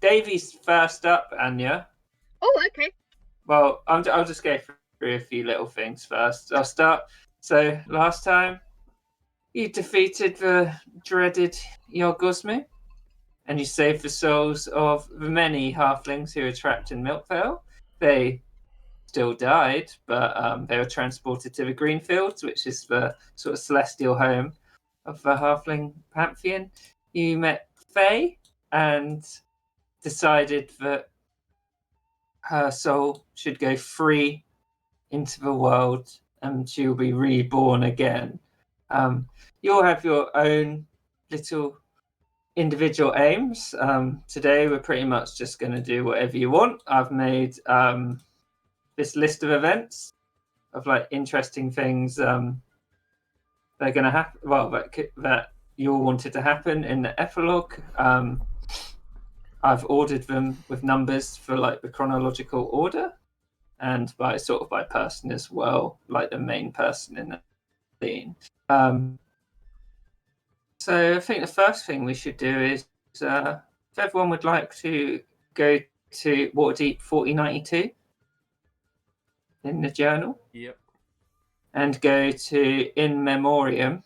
Davy's first up, Anya. Oh, okay. Well, I'll just go through a few little things first. I'll start. So last time you defeated the dreaded Yorgosmu, and you saved the souls of the many halflings who were trapped in Milkvale. They still died, but they were transported to the Greenfields, which is the sort of celestial home of the halfling pantheon. You met Faye and decided that her soul should go free into the world and she'll be reborn again. You'll have your own little individual aims. Today, we're pretty much just going to do whatever you want. I've made this list of events of like interesting things that are going to happen. Well, that you all wanted to happen in the epilogue. I've ordered them with numbers for like the chronological order, and by person as well, like the main person in the scene. So I think the first thing we should do is, if everyone would like to go to Waterdeep 4092 in the journal. Yep. And go to In Memoriam,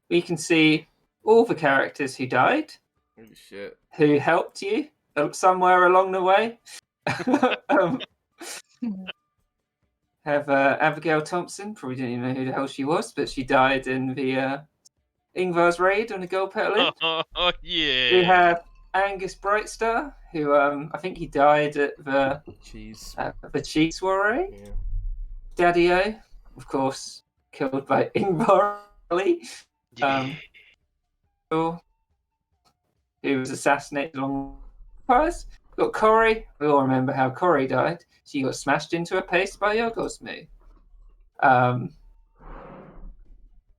we can see all the characters who died. Holy shit. Who helped you somewhere along the way. Have Abigail Thompson, probably didn't even know who the hell she was, but she died in the Ingvar's raid on the Gold Petal. Oh, yeah. We have Angus Brightstar, who I think he died at the cheese soiree. Yeah. Daddy-O, of course, killed by Ingvar. Who was assassinated along the We've got Corey. We all remember how Corey died. She got smashed into a paste by Yorgosmu.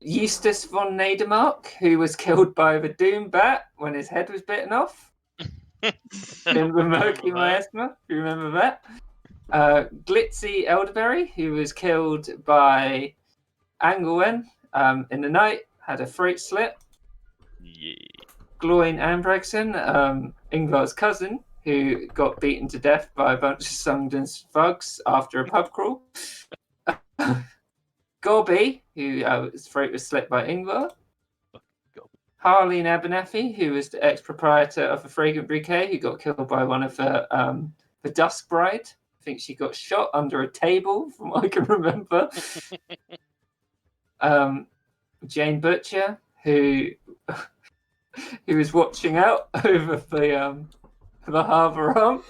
Eustace von Nedermark, who was killed by the Doom Bat when his head was bitten off. In the Murky Miasma, if you remember that. Glitzy Elderberry, who was killed by Anglewen in the night, had a throat slit. Yeah. Gloin Ambragson, Ingvar's cousin, who got beaten to death by a bunch of Sungden's thugs after a pub crawl. Gobby, whose throat was slit by Ingvar. Harleen Abernathy, who was the ex-proprietor of the Fragrant Bouquet, who got killed by one of the Dusk Bride. I think she got shot under a table, from what I can remember. Jane Butcher, who was watching out over the harbour arm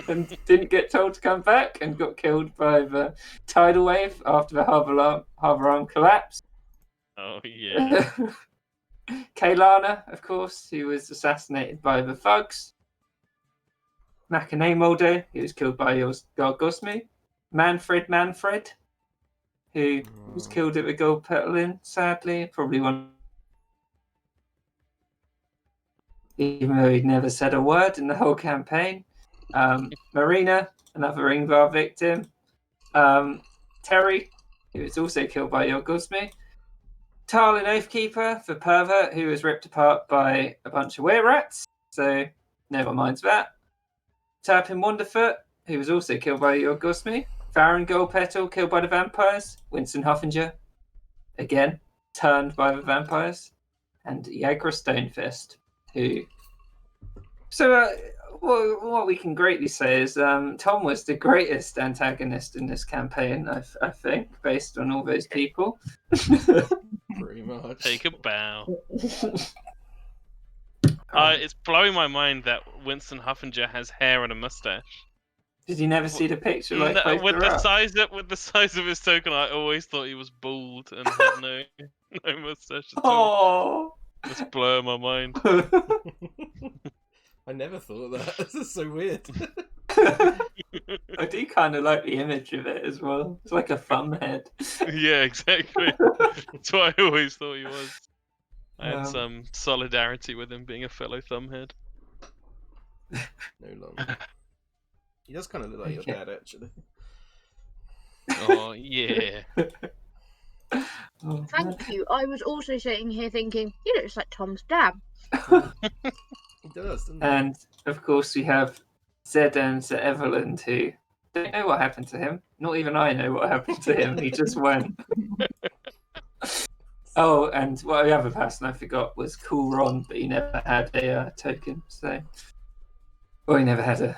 and didn't get told to come back and got killed by the tidal wave after the harbour arm collapsed. Oh, yeah. Kaylana, of course, who was assassinated by the thugs. Makane Moldo, who was killed by Yorgosmu. Manfred, who was killed at the Gold Petal Inn, sadly. Probably one. Even though he'd never said a word in the whole campaign. Marina, another Ingvar victim. Terry, who was also killed by Yorgosmu. Tarlin Oathkeeper, the pervert, who was ripped apart by a bunch of were-rats. So, never mind that. Turpin Wonderfoot, who was also killed by Yorgosmu. Farron Goldpetal, killed by the vampires. Winston Huffinger, again, turned by the vampires. And Yagra Stonefist, who... So, what we can greatly say is Tom was the greatest antagonist in this campaign, I think, based on all those people. Pretty much. Take a bow. It's blowing my mind that Winston Huffinger has hair and a mustache. Did you never see the picture? With the size of his token, I always thought he was bald and had no mustache at all. It's blowing my mind. I never thought that. This is so weird. I do kind of like the image of it as well. It's like a thumb head. Yeah, exactly. That's what I always thought he was. I had some solidarity with him being a fellow thumbhead. No longer. He does kind of look like your dad, actually. Oh, yeah. Thank you. I was also sitting here thinking, he looks like Tom's dad. He does, doesn't he? And of course, we have Zed and Sir Everland, who don't know what happened to him. Not even I know what happened to him. He just went. Oh, and well, the other person I forgot was Cool Ron, but he never had a token. So, well, he never had a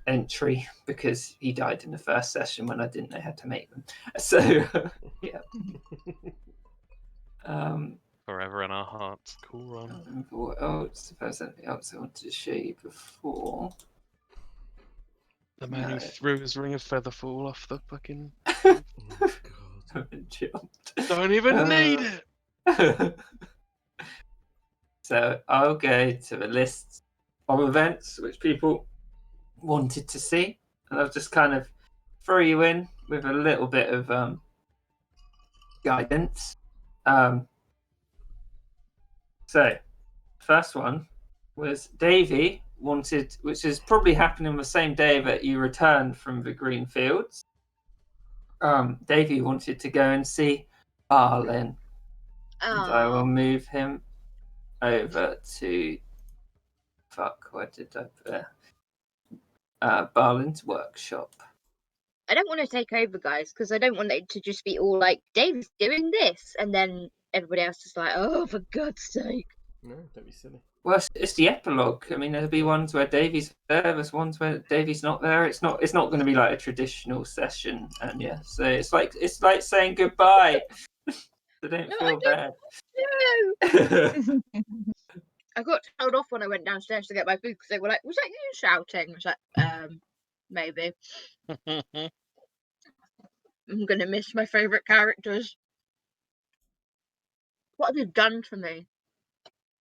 entry because he died in the first session when I didn't know how to make them. So, yeah. Forever in our hearts. Cool I Ron. don't remember what else. If there's anything else I wanted to show you before. The man No. who threw his ring of feather fall off the fucking. Oh, God. Jumped. Don't even need it. So I'll go to the list of events which people wanted to see, and I'll just kind of throw you in with a little bit of guidance. So, first one was Davy wanted, which is probably happening the same day that you returned from the Green Fields. Davy wanted to go and see Arlen, and I will move him over to. Fuck, what did I put there? Barlin's workshop. I don't want to take over, guys, because I don't want it to just be all like, Dave's doing this, and then everybody else is like, oh, for God's sake. No, don't be silly. Well, it's the epilogue. I mean, there'll be ones where Davy's there. There's ones where Davy's not there. It's not going to be like a traditional session, and yeah. So it's like saying goodbye. So don't feel bad. No. I got told off when I went downstairs to get my food because they were like, "Was that you shouting?" I was like, maybe. I'm gonna miss my favourite characters. What have you done to me?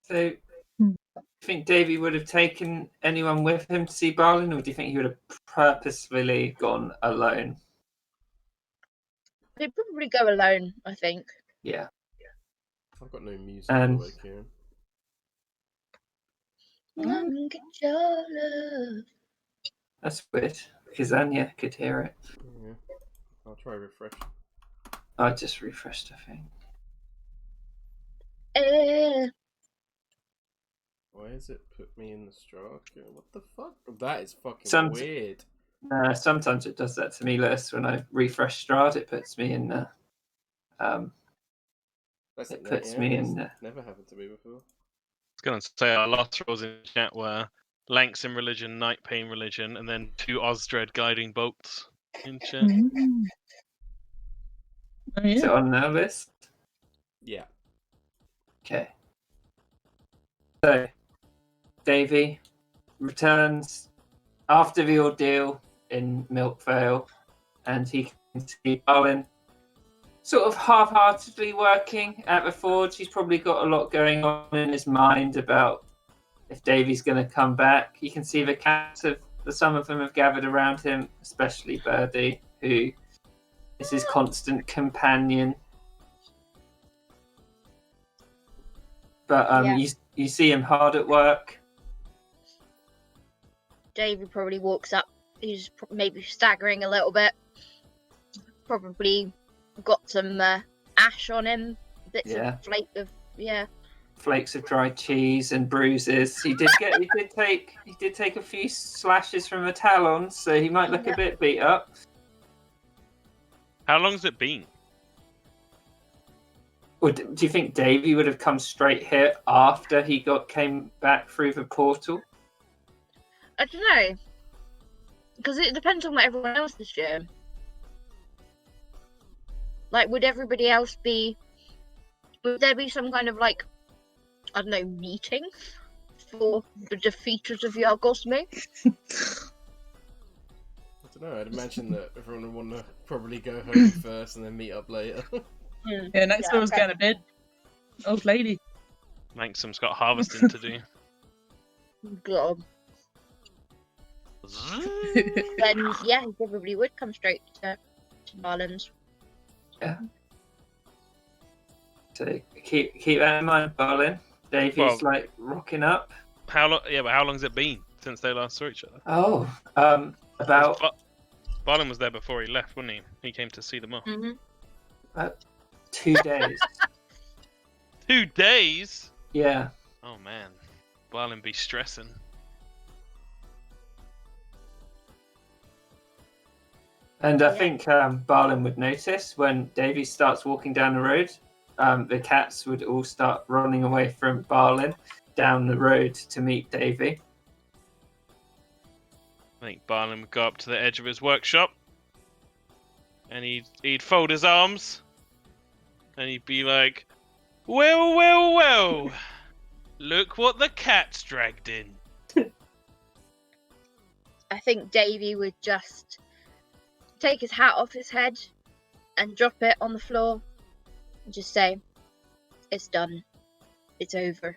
So, do you think Davy would have taken anyone with him to see Barlin, or do you think he would have purposefully gone alone? They'd probably go alone, I think. Yeah. I've got no music by the way, Kieran. Get your love. That's weird, because Anya could hear it. Yeah. I'll try refresh. I just refreshed, I think. Why has it put me in the Straka? What the fuck? That is fucking weird. Sometimes it does that to me, Lewis. When I refresh Strahd, it puts me in the. It puts me in. Never happened to me before. I was going to say our last rolls in chat were Lanks in religion, Night Pain religion, and then 2 Ozdred guiding bolts in chat. Oh, yeah. Is it on their list? Yeah. Okay. So, Davy returns after the ordeal in Milkvale, and he can see Barlin sort of half-heartedly working at the forge. He's probably got a lot going on in his mind about if Davy's going to come back. You can see the cats some of them have gathered around him, especially Birdie, who is his constant companion. But you see him hard at work. Davy probably walks up. He's maybe staggering a little bit. Probably got some ash on him. Bits of flake of flakes of dry cheese and bruises. He did take a few slashes from the talons, so he might look a bit beat up. How long's it been? Do you think Davy would have come straight here after he came back through the portal? I don't know, because it depends on what everyone else is doing. Like, would everybody else be? Would there be some kind of like, I don't know, meeting for the defeaters of Yargosme? I don't know. I'd imagine that everyone would want to probably go home first and then meet up later. Yeah, next one's going to bed. Old lady. Lanksom's got harvesting to do. God. Then yeah, he probably would come straight to Barlin's. Yeah. So keep that in mind, Barlin. Davy's like rocking up. How long? Yeah, but how long's it been since they last saw each other? Oh, about. Barlin was there before he left, wasn't he? He came to see them off. Mm-hmm. About 2 days. 2 days? Yeah. Oh man, Barlin be stressing. And I think Barlin would notice when Davy starts walking down the road, the cats would all start running away from Barlin down the road to meet Davy. I think Barnum would go up to the edge of his workshop, and he'd fold his arms, and he'd be like, "Well, well, well, look what the cat's dragged in." I think Davy would just take his hat off his head and drop it on the floor and just say, "It's done. It's over."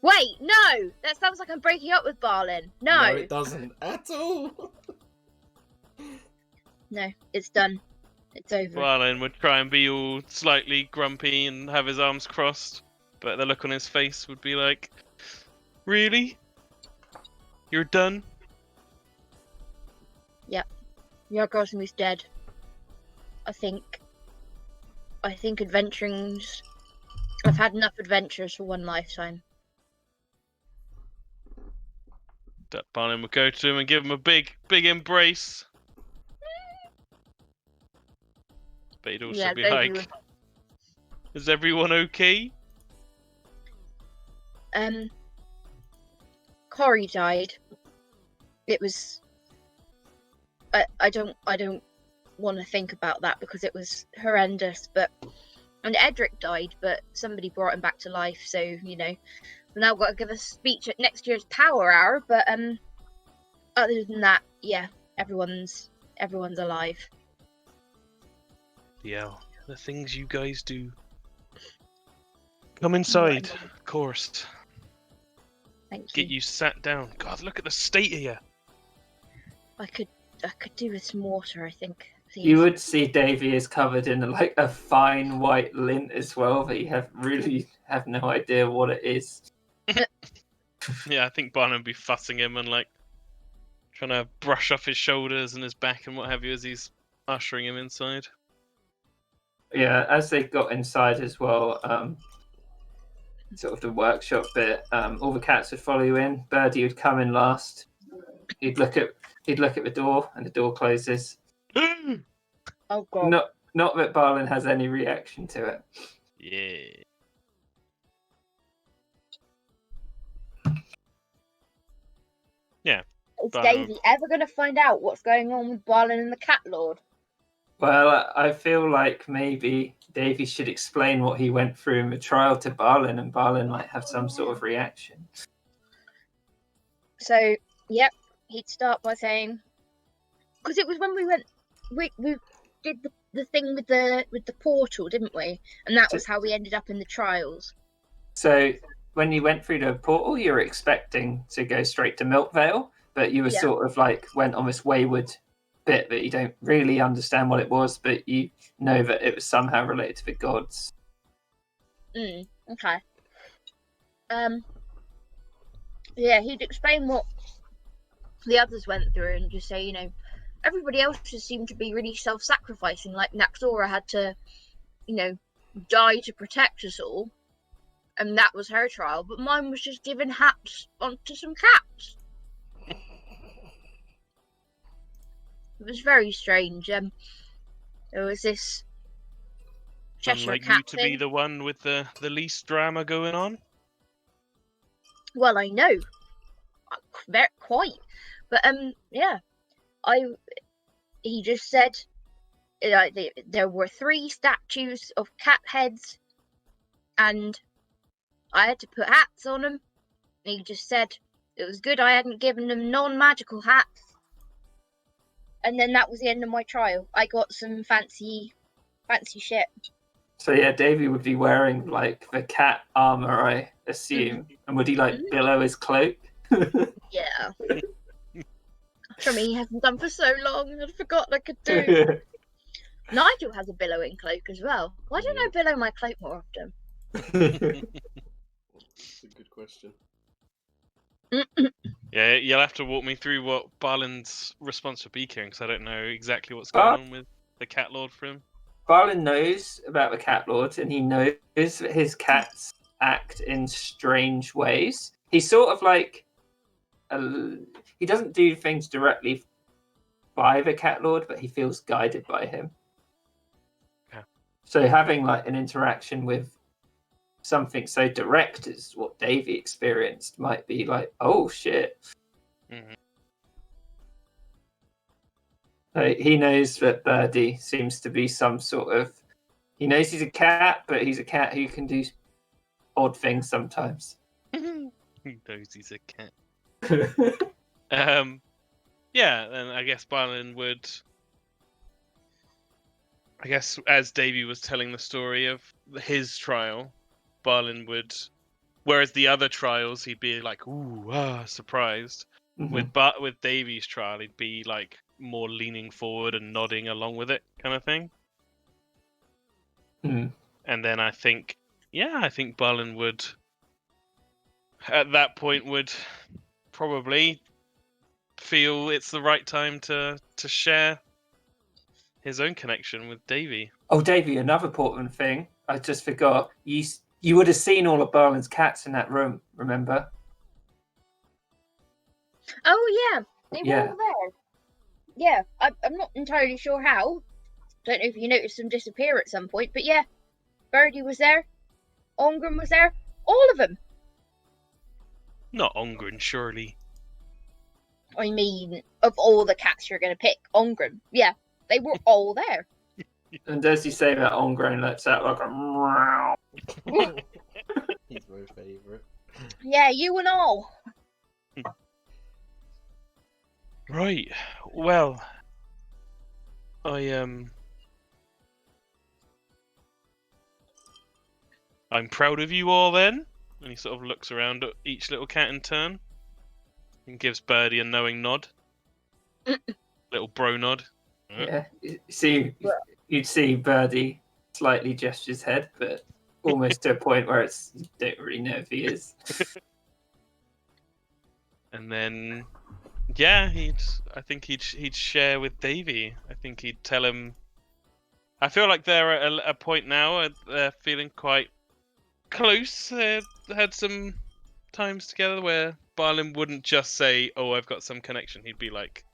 Wait, no! That sounds like I'm breaking up with Barlin. No, it doesn't at all. no, it's done. It's over. Barlin would try and be all slightly grumpy and have his arms crossed, but the look on his face would be like, "Really? You're done?" Your Gosmouth's dead. I think adventurings. I've had enough adventures for one lifetime. That Barnum would go to him and give him a big, big embrace. But he'd also be Davy like, "Is everyone okay?" Corey died. It was. I don't want to think about that because it was horrendous. And Edric died, but somebody brought him back to life. So we've now got to give a speech at next year's Power Hour. But other than that, yeah, everyone's alive. Yeah, the things you guys do. Come inside, of course. Thank you. Get you sat down. God, look at the state of you. I could do with some water, I think. Please. You would see Davy is covered in a fine white lint as well, but you have no idea what it is. Yeah, I think Barnum would be fussing him and trying to brush off his shoulders and his back and what have you as he's ushering him inside. Yeah, as they got inside as well, sort of the workshop bit, all the cats would follow you in. Birdie would come in last. He'd look at the door, and the door closes. Oh god. Not that Barlin has any reaction to it. Yeah. Yeah. Is Davy ever going to find out what's going on with Barlin and the Cat Lord? Well, I feel like maybe Davy should explain what he went through in the trial to Barlin, and Barlin might have some sort of reaction. So, yep, he'd start by saying, because it was when we went, we did the thing with the portal, didn't we? And that was how we ended up in the trials. So when you went through the portal, you were expecting to go straight to Milkvale, but you were sort of went on this wayward bit that you don't really understand what it was, but you know that it was somehow related to the gods. Okay. Yeah, he'd explain what the others went through and just say, everybody else just seemed to be really self-sacrificing. Like Naxora had to, die to protect us all, and that was her trial. But mine was just giving hats onto some cats. It was very strange. There was this Cheshire Like cat you to thing. be the one with the least drama going on. Well, I know, quite, but yeah, he just said there were 3 statues of cat heads, and I had to put hats on them. And he just said it was good I hadn't given them non-magical hats. And then that was the end of my trial. I got some fancy shit. So yeah, Davy would be wearing the cat armor, I assume, and would he billow his cloak? Yeah. Something he hasn't done for so long. I'd forgotten I could do. Nigel has a billowing cloak as well. Why don't I billow my cloak more often? That's a good question. Yeah, you'll have to walk me through what Barlin's response would be, Kieran, because I don't know exactly what's going on with the Cat Lord for him. Barlin knows about the Cat Lord, and he knows that his cats act in strange ways. He's sort of like he doesn't do things directly by the cat lord, but he feels guided by him. Yeah. So having like an interaction with something so direct as what Davy experienced might be like, oh shit. Mhm. He knows that Birdie seems to be some sort of. He knows he's a cat, but he's a cat who can do odd things sometimes. He knows he's a cat. Yeah, and I guess Barlin would. I guess as Davy was telling the story of his trial, Barlin would. Whereas the other trials, he'd be like, ooh, surprised. Mhm. With Davy's trial, he'd be like more leaning forward and nodding along with it, kind of thing. Mhm. And then I think Barlin would, at that point, would probably feel it's the right time to share his own connection with Davy. Oh, Davy, another important thing I just forgot. You would have seen all of Barlin's cats in that room. Remember? Oh yeah, they were Yeah. all there. Yeah, I'm not entirely sure how. Don't know if you noticed them disappear at some point, but yeah, Birdie was there, Ongrim was there, all of them. Not Ongrin, surely. I mean, of all the cats you're going to pick, Ongrim. Yeah, they were all there. And as you say that, Ongrain lets out like a meow. He's my favourite. Yeah, you and all. Right. Well, I'm proud of you all then. And he sort of looks around at each little cat in turn and gives Birdie a knowing nod. Little bro nod. Yeah. You'd see Birdie slightly gestures his head, but almost to a point where you don't really know if he is. And then, yeah, I think he'd share with Davy. I think he'd tell him. I feel like they're at a point now. They're feeling quite close. They had some times together where Barlin wouldn't just say, "Oh, I've got some connection." He'd be like,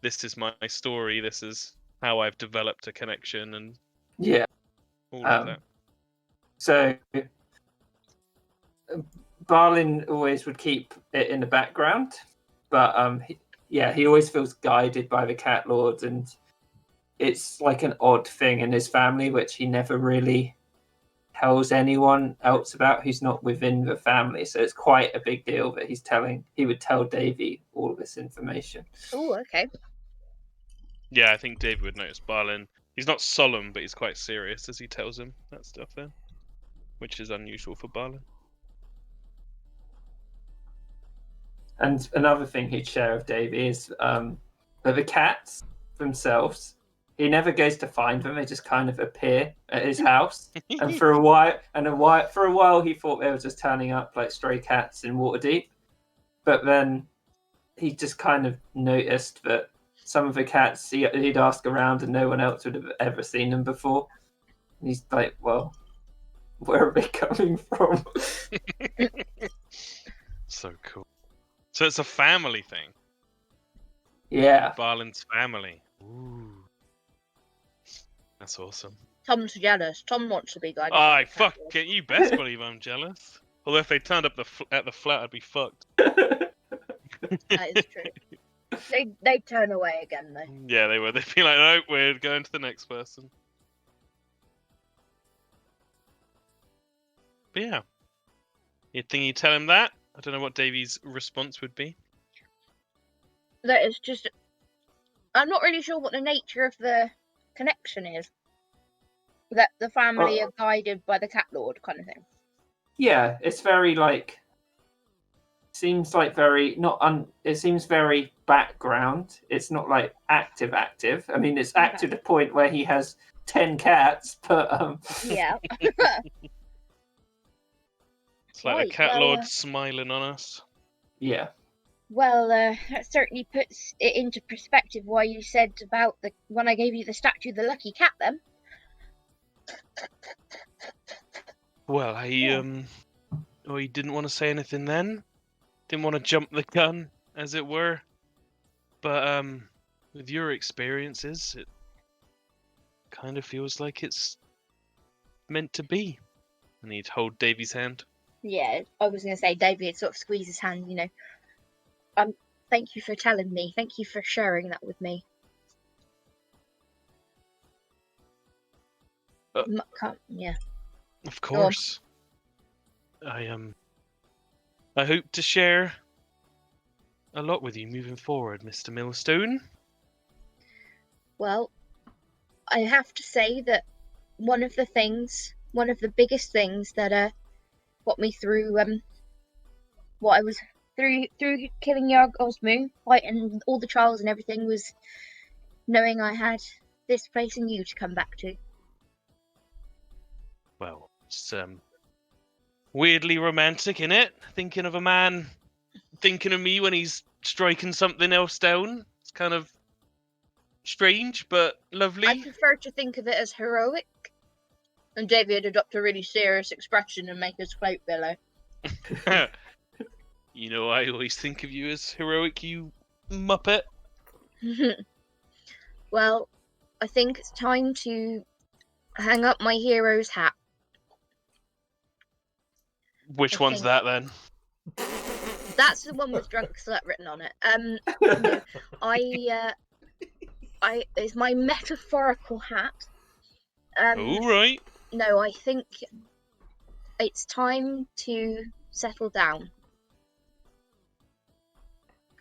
"This is my story. This is how I've developed a connection," and Yeah. all of that. So Barlin always would keep it in the background, but he always feels guided by the cat lords, and it's like an odd thing in his family which he never really tells anyone else about who's not within the family. So it's quite a big deal that he would tell Davy all of this information. Oh, okay. Yeah, I think David would notice Barlin. He's not solemn, but he's quite serious as he tells him that stuff then, which is unusual for Barlin. And another thing he'd share of Davy is that the cats themselves, he never goes to find them. They just kind of appear at his house. And for a while, he thought they were just turning up like stray cats in Waterdeep. But then he just kind of noticed that some of the cats he'd ask around and no one else would have ever seen them before. And he's like, well, where are they coming from? So cool. So it's a family thing. Yeah. Barlin's family. Ooh. That's awesome. Tom's jealous. Tom wants to be guided. I fuck it. You best believe I'm jealous. Although if they turned up at the flat, I'd be fucked. That is true. They turn away again though. Yeah, they would. They'd be like, "No, we're going to the next person." But yeah, you'd think you'd tell him that. I don't know what Davy's response would be. That is just. I'm not really sure what the nature of the connection is. That the family are guided by the cat lord, kind of thing. Yeah, it's very like. Seems like very it seems very background. It's not like active. I mean, it's active to the point where he has 10 cats, but Yeah. It's like Right, the cat well, lord smiling on us. yeah. Well, that certainly puts it into perspective why you said about when I gave you the statue of the lucky cat then. Well, or he didn't want to say anything then. Didn't want to jump the gun, as it were. But with your experiences, it kind of feels like it's meant to be. And he'd hold Davy's hand. Yeah, I was going to say, David sort of squeezed his hand, you know. Thank you for telling me. Thank you for sharing that with me. Yeah. Of course. I hope to share a lot with you moving forward, Mr. Millstone. Well, I have to say that one of the biggest things that got me through what I was through killing Osmu, fighting all the trials and everything, was knowing I had this place and you to come back to. Well, it's weirdly romantic, innit? Thinking of a man thinking of me when he's striking something else down. It's kind of strange, but lovely. I prefer to think of it as heroic. And David adopt a really serious expression and make his cloak billow. You know, I always think of you as heroic, you muppet. Well, I think it's time to hang up my hero's hat. Which one's that then? That's the one with drunk slut written on it. No, it's my metaphorical hat. All right. No, I think it's time to settle down.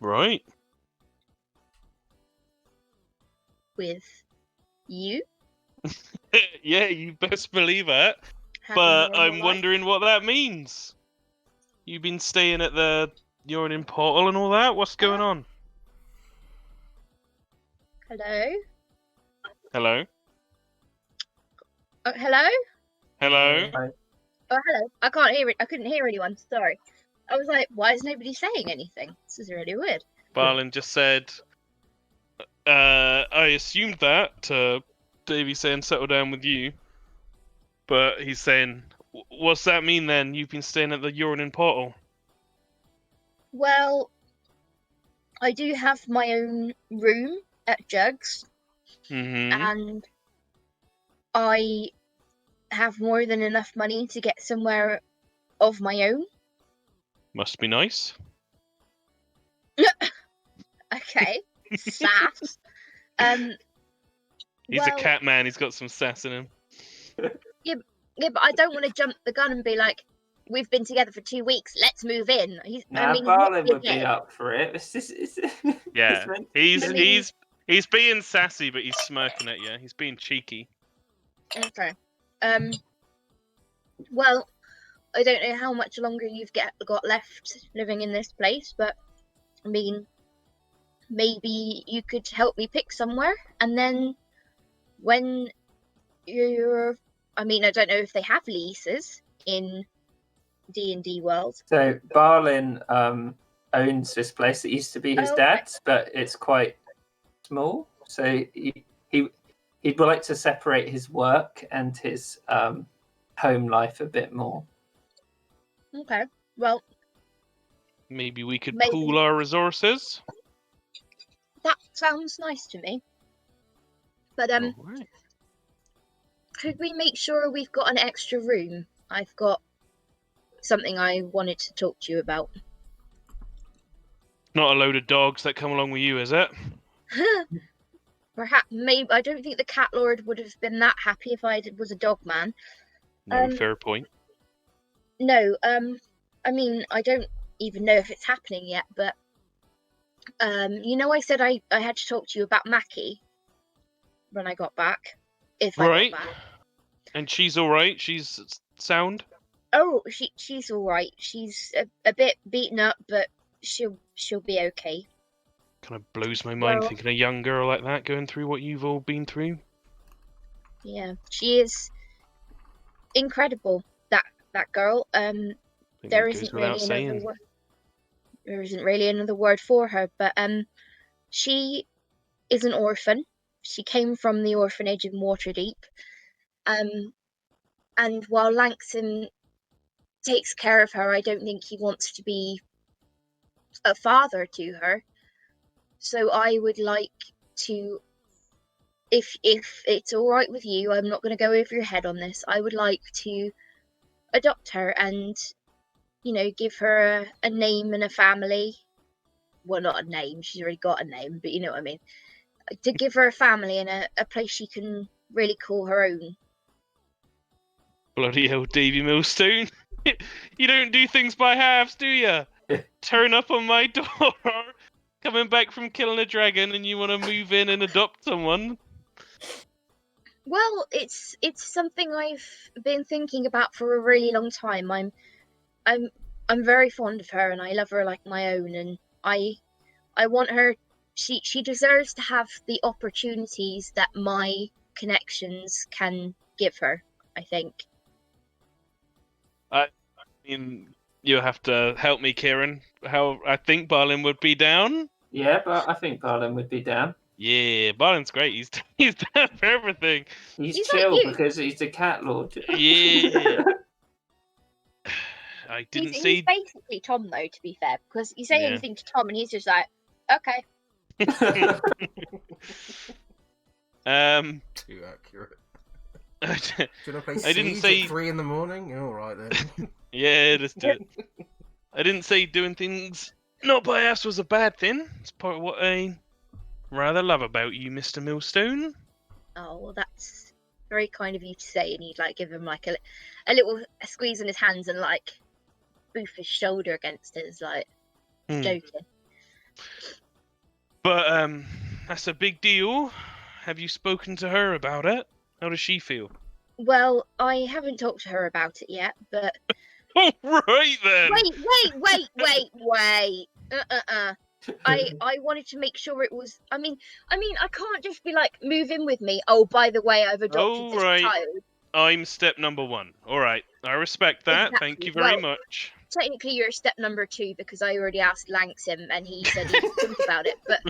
Right. With you. Yeah, you best believe it. Having But normal I'm life. wondering what that means. You've been staying at the Urine Portal and all that? What's going on? Hello? Hello? Hello? Hello? Oh, hello. I can't hear it. I couldn't hear anyone. Sorry. I was like, why is nobody saying anything? This is really weird. Barlin just said, I assumed that, Davey saying settle down with you. But he's saying, what's that mean then? You've been staying at the Urine Portal? Well, I do have my own room at Jugs, Mm-hmm. and I have more than enough money to get somewhere of my own. Must be nice. Okay, sass. He's a cat man, he's got some sass in him. Yeah, but I don't want to jump the gun and be like, we've been together for 2 weeks, let's move in. Barlin would be up for it. Yeah, it's he's being sassy, but he's smirking at you. He's being cheeky. Okay. Well, I don't know how much longer you've got left living in this place, but I mean, maybe you could help me pick somewhere, and then when I don't know if they have leases in D&D world. So Barlin owns this place. It used to be his dad's, but it's quite small. So he'd like to separate his work and his home life a bit more. Okay. Well, maybe we could pool our resources. That sounds nice to me. But Right. could we make sure we've got an extra room? I've got something I wanted to talk to you about. Not a load of dogs that come along with you, is it? Perhaps, maybe. I don't think the cat lord would have been that happy if I was a dog man. No, fair point. No, I mean, I don't even know if it's happening yet, but I said I had to talk to you about Mackie when I got back. If I got back. And she's all right. She's sound. Oh, she's all right. She's a bit beaten up, but she'll be okay. Kind of blows my mind thinking a young girl like that going through what you've all been through. Yeah, she is incredible. That girl. There isn't really another word for her, but she is an orphan. She came from the orphanage in Waterdeep. And while Langston takes care of her. I don't think he wants to be a father to her. So I would like to, if it's all right with you, I'm not going to go over your head on this. I would like to adopt her and, give her a name and a family. Well, not a name. She's already got a name, but you know what I mean. To give her a family and a place she can really call her own. Bloody hell, Davy Millstone. You don't do things by halves, do you? Turn up on my door, coming back from killing a dragon, and you want to move in and adopt someone? Well, it's something I've been thinking about for a really long time. I'm very fond of her, and I love her like my own, and I want her. She deserves to have the opportunities that my connections can give her, I think. I mean, you'll have to help me, Kieran. How I think Barlin would be down. Yeah, but I think Barlin would be down. Yeah, Barlin's great. He's down for everything. He's He's like chill you. because he's a cat lord. Yeah. I didn't He's see. basically Tom, though, to be fair, because you say Yeah. anything to Tom, and he's just like, okay. Too accurate. I Do you want to play I didn't Siege say- at 3 in the morning? All right then. Yeah, let's do it. I didn't say doing things not by us was a bad thing. It's part of what I rather love about you, Mr. Millstone. Oh, well, that's very kind of you to say, and you'd like give him like a little squeeze on his hands and like boof his shoulder against his, like joking. But that's a big deal. Have you spoken to her about it? How does she feel? Well, I haven't talked to her about it yet, but All right then. wait. I wanted to make sure it was. I mean, I can't just be like, move in with me. Oh, by the way, I've adopted this Alright. child. I'm step number 1. All right, I respect that. Exactly. Thank you very Well, much. Technically, you're step number 2 because I already asked Lanxim and he said he'd think about it. But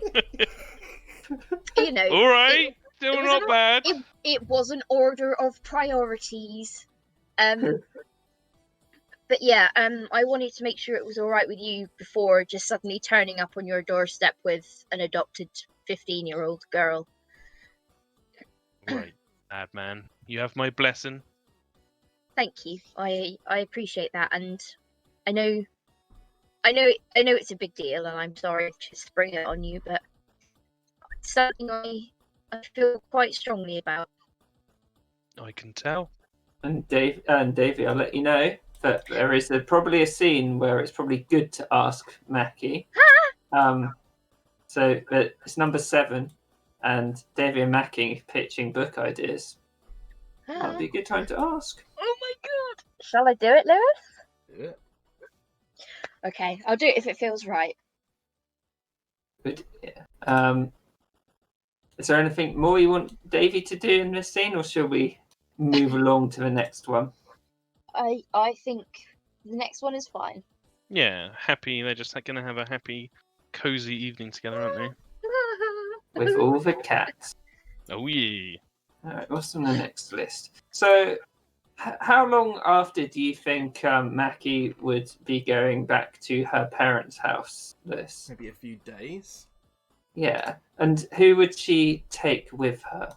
you know, All right, still it was not an- bad. it was an order of priorities. But yeah, I wanted to make sure it was all right with you before just suddenly turning up on your doorstep with an adopted 15-year-old girl. Right, madman. You have my blessing. Thank you. I appreciate that, and I know it's a big deal, and I'm sorry to spring it on you, but it's something I feel quite strongly about. I can tell. And Davey, I'll let you know that there is probably a scene where it's probably good to ask Mackie. So it's number 7, and Davey and Mackie pitching book ideas. Might be a good time to ask. Oh my god! Shall I do it, Lewis? Yeah. Okay, I'll do it if it feels right. But yeah. Is there anything more you want Davey to do in this scene, or shall we move along to the next one? I think the next one is fine. Yeah, happy. They're just going to have a happy, cozy evening together, aren't they? With all the cats. Oh yeah. All right, what's on the next list? So, how long after do you think Mackie would be going back to her parents' house, Liz? Maybe a few days. Yeah, and who would she take with her?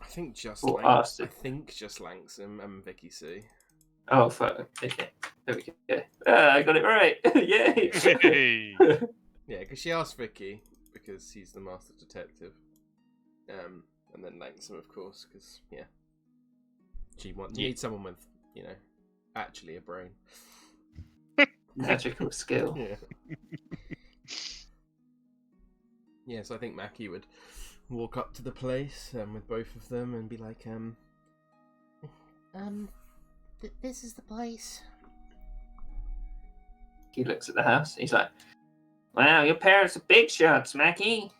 I think just Or Lanxim. Astrid. And Vicky C. Oh, fuck. Okay, there we go. I got it right. Yay! Hey. Yeah, because she asked Vicky because he's the master detective. And then Lanxim, of course, because she needs someone with actually a brain. Magical skill. Yeah. Yeah, so I think Mackie would walk up to the place with both of them and be like, this is the place. He looks at the house. He's like, "Wow, your parents are big shots, Mackie.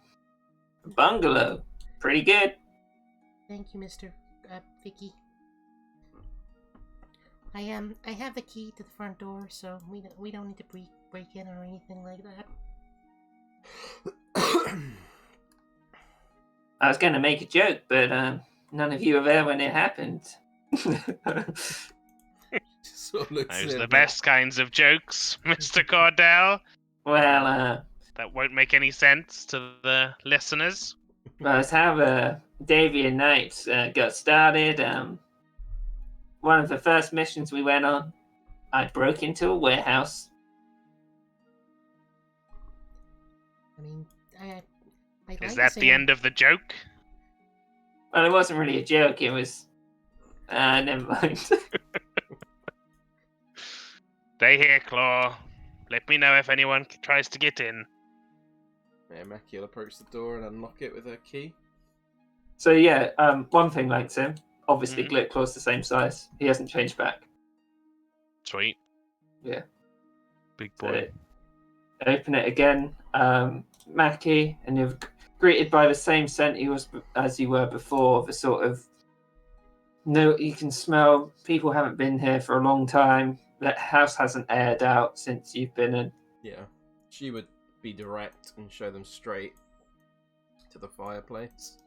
A bungalow, pretty good." Thank you, Mr. Vicky. I have the key to the front door, so we don't need to break in or anything like that. I was going to make a joke, but none of you were there when it happened. Just Sort of looks Those at are the him, best kinds of jokes, Mr. Cordell. Well, That won't make any sense to the listeners. that's how the Davian Knights got started. One of the first missions we went on, I broke into a warehouse. I mean, I'd like Is to that say the end of the joke? Well, it wasn't really a joke. It was. Never mind. Stay here, Claw. Let me know if anyone tries to get in. Yeah, Mackie will approach the door and unlock it with a key. So yeah, one thing likes him. Obviously, Mhm. Glitclaw's the same size. He hasn't changed back. Sweet. Yeah. Big So, boy. open it again, Mackie, and you're greeted by the same scent as you were before. The sort of no, you can smell people haven't been here for a long time. That house hasn't aired out since you've been in. Yeah. She would be direct and show them straight to the fireplace.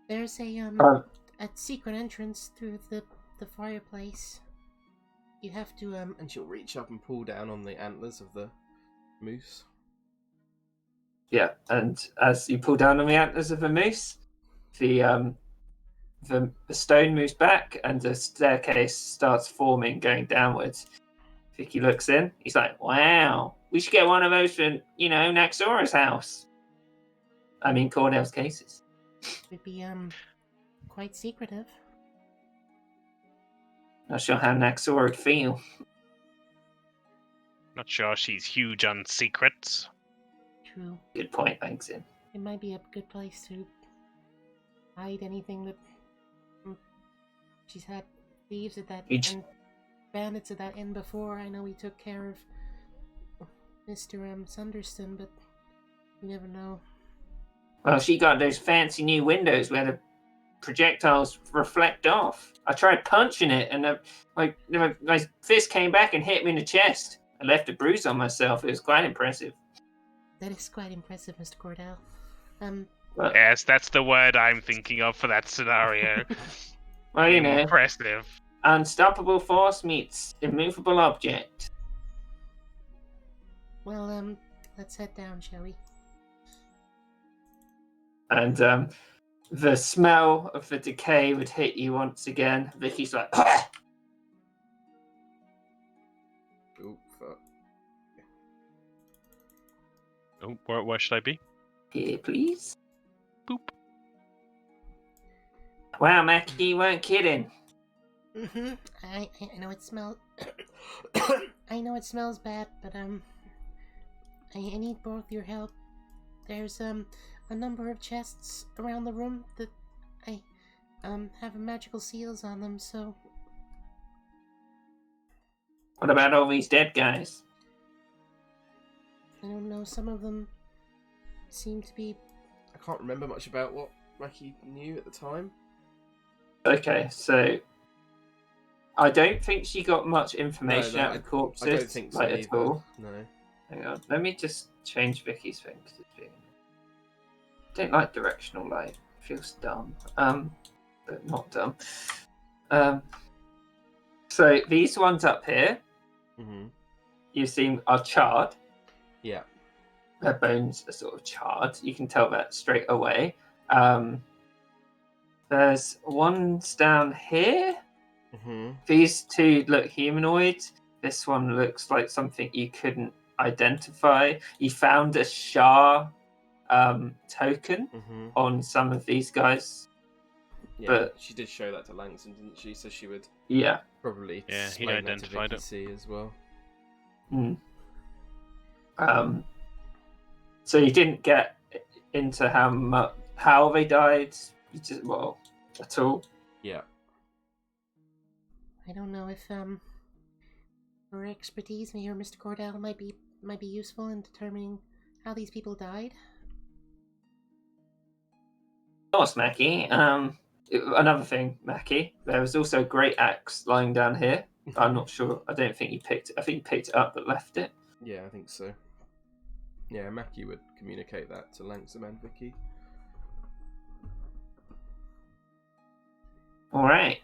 there's a secret entrance through the fireplace. You have to And she'll reach up and pull down on the antlers of the moose. Yeah, and as you pull down on the antlers of the moose, the stone moves back and the staircase starts forming, going downwards. Vicky looks in. He's like, "Wow, we should get one of those for Naxora's house." I mean, Cordell's cases. would be quite secretive. Not sure how Naxora would feel. Not sure she's huge on secrets. True. Good point, thanks in. It might be a good place to hide anything that she's had thieves at that and bandits at that inn before. I know we took care of Mr. Sunderston, but you never know. Well, she got those fancy new windows where the projectiles reflect off. I tried punching it, and my fist came back and hit me in the chest. I left a bruise on myself. It was quite impressive. That is quite impressive, Mr. Cordell. But, Yes, that's the word I'm thinking of for that scenario. well, Impressive. unstoppable force meets immovable object. Well, let's head down, shall we? And the smell of the decay would hit you once again. Vicky's like, "Ah!" Oh, fuck. Oh, where should I be? "Here, please." Boop. Wow, Mackie, you weren't kidding. Mm-hmm. I know it smells. I know it smells bad, but I need both your help. There's a number of chests around the room that I have magical seals on them. So What about all these dead guys? I don't know. Some of them seem to be. I can't remember much about what Mackie knew at the time. Okay, so I don't think she got much information out of the corpses. I don't think so at either. all. No. Hang on, let me just change Vicky's thing because it's being. Don't like directional light. It feels dumb. But not dumb. So these ones up here, Mm-hmm. you see, are charred. Yeah. Their bones are sort of charred. You can tell that straight away. There's ones down here. Mm-hmm. These two look humanoid. This one looks like something you couldn't identify. You found a Shah token Mm-hmm. on some of these guys. Yeah, But- she did show that to Langston, didn't she? So she would Yeah. probably Yeah, he explain that to identified Vicky it. C as well. Mm. So you didn't get into how they died. You just at all. Yeah. I don't know if your expertise, me or Mr. Cordell, might be useful in determining how these people died. Of course, Mackie. Another thing, Mackie. There was also a great axe lying down here. I'm not sure. I don't think you picked it. I think you picked it up but left it. Yeah, I think so. Yeah, Mackie would communicate that to Langston and Vicky. All right.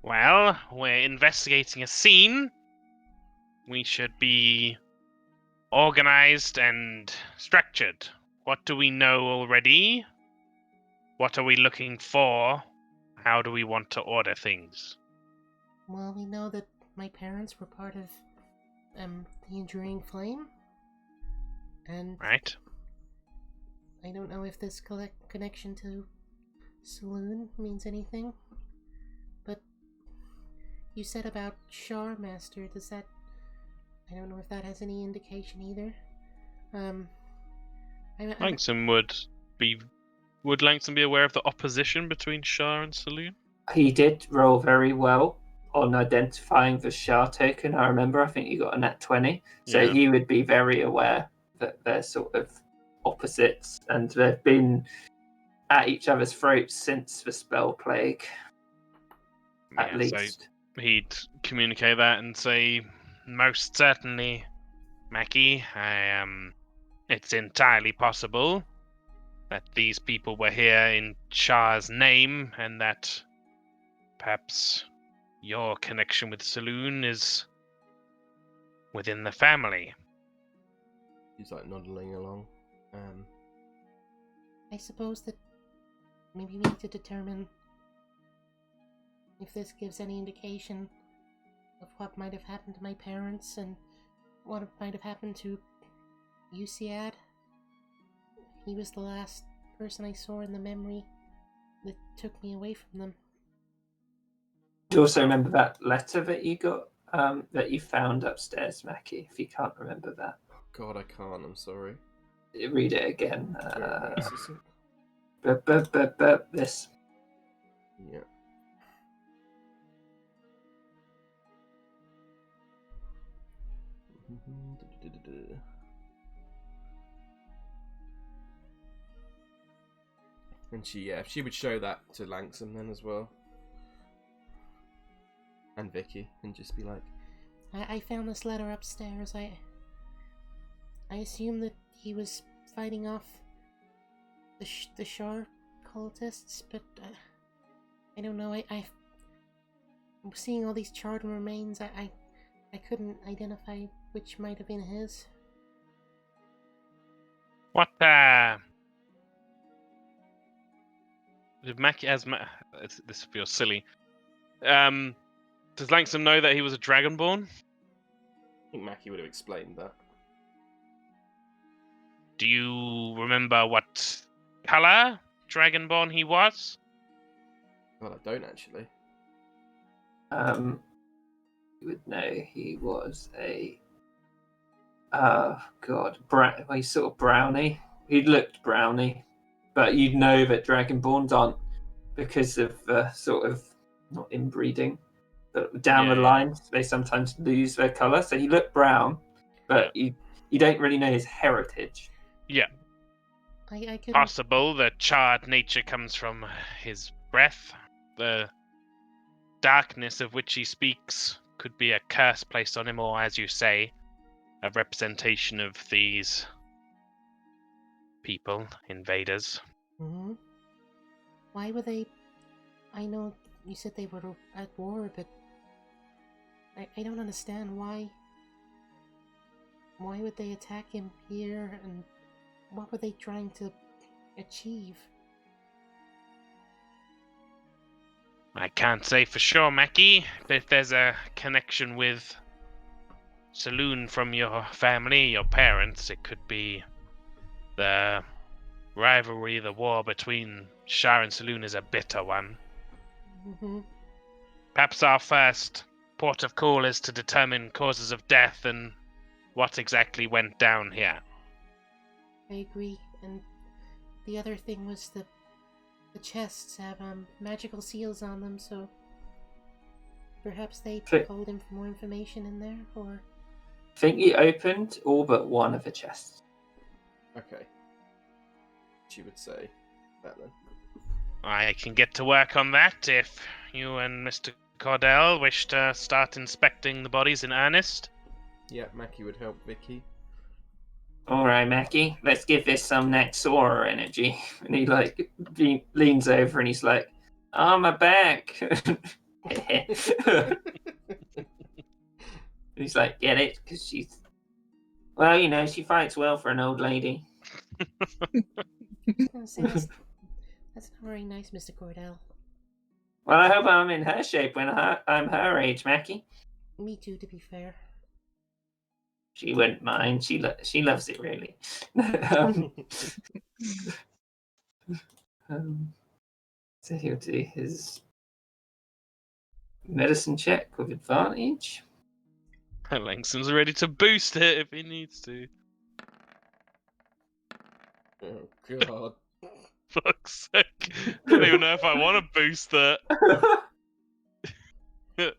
Well, we're investigating a scene. We should be organized and structured. What do we know already? What are we looking for? How do we want to order things? Well, we know that my parents were part of the Enduring Flame, and Right? I don't know if this connection to Saloon means anything, but you said about Shar Master. Does that? I don't know if that has any indication either. I'm Langston would Langston be aware of the opposition between Shah and Saloon? He did roll very well on identifying the Shah token. I remember. I think he got a nat 20. So Yeah. he would be very aware that they're sort of opposites, and they've been at each other's throats since the spell plague, at Yeah, so least. he'd communicate that and say, most certainly, Mackie, it's entirely possible that these people were here in Shah's name, and that perhaps your connection with Saloon is within the family. He's like nodding along. I suppose that maybe we need to determine if this gives any indication of what might have happened to my parents and what might have happened to Usiad. He was the last person I saw in the memory that took me away from them. Do you also remember that letter that you got, that you found upstairs, Mackie? If you can't remember that, God, I can't. I'm sorry. read it again. Whereabouts is This. it? Yeah. And she would show that to Langsam then as well. And Vicky, and just be like, I found this letter upstairs. I assume that he was fighting off the Shar cultists, but I don't know. I'm seeing all these charred remains. I couldn't identify which might have been his. What, Mackie, this feels silly. Does Langston know that he was a Dragonborn? I think Mackie would have explained that. Do you remember what color Dragonborn he was? Well, I don't actually. You would know he was a he's sort of browny. He looked browny, but you'd know that Dragonborns aren't, because of sort of not inbreeding, but down the line they sometimes lose their color. So he looked brown, but you don't really know his heritage. Yeah. I could Possible the charred nature comes from his breath. The darkness of which he speaks could be a curse placed on him, or, as you say, a representation of these people, invaders. Mm-hmm. Why were they? I know you said they were at war, but I don't understand why. Why would they attack him here, and what were they trying to achieve? I can't say for sure, Mackie, but if there's a connection with Saloon from your family, your parents, it could be the rivalry, the war between Shah and Saloon is a bitter one. Mm-hmm. Perhaps our first port of call is to determine causes of death and what exactly went down here. I agree. And the other thing was the chests have magical seals on them, so perhaps they told him for more information in there, or... I think he opened all but one of the chests. Okay. She would say that then. I can get to work on that if you and Mr. Cordell wish to start inspecting the bodies in earnest. Yeah, Mackie would help Vicky. All right, Mackie, let's give this some Naxora energy. And he leans over and he's like, "Oh, my back." He's like, get it? Because she's, well, you know, she fights well for an old lady. I was gonna say that's not very nice, Mr. Cordell. Well, I hope I'm in her shape when I'm her age, Mackie. Me too, to be fair. She wouldn't mind. She loves it, really. So he'll do his medicine check with advantage. Langston's ready to boost it if he needs to. Oh god. Fuck's sake. Don't even know if I want to boost that.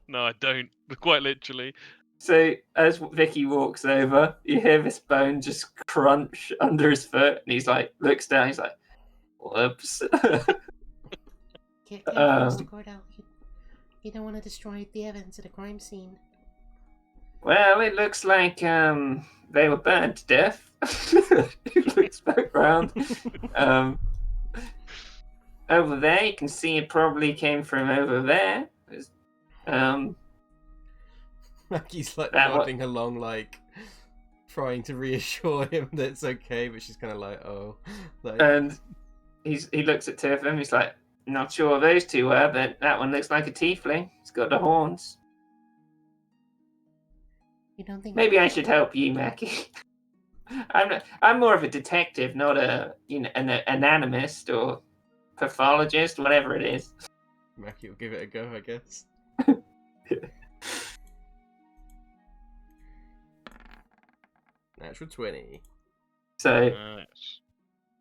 No, I don't. Quite literally. So as Vicky walks over, you hear this bone just crunch under his foot, and he's like, looks down, he's like, whoops. Careful, Mr. Cordell. You don't want to destroy the evidence at a crime scene. Well, it looks like they were burned to death. He looks back round. Over there, you can see it probably came from over there. Maggie's like That nodding along, like trying to reassure him that it's okay, but she's kind of like, oh. Like... And he looks at two of them. He's like, not sure what those two were, but that one looks like a tiefling. It's got the horns. You don't think? Maybe I should help you, Mackie. I'm more of a detective, not an anatomist or pathologist, whatever it is. Mackie will give it a go, I guess. Natural 20. So Nice.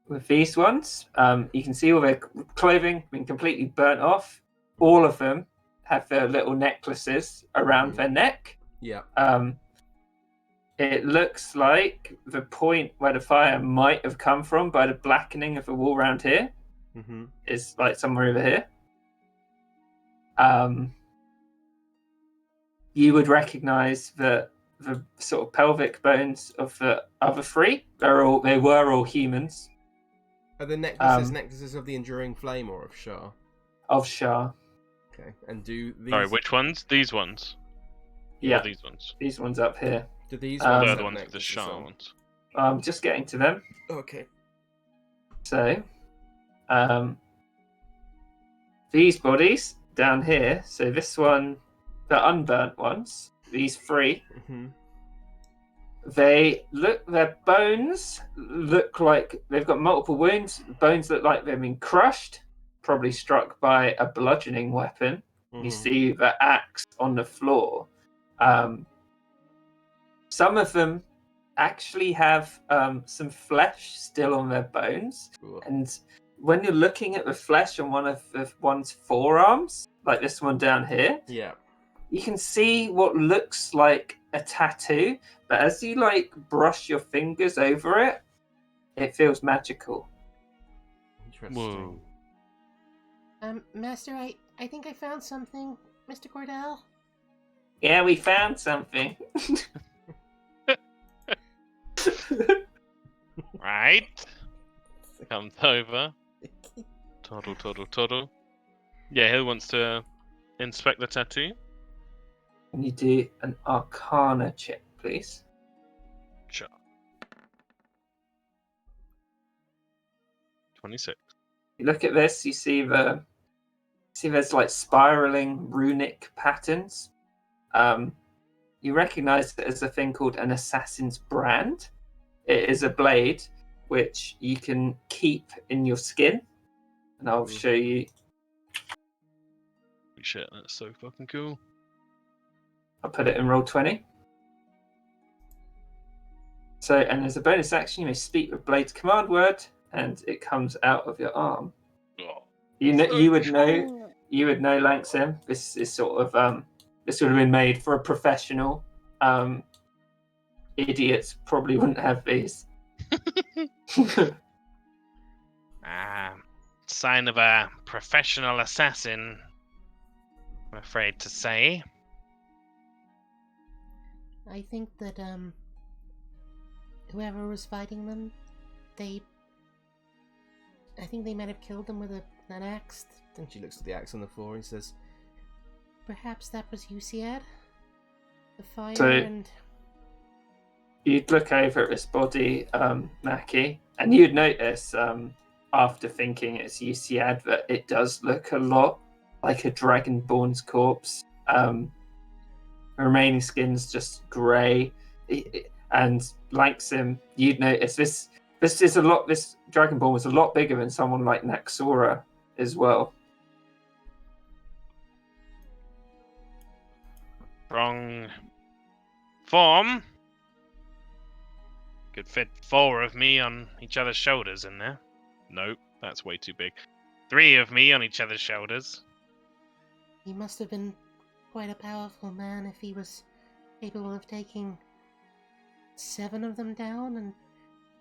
with these ones, you can see all their clothing been completely burnt off. All of them have their little necklaces around their neck. Yeah. It looks like the point where the fire might have come from by the blackening of the wall around here is like somewhere over here. You would recognize the sort of pelvic bones of the other three. They were all humans. Are the necklaces of the enduring flame or of Shah? Of Shah. Okay. And do these... Sorry, which ones? These ones? Yeah. Or these ones? These ones up here. Do these They're ones the have ones with the necklaces Shah on? ones. I'm just getting to them. Okay. So, these bodies down here. So this one, the unburnt ones. These three. Their bones look like they've got multiple wounds. Bones look like they've been crushed, probably struck by a bludgeoning weapon. You see the axe on the floor. Some of them actually have some flesh still on their bones. Ooh. And when you're looking at the flesh on one of the one's forearms, like this one down here, Yeah. you can see what looks like a tattoo, but as you like brush your fingers over it, it feels magical. Interesting. Whoa. Master, I think I found something, Mr. Cordell. Yeah, we found something. Right. Comes over. Toddle. Yeah, he wants to inspect the tattoo. Can you do an Arcana check, please? Sure. 26. You look at this, you see there's like spiraling runic patterns. You recognize it as a thing called an assassin's brand. It is a blade which you can keep in your skin, and I'll show you. Holy shit, that's so fucking cool. I'll put it in roll 20. So, and as a bonus action, you may speak the blade's command word, and it comes out of your arm. Oh. You would know, Langsam. This is sort of this would have been made for a professional. Idiots probably wouldn't have these. Sign of a professional assassin, I'm afraid to say. I think that whoever was fighting them, I think they might have killed them with an axe. Then she looks at the axe on the floor and says, perhaps that was Usiad? The fire So- and... You'd look over at this body, Mackie, and you'd notice after thinking it's UCAD that it does look a lot like a dragonborn's corpse. The remaining skin's just grey, and like Sim, you'd notice this dragonborn was a lot bigger than someone like Naxora as well. Wrong form. Could fit 4 of me on each other's shoulders in there. Nope, that's way too big. 3 of me on each other's shoulders. He must have been quite a powerful man if he was capable of taking 7 of them down, and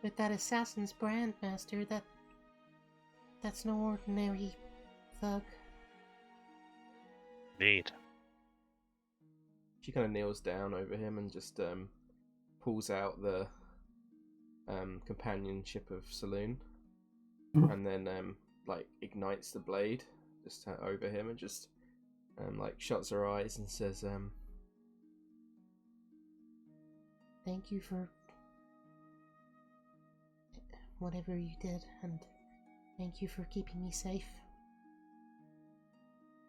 with that assassin's brand, Master, that's no ordinary thug. Indeed. She kind of kneels down over him and just pulls out the companionship of Saloon, and then like ignites the blade just over him and just like shuts her eyes and says, Thank you for whatever you did, and thank you for keeping me safe.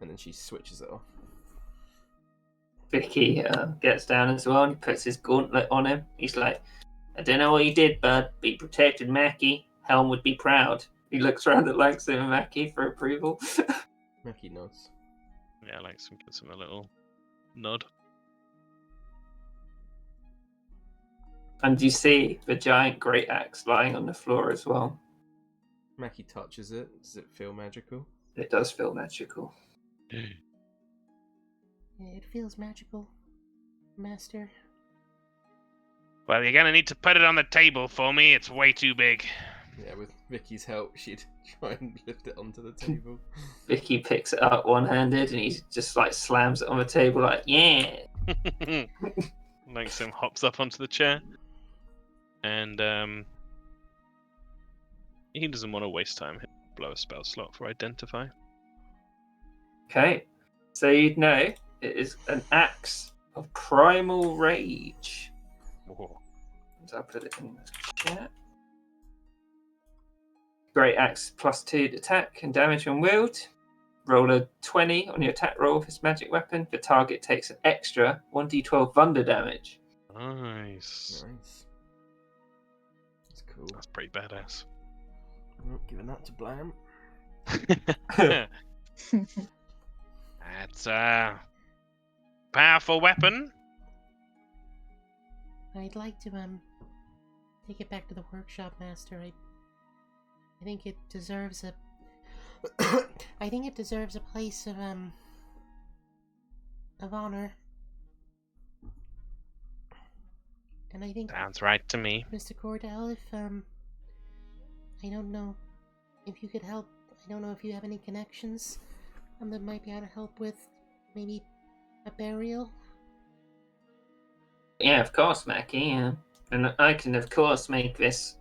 and then she switches it off. Vicky gets down as well and he puts his gauntlet on him. He's like, I don't know what you did, bud, but you protected Mackie. Helm would be proud. He looks around at Langston and Mackie for approval. Mackie nods. Yeah, Langston gives him a little nod. And you see the giant great axe lying on the floor as well. Mackie touches it. Does it feel magical? It does feel magical. It feels magical, Master. Well, you're gonna need to put it on the table for me. It's way too big. Yeah, with Vicky's help, she'd try and lift it onto the table. Vicky picks it up one-handed and he just like slams it on the table like, yeah. Langston hops up onto the chair. And he doesn't want to waste time. He'll blow a spell slot for identify. Okay. So you'd know it is an axe of primal rage. Whoa. So I'll put it in the chat. Great axe +2 to attack and damage when wield. Roll a 20 on your attack roll of this magic weapon. The target takes an extra 1d12 thunder damage. Nice. Nice. That's cool. That's pretty badass. Well, giving that to Blam. That's a powerful weapon. I'd like to take it back to the workshop, Master. I think it deserves a I think it deserves a place of honor. And I think, Sounds right to me. Mr. Cordell, if I don't know if you could help. I don't know if you have any connections that might be able to help with maybe a burial. Yeah, of course, Mackie. Yeah. And I can, of course, make this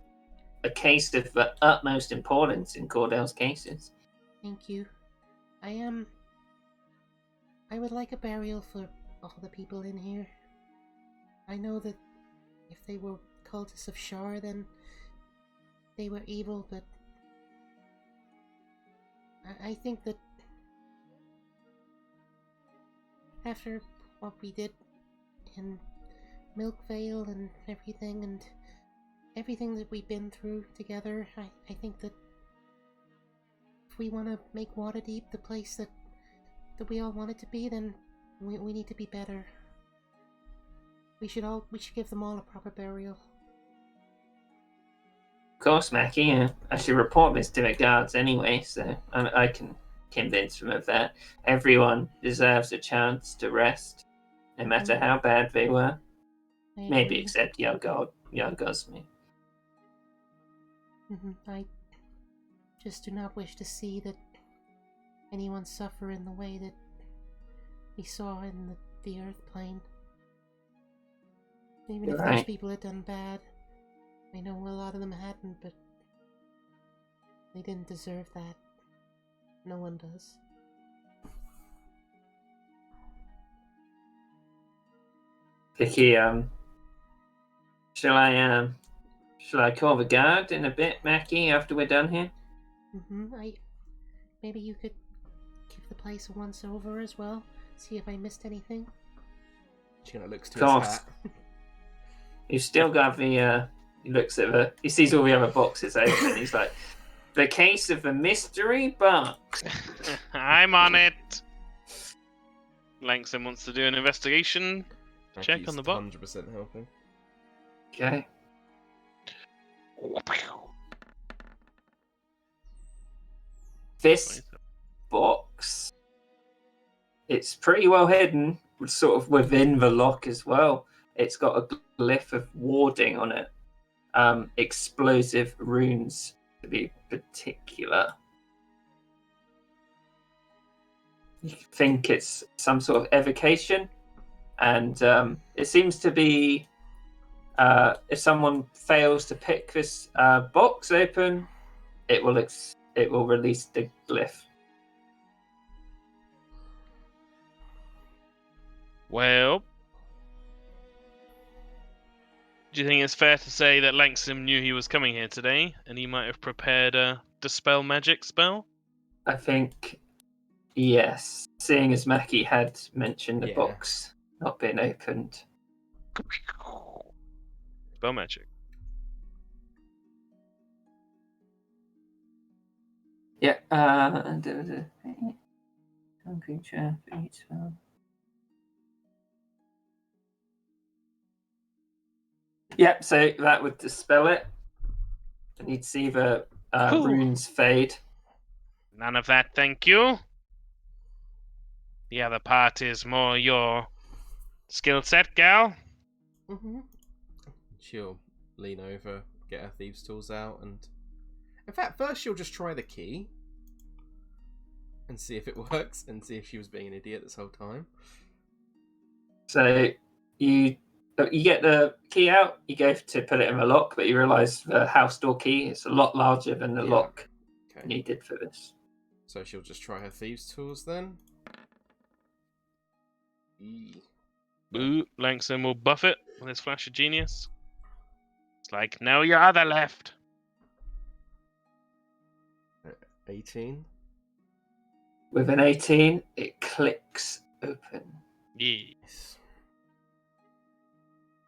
a case of the utmost importance in Cordell's cases. Thank you. I would like a burial for all the people in here. I know that if they were cultists of Shar, then they were evil, but I think that after what we did in Milkvale and everything that we've been through together, I think that if we want to make Waterdeep the place that we all want it to be, then we need to be better. We should give them all a proper burial. Of course, Mackie. Yeah. I should report this to the guards anyway, so I can convince them of that. Everyone deserves a chance to rest, no matter how bad they were. I Maybe agree. except Yargosme. I just do not wish to see that anyone suffer in the way that we saw in the Earth Plane. Even if those people had done bad, I know a lot of them hadn't, but they didn't deserve that. No one does. Vicky, shall I call the guard in a bit, Mackie, after we're done here? Maybe you could give the place a once over as well. See if I missed anything. She kind of looks to Of his course. hat. You've still got the, he looks at he sees all the other boxes open. He's like, the case of the mystery box. I'm on it. Langston wants to do an investigation. Check Mackie's on the box. 100% helping. Okay. This box, it's pretty well hidden, sort of within the lock as well. It's got a glyph of warding on it. Explosive runes, to be particular. You think it's some sort of evocation, and it seems to be if someone fails to pick this box open, it will release the glyph. Well, do you think it's fair to say that Langston knew he was coming here today, and he might have prepared a dispel magic spell? I think yes, seeing as Mackie had mentioned the Yeah. box not being opened. Spell magic. Yeah. Some creature for each spell. Yep, so that would dispel it. And you'd see the runes fade. None of that, thank you. The other part is more your skill set, gal. She'll lean over, get her thieves' tools out, and in fact, first she'll just try the key and see if it works, and see if she was being an idiot this whole time. So you get the key out, you go to put it in the lock, but you realise the house door key is a lot larger than the lock needed for this. So she'll just try her thieves' tools then. Boo, Langston will buff it with his flash of genius. It's like, no, your other left. 18. With an 18, it clicks open. Yes.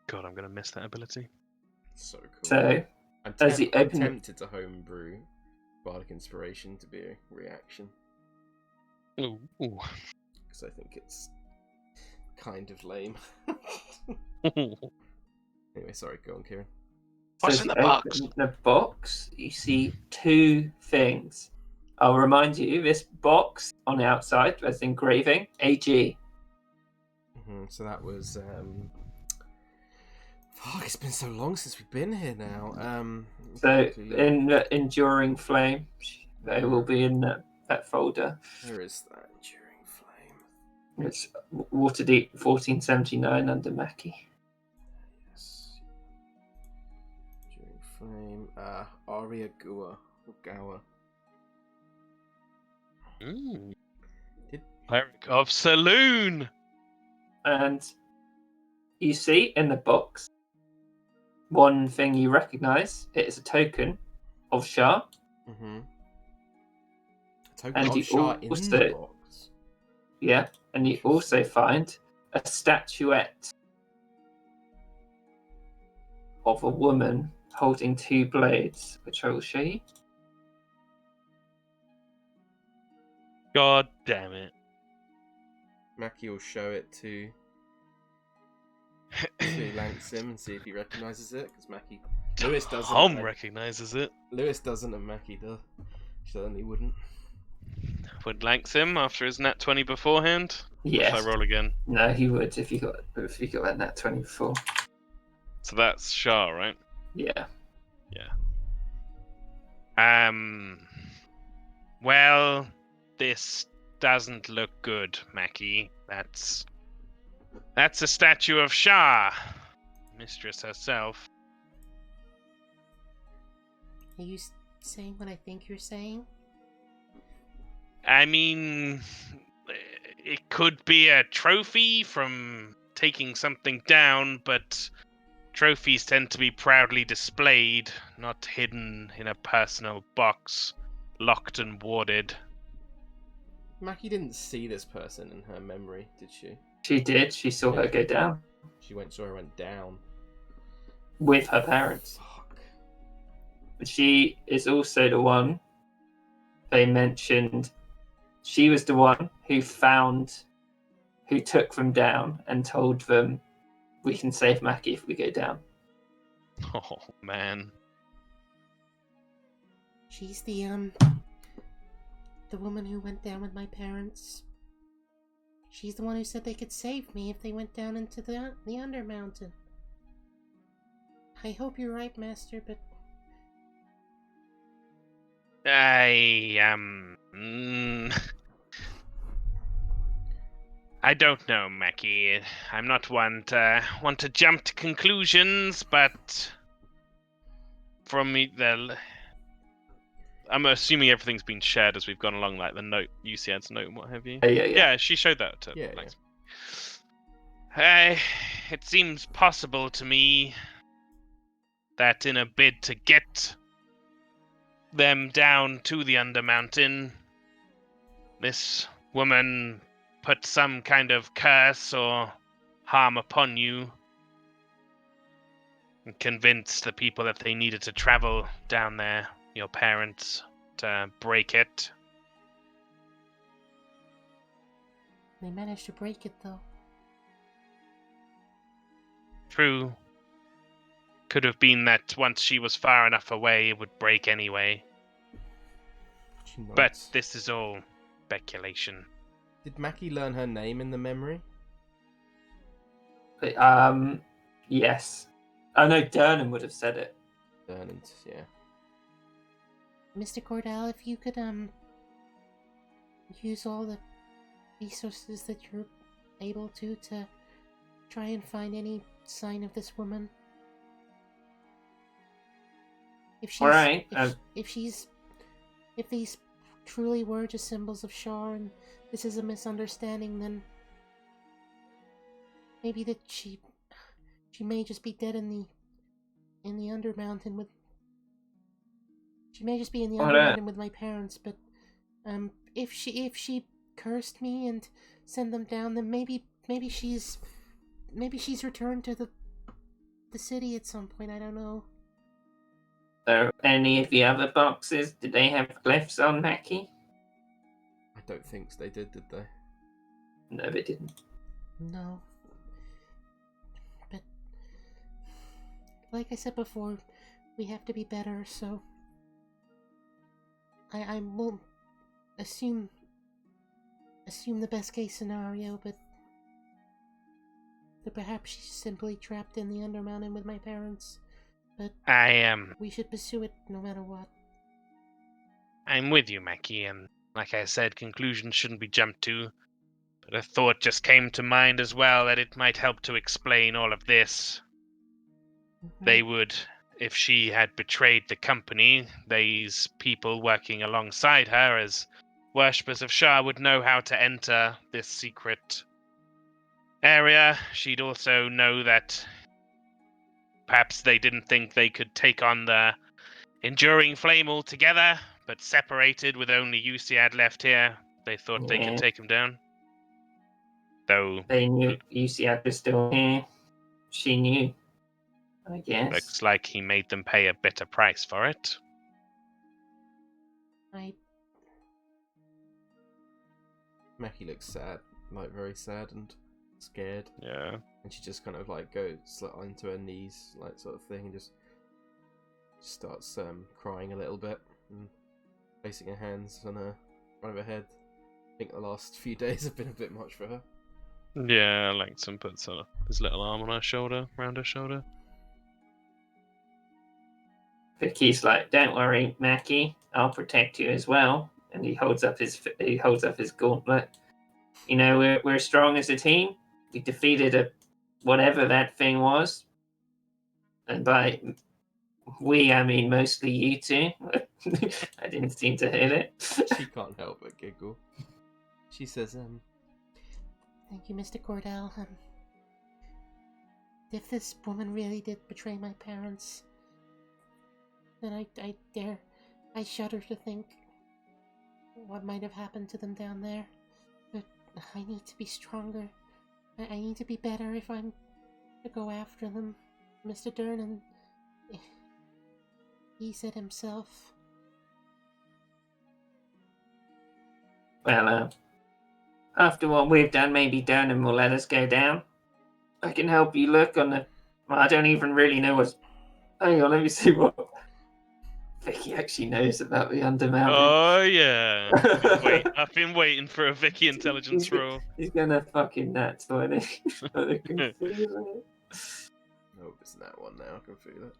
God, I'm going to miss that ability. So cool. So, I'm open tempted to homebrew Bardic Inspiration to be a reaction. Ooh. Because I think it's kind of lame. Anyway, sorry, go on, Kieran. What's in the box? Open the box, you see two things. I'll remind you, this box on the outside, there's engraving, AG. So that was... Fuck, it's been so long since we've been here now. So, in the Enduring Flame, they will be in that folder. Where is that Enduring Flame? It's Waterdeep 1479 under Mackie. Yes. Enduring Flame. Aria Gower. Cleric of Saloon! And you see in the box one thing you recognise. It is a token of Shah. A token And of you Shah in also- the box. Yeah, and you also find a statuette of a woman holding two blades, which I will show you. God damn it. Mackie will show it to Langston and see if he recognises it, because Lewis doesn't. Tom recognises it. Lewis doesn't, and Mackie does. Certainly wouldn't. Would Langston after his nat 20 beforehand? Yes. Should I roll again? No, he would if you got that nat 20 before. So that's Shah, right? Yeah. Well, this doesn't look good, Mackie. That's a statue of Shah, mistress herself. Are you saying what I think you're saying? I mean, it could be a trophy from taking something down, but trophies tend to be proudly displayed, not hidden in a personal box, locked and warded. Mackie didn't see this person in her memory, did she? She did. She saw her go down Saw her went down. with her parents. Fuck. But she is also the one they mentioned. She was the one who took them down and told them, we can save Mackie if we go down. Oh, man. She's the woman who went down with my parents. She's the one who said they could save me if they went down into the Undermountain. I hope you're right, Master, but I don't know, Mackie. I'm not one to jump to conclusions, but from I'm assuming everything's been shared as we've gone along, like the note, UCAD's note and what have you. Yeah. She showed that to Yeah, Lex. It seems possible to me that in a bid to get them down to the Undermountain, this woman put some kind of curse or harm upon you and convinced the people that they needed to travel down there, your parents, to break it. they managed to break it, though. True. Could have been that once she was far enough away, it would break anyway. She nods. But this is all speculation. Did Mackie learn her name in the memory? Yes. I know Durnan would have said it. Durnant, yeah. Mr. Cordell, if you could use all the resources that you're able to try and find any sign of this woman. If she's, Alright, if these truly were just symbols of Shar and this is a misunderstanding, then maybe that she may just be dead in the Undermountain with. She may just be in the Undermountain with my parents, but if she cursed me and sent them down, then maybe she's returned to the city at some point. I don't know. Are any of the other boxes, did they have glyphs on Mackie? I don't think they did they? No, they didn't. No. But like I said before, we have to be better, so I won't assume the best case scenario, but perhaps she's simply trapped in the Undermountain with my parents. But we should pursue it no matter what. I'm with you, Mackie, and like I said, conclusions shouldn't be jumped to. But a thought just came to mind as well that it might help to explain all of this. Mm-hmm. They would, if she had betrayed the company, these people working alongside her as worshippers of Shah would know how to enter this secret area. She'd also know that perhaps they didn't think they could take on the enduring flame altogether, but separated with only UCAD left here, they thought they could take him down. Though they knew UCAD was still here. She knew, I guess. Looks like he made them pay a bitter price for it. Mackie looks sad, like very sad and scared. Yeah. And she just kind of like goes onto her knees, like sort of thing, and just starts crying a little bit and placing her hands on her front of her head. I think the last few days have been a bit much for her. Yeah, Langston puts his little arm on her shoulder, round her shoulder. Vicky's like, "Don't worry, Mackie, I'll protect you as well." And he holds up his gauntlet. You know, we're strong as a team. We defeated whatever that thing was, and by we, I mean mostly you two. I didn't seem to hit it. She can't help but giggle. She says, Thank you, Mr. Cordell. if this woman really did betray my parents, then I shudder to think what might have happened to them down there. But I need to be stronger. I need to be better if I'm to go after them. Mr. Durnan, he said himself. Well, after what we've done, maybe Durnan will let us go down. I can help you look on the... Well, I don't even really know what's... Hang on, let me see what Vicky actually knows about the Undermountain. Oh yeah. I've been waiting for a Vicky intelligence roll. He's gonna fucking nut 20. I can feel it. I hope it's that one now. I can feel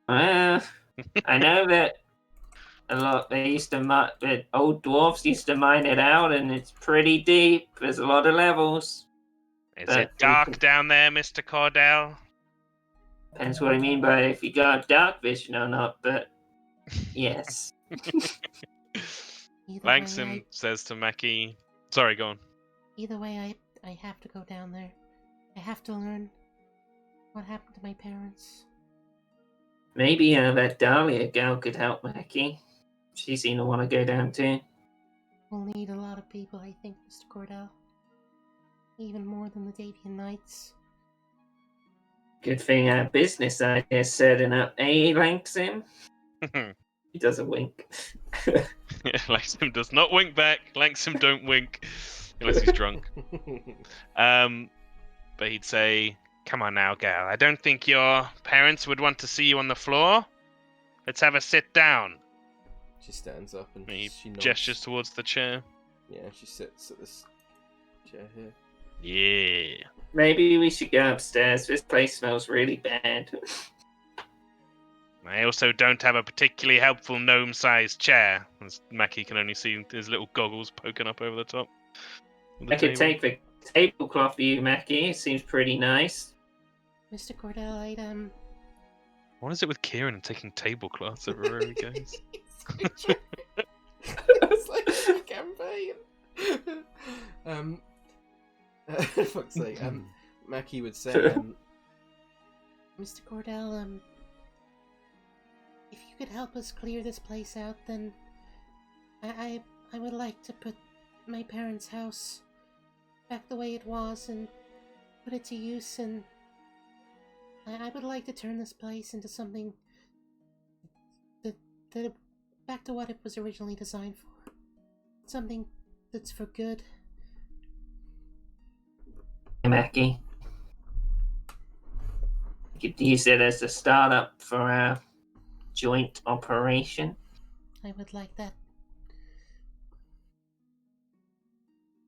it. I know that a lot. They used to the old dwarfs used to mine it out, and it's pretty deep. There's a lot of levels. Is it dark down there, Mr. Cordell? Depends what I mean by if you got dark vision or not. But yes. Langston says to Mackie. Sorry, go on. Either way, I have to go down there. I have to learn what happened to my parents. Maybe that Dahlia gal could help Mackie. She seemed to want to go down too. We'll need a lot of people, I think, Mr. Cordell. Even more than the Davian Knights. Good thing our business idea setting up, Langston? He does a wink. Langston does not wink back. Langston don't wink unless he's drunk. But he'd say, "Come on now, gal. I don't think your parents would want to see you on the floor. Let's have a sit down." She stands up and he she nods. gestures towards the chair. Yeah, she sits at this chair here. Yeah. Maybe we should go upstairs. This place smells really bad. I also don't have a particularly helpful gnome-sized chair. As Mackie can only see his little goggles poking up over the top. I could take the tablecloth for you, Mackie. It seems pretty nice. Mr. Cordell, What is it with Kieran and taking tablecloths everywhere he goes? It's like a campaign. Fuck's sake. Mackie would say, Mr. Cordell, if you could help us clear this place out, then I would like to put my parents' house back the way it was and put it to use, and I would like to turn this place into something that back to what it was originally designed for. Something that's for good. Mackie. You could use it as a startup for our joint operation. I would like that.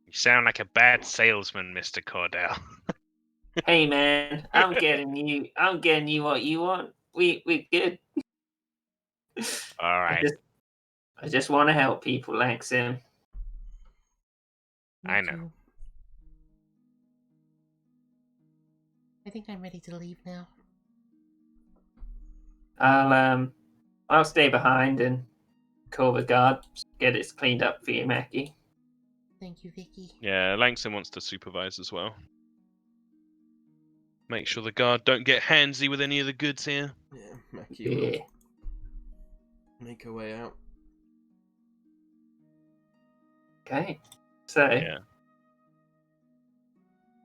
You sound like a bad salesman, Mr. Cordell. Hey man, I'm getting you what you want. We're good. All right. I just want to help people, Langston. Me I know. too. I think I'm ready to leave now. I'll stay behind and call the guard, get it cleaned up for you, Mackie. Thank you, Vicky. Yeah, Langston wants to supervise as well. Make sure the guard don't get handsy with any of the goods here. yeah, Mackie will make her way out. Okay, so Yeah.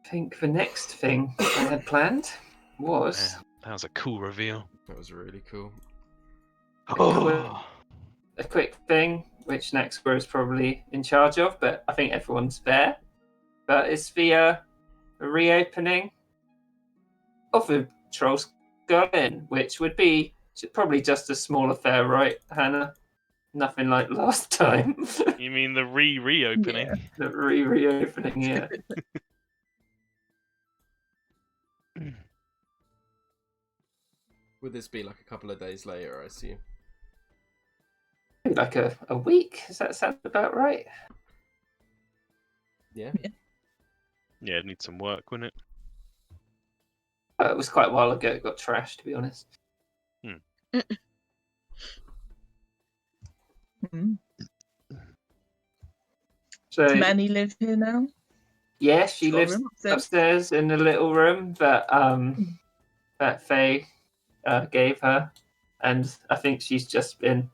I think the next thing I had planned was Man, that was a cool reveal. That was really cool. Oh. a quick thing, which Naxbro is probably in charge of, but I think everyone's there. But it's the reopening of the Trolls Garden, which would be probably just a small affair, right, Hannah? Nothing like last time. You mean the reopening? Yeah. The reopening, yeah. Would this be like a couple of days later, I assume? Like a week? Does that sound about right? Yeah? Yeah, it needs some work, wouldn't it? It was quite a while ago. It got trashed, to be honest. Mhm. So Does Manny live here now? yeah, she She's got a lives room upstairs. upstairs in the little room that that Faye gave her, and I think she's just been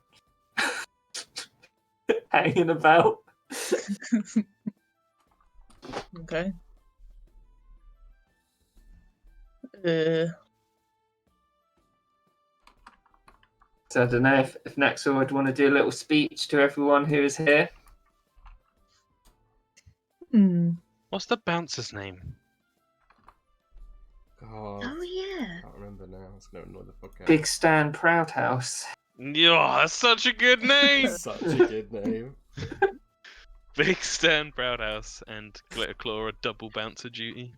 hanging about. Okay. So I don't know if Naxor would want to do a little speech to everyone who is here. What's the bouncer's name? God, Oh yeah. I can't remember now. It's going to annoy the fuck out. Big Stan Proudhouse. Yeah, that's such a good name. Such a good name. Big Stan Proudhouse and Glitter Claw are double bouncer duty.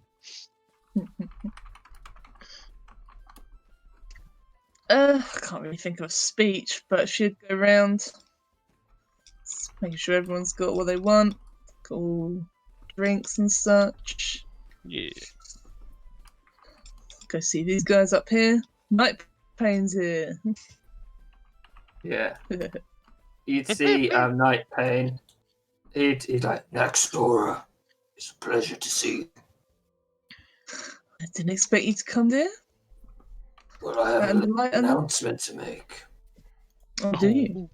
I can't really think of a speech, but she'd go around making sure everyone's got what they want, cool drinks and such. Yeah. Go see these guys up here. Night Pain's here. Yeah. You'd see Night Pain. He'd like, Naxor, it's a pleasure to see you. I didn't expect you to come there. Well, I have And an light announcement to make. Oh, do you?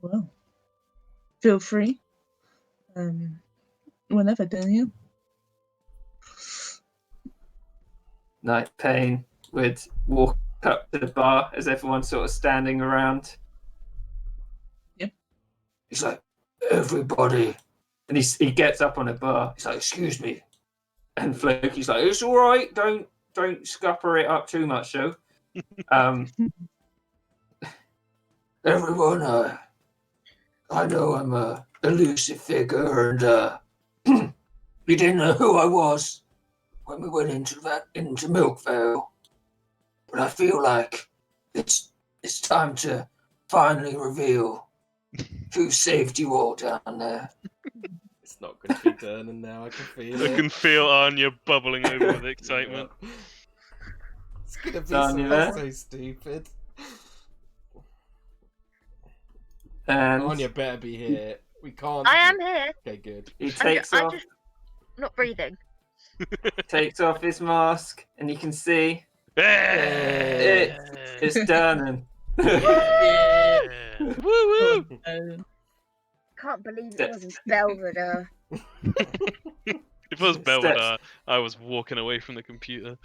Well, feel free. Whenever, Daniel. Night Pain would walk up to the bar as everyone's sort of standing around. Yep. He's like, everybody. And he gets up on a bar. He's like, excuse me. And Floki's like, it's all right. Don't scupper it up too much, though. Everyone, I know I'm a elusive figure, and you didn't know who I was when we went into Milkvale. But I feel like it's time to finally reveal who saved you all down there. It's not going to be turning now. I can feel it. I can feel Anya bubbling over with excitement. Yeah. It's going to be Anya there? so stupid. And Anya better be here. We can't. I am here. Okay, good. he I'm, takes I'm off just not breathing. his mask, and you can see Yeah. it's Dernan. Yeah. Woo woo! Can't believe it wasn't Belvedere. If it was Belvedere, I was walking away from the computer.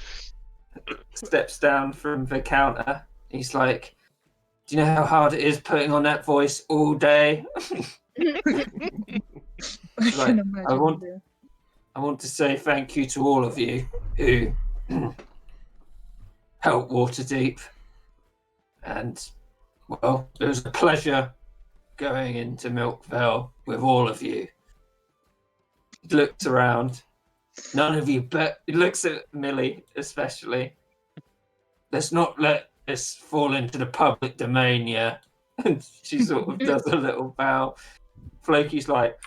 Steps down from the counter. He's like, do you know how hard it is putting on that voice all day? I Right, can imagine. I want to say thank you to all of you who helped Waterdeep. And, well, it was a pleasure going into Milkvale with all of you. He looks around. None of you, but he looks at Millie especially. Let's not let this fall into the public domain, yeah? And she sort of does a little bow. Floki's like,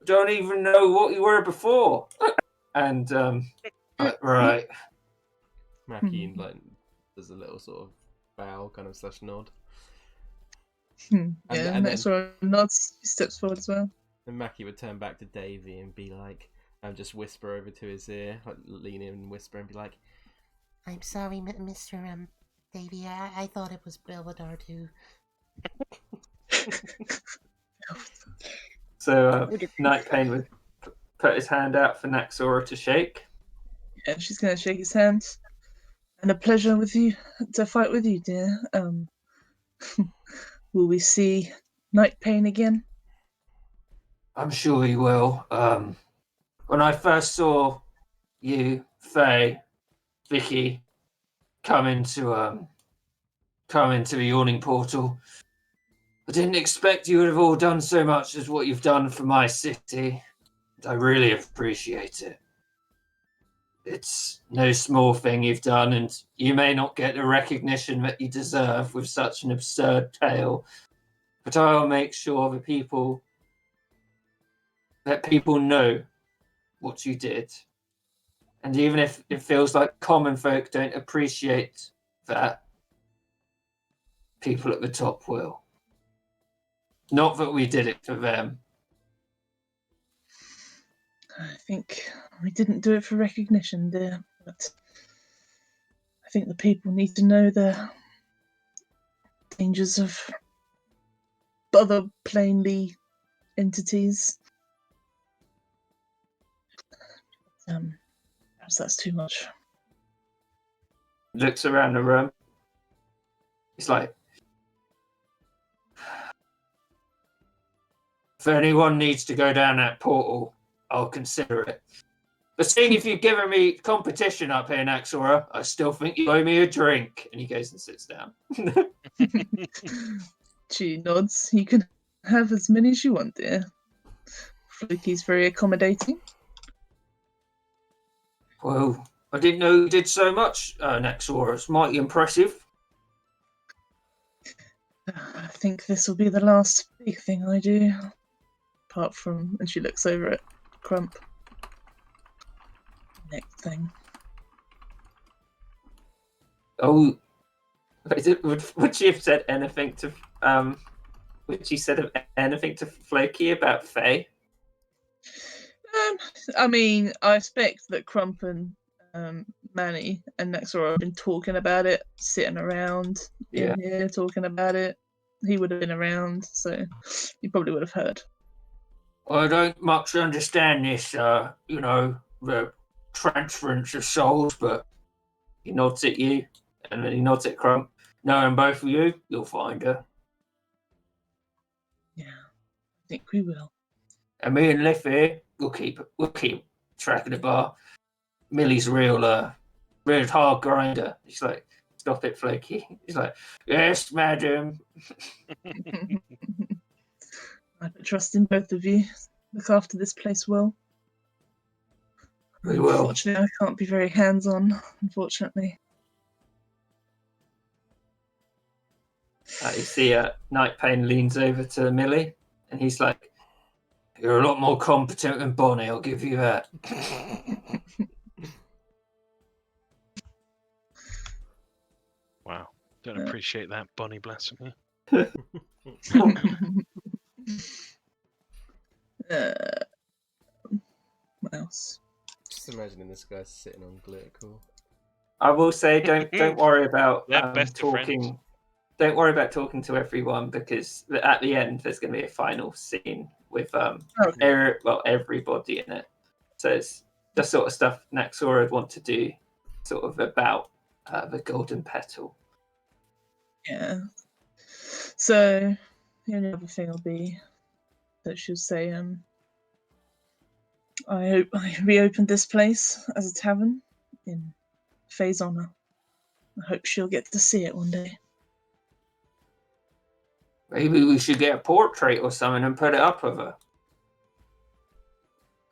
don't even know what you were before. And, right. Mackie like does a little sort of bow, kind of slash nod. Yeah, and next one nods, he steps forward as well. And Mackie would turn back to Davy and be like, just whisper over to his ear, like lean in and whisper and be like, I'm sorry, Mr. Davy. I thought it was Belvedere too. So Night Pain would put his hand out for Naxora to shake. Yeah, she's gonna shake his hand. And a pleasure with you to fight with you, dear. Will we see Night Pain again? I'm sure he will. When I first saw you, Faye, Vicky, come into the yawning portal, I didn't expect you would have all done so much as what you've done for my city. I really appreciate it. It's no small thing you've done, and you may not get the recognition that you deserve with such an absurd tale, but I'll make sure that people know what you did. And even if it feels like common folk don't appreciate that, people at the top will. Not that we did it for them, I think we didn't do it for recognition, dear, but I think the people need to know the dangers of other plainly entities. Perhaps that's too much. Looks around the room. He's like, if anyone needs to go down that portal, I'll consider it. But seeing if you've given me competition up here, Naxora, I still think you owe me a drink. And he goes and sits down. She nods. You can have as many as you want, dear. Floki's very accommodating. Well, I didn't know you did so much, Naxora. It's mighty impressive. I think this will be the last big thing I do. Apart from, and she looks over at Crump. Next thing. Oh, would she have said anything to would she said anything to Floki about Faye? I mean, I expect that Crump and Manny and Naxora have been talking about it, sitting around in here talking about it. He would have been around, so he probably would have heard. I don't much understand this, the transference of souls, but he nods at you, and then he nods at Crump. Knowing both of you, you'll find her. Yeah, I think we will. And me and Liff here, we'll keep track of the bar. Millie's real hard grinder. He's like, stop it, Floki. He's like, yes, madam. I put trust in both of you. Look after this place well. We will. Unfortunately, I can't be very hands-on, unfortunately. You see Night Pain leans over to Millie, and he's like, you're a lot more competent than Bonnie, I'll give you that. Wow. Don't appreciate that, Bonnie, bless me. What else? Just imagining this guy sitting on glitter core. I will say, don't worry about They're best of friends. talking. Don't worry about talking to everyone, because at the end there's going to be a final scene with everybody in it. So it's the sort of stuff Naxora would want to do, sort of about the golden petal. Yeah. So the only other thing will be that she'll say, I hope I reopened this place as a tavern in Faye's honour. I hope she'll get to see it one day. Maybe we should get a portrait or something and put it up of her.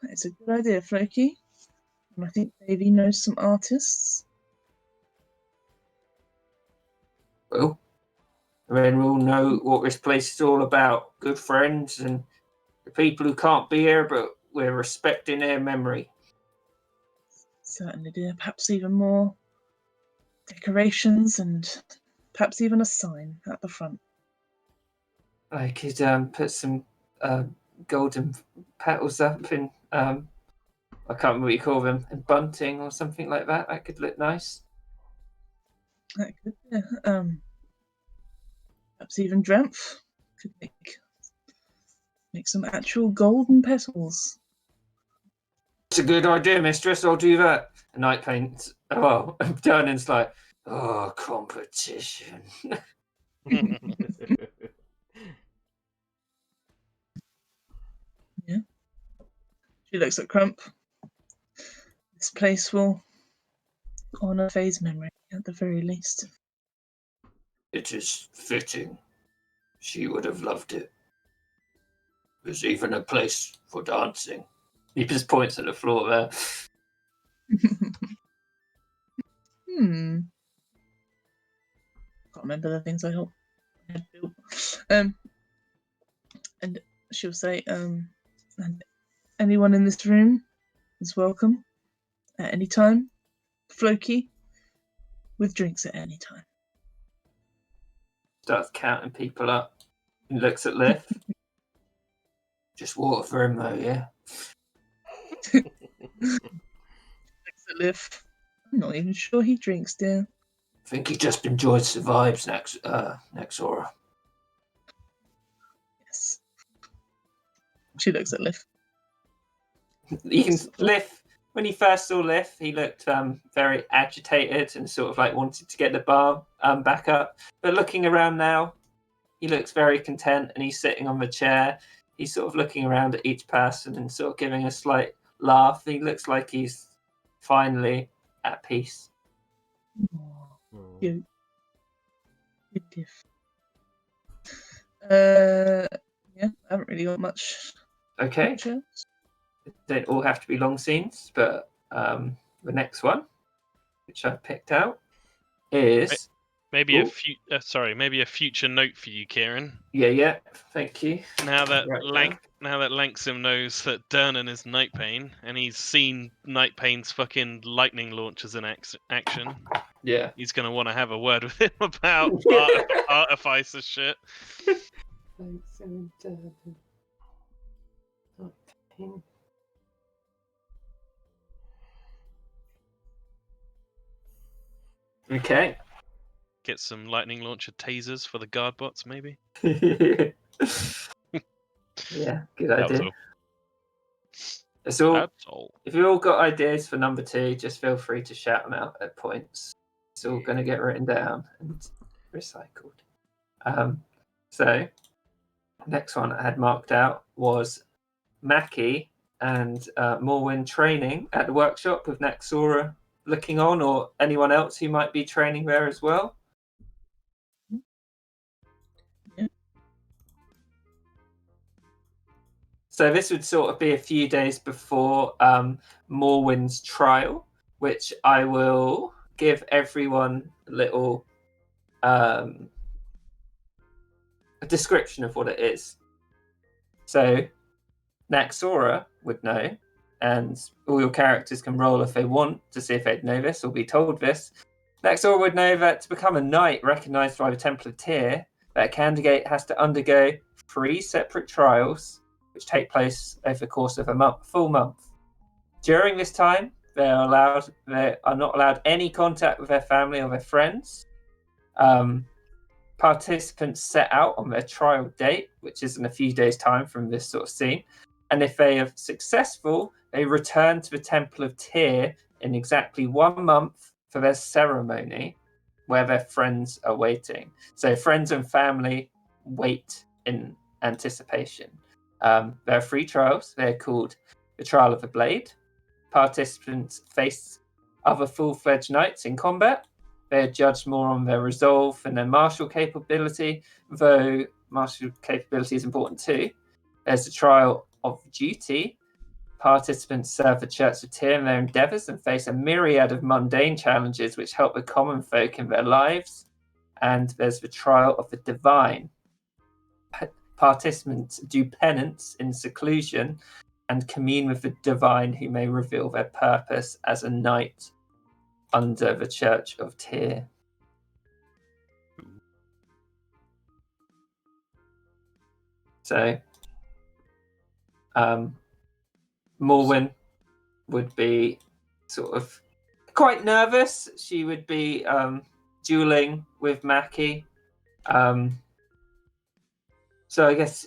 It's a good idea, Floki. And I think Davey knows some artists. Well, then we'll know what this place is all about. Good friends and the people who can't be here, but we're respecting their memory. Certainly, dear. Perhaps even more decorations and perhaps even a sign at the front. I could put some golden petals up in I can't remember what you call them, in bunting or something like that. That could look nice. That could, yeah. Perhaps even Dremph could make some actual golden petals. It's a good idea, mistress. I'll do that. And Night Paint. Oh, Turning's like, oh, competition. Yeah. She looks at Crump. This place will honour Faye's memory, at the very least. It is fitting. She would have loved it. There's even a place for dancing. He just points at the floor there. Can't remember the things I had built. And she'll say, and anyone in this room is welcome at any time. Floki, with drinks at any time. Starts counting people up. He looks at Liv. Just water for him though, yeah? Looks at Liv. I'm not even sure he drinks, dear. I think he just enjoys the vibes next aura. Yes. She looks at Liv. You can Liv. When he first saw Liv, he looked very agitated and sort of like wanted to get the bar back up. But looking around now, he looks very content, and he's sitting on the chair. He's sort of looking around at each person and sort of giving a slight laugh. He looks like he's finally at peace. Aw, cute. Good gift. Yeah, I haven't really got much. Okay, much else. don't all have to be long scenes, but the next one, which I picked out, is Maybe Ooh. maybe a future note for you, Kieran. yeah. Thank you. Now that Right Lanksim knows that Durnan is Night Pain, and he's seen Night Pain's fucking lightning launchers in action, Yeah. he's gonna want to have a word with him about artificer shit. Okay. Get some lightning launcher tasers for the guard bots, maybe. Yeah, good That was idea. all. It's all. That's all. If you've all got ideas for number 2, just feel free to shout them out at points. It's all going to get written down and recycled. So, next one I had marked out was Mackie and Morwin training at the workshop with Naxora looking on, or anyone else who might be training there as well. So this would sort of be a few days before Morwin's trial, which I will give everyone a little a description of what it is. So Naxora would know, and all your characters can roll if they want to see if they'd know this or be told this. Naxora would know that to become a knight recognised by the Temple of Tyr, that a candidate has to undergo 3 separate trials which take place over the course of a full month. During this time, they are not allowed any contact with their family or their friends. Participants set out on their trial date, which is in a few days' time from this sort of scene. And if they are successful, they return to the Temple of Tyr in exactly 1 month for their ceremony, where their friends are waiting. So friends and family wait in anticipation. There are 3 trials. They're called the Trial of the Blade. Participants face other full-fledged knights in combat. They are judged more on their resolve and their martial capability, though martial capability is important too. There's the Trial of Duty. Participants serve the Church of Tyr in their endeavours and face a myriad of mundane challenges which help the common folk in their lives. And there's the Trial of the Divine. Participants do penance in seclusion and commune with the divine, who may reveal their purpose as a knight under the Church of Tyr. So, Morwen would be sort of quite nervous. She would be dueling with Mackie. So I guess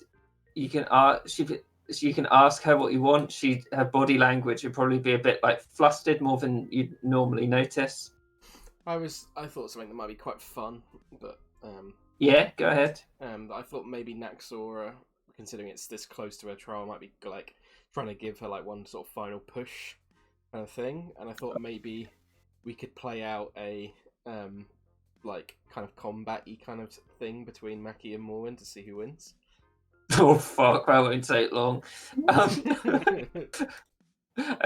you can ask her what you want. Her body language would probably be a bit like flustered, more than you'd normally notice. I thought something that might be quite fun, but yeah, go ahead. I thought maybe Naxora, considering it's this close to her trial, might be like trying to give her like one sort of final push kind of thing. And I thought maybe we could play out a like kind of combat-y kind of thing between Mackie and Morwen to see who wins. Oh fuck, that won't take long.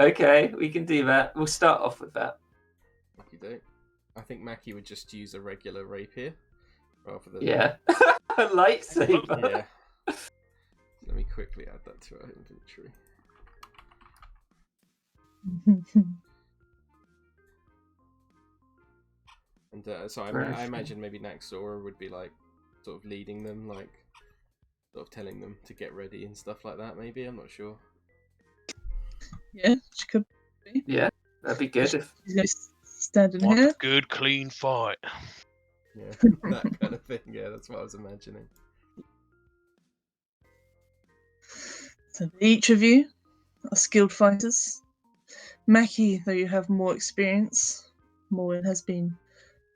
Okay, we can do that. We'll start off with that. Mackie don't. I think Mackie would just use a regular rapier rather than a lightsaber. Yeah. Let me quickly add that to our inventory. And so I imagine maybe Naxora would be like sort of leading them, like sort of telling them to get ready and stuff like that. Maybe, I'm not sure. Yeah, she could be. Yeah, that'd be good if. She's going to be standing Want here. a good, clean fight. Yeah, that kind of thing. Yeah, that's what I was imagining. So each of you are skilled fighters. Mackie, though you have more experience, Morwen has been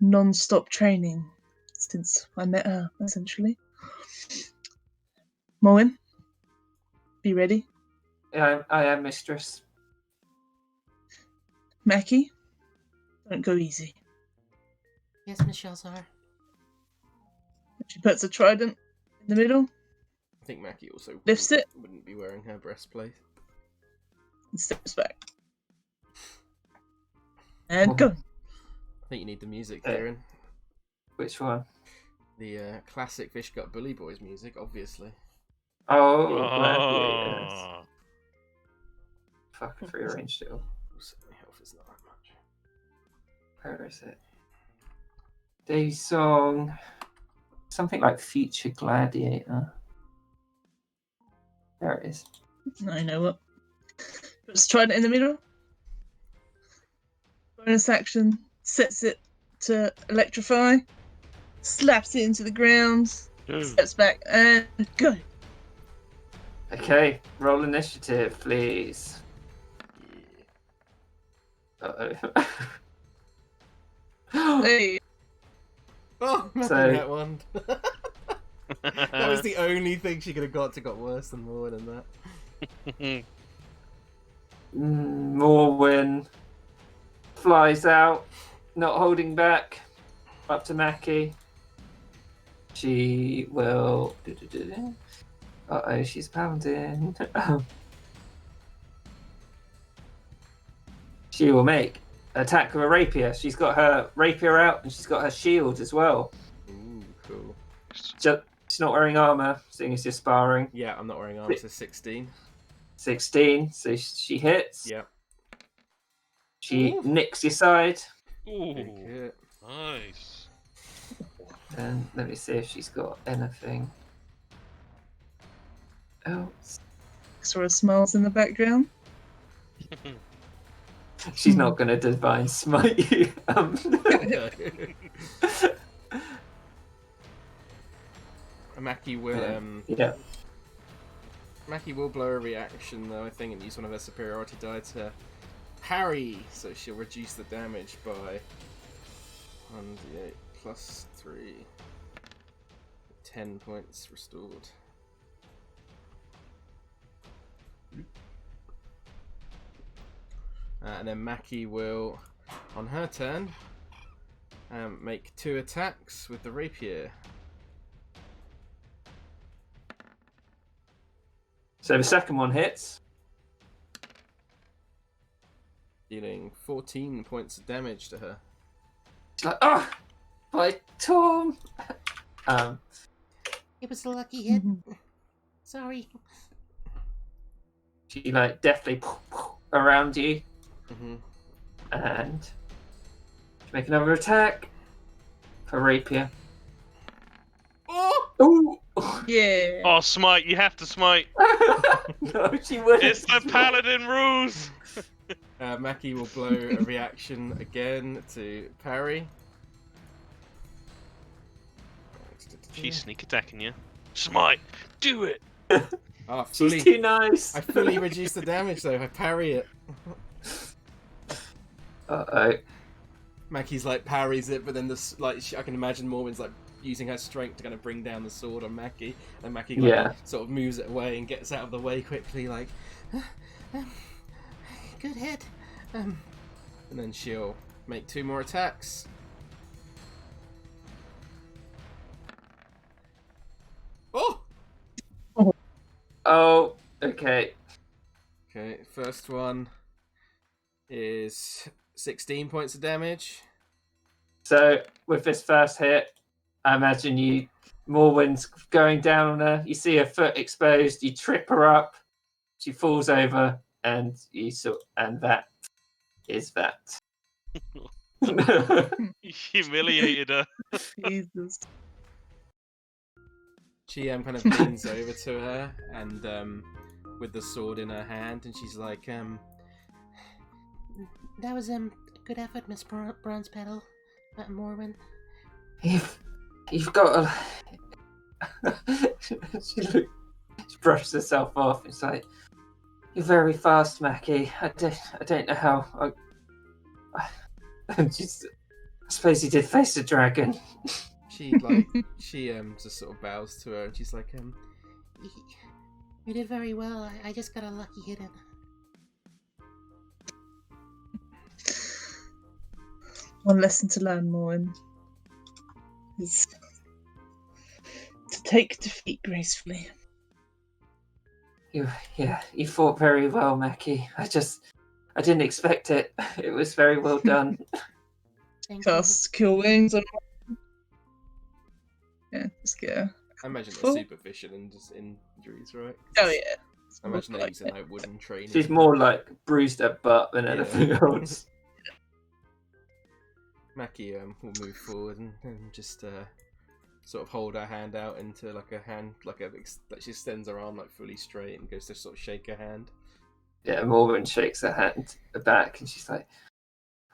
non-stop training since I met her, essentially. Morwen, be ready. Yeah, I am mistress. Mackie, don't go easy. Yes, Miss Shelsar. She puts a trident in the middle, I think Mackie also lifts it, wouldn't be wearing her breastplate. and steps back. And go. I think you need the music, Yeah. Kieran. Which one? The classic Fish Gut Bully Boys music, obviously. Oh, gladiators. Oh. Fuck, I rearranged it all. Also, my health is not that much. Where is it? Dave's song. Something like Future Gladiator. There it is. I know what. Puts a trident in the middle. Bonus action, sets it to electrify, slaps it into the ground, steps back, and go. Okay, roll initiative, please. Uh-oh. Hey, Oh, Mackie So- that one. That was the only thing she could have got worse than more than that. Morwen flies out, not holding back, up to Mackie. She will. Uh-oh, she's pounding. She will make attack with a rapier. She's got her rapier out and she's got her shield as well. Ooh, cool. She's not wearing armor, seeing as you're sparring. Yeah, I'm not wearing armor, so 16. 16, so she hits. Yep. She Ooh. nicks your side. Ooh, Big hit. nice. And let me see if she's got anything else. sort of smiles in the background. She's not going to divine smite you. Mackie will Yeah. Mackie will blow a reaction though, I think, and use one of her superiority die to parry, so she'll reduce the damage by 1d8 plus 3. 10 points restored. And then Mackie will, on her turn, make 2 attacks with the rapier. So the second one hits. Dealing 14 points of damage to her. She's like, oh, my Tom. It was a lucky hit. Mhm. Sorry. She like deftly around you Mm-hmm. and make another attack for rapier. Oh! Ooh. Yeah. Oh, smite! You have to smite. No, she wouldn't. It's the paladin rules. Mackie will blow a reaction again to parry. She's sneak attacking you. Smite! Do it! Ah, She's too nice. I fully reduce the damage though. I parry it. Uh-oh. Mackie's like parries it, but then I can imagine Morwen's like using her strength to kind of bring down the sword on Mackie, and Mackie like, sort of moves it away and gets out of the way quickly, like. Good hit. And then she'll make 2 more attacks. Oh! Oh, okay. Okay, first one is 16 points of damage. So with this first hit, I imagine Morwen's going down on her. You see her foot exposed. You trip her up. She falls over, and that is that. You humiliated her. Jesus. She kind of leans over to her and with the sword in her hand, and she's like, That was a good effort, Miss Bronze Petal, Morwen. You've got a. she brushes herself off. It's like, you're very fast, Mackie. I don't know how. I suppose you did face a dragon. She just sort of bows to her and she's like, You did very well. I just got a lucky hit in. One lesson to learn, Morwen, is to take defeat gracefully. You fought very well, Mackie. I didn't expect it. It was very well done. Thank you. Cast Cure Wounds on. Yeah, just get her. I imagine they're Full. superficial and just injuries, right? Oh yeah. I imagine they're Like using like wooden training. She's more like bruised her butt than Yeah. anything else. Mackie will move forward and just sort of hold her hand out into like a hand, like she extends her arm like fully straight and goes to sort of shake her hand. Yeah, Morgan shakes her hand back and she's like,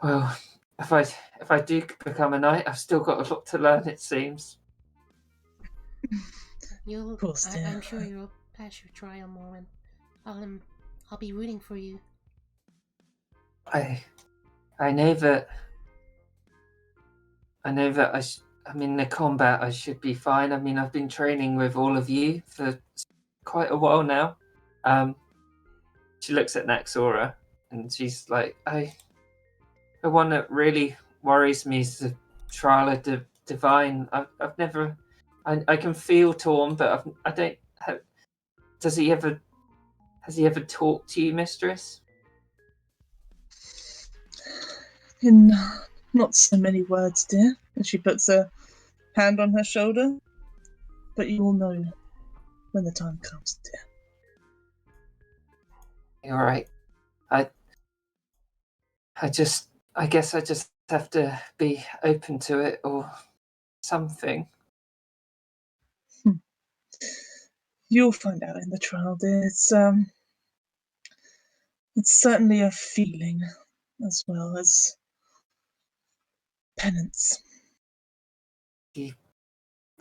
well, if I do become a knight, I've still got a lot to learn, it seems. You'll. course, dear. I'm sure you'll pass your trial, Morwen. I'll be rooting for you. I know that I'm in the combat. I should be fine. I mean, I've been training with all of you for quite a while now. She looks at Naxora and she's like, the one that really worries me is the trial of divine. I've never. I can feel Torm, but I don't have. Has he ever talked to you, Mistress? In not so many words, dear. And she puts a hand on her shoulder. But you will know when the time comes, dear. You're right. I guess I just have to be open to it or something. You'll find out in the trial, dear. It's certainly a feeling as well as penance. Do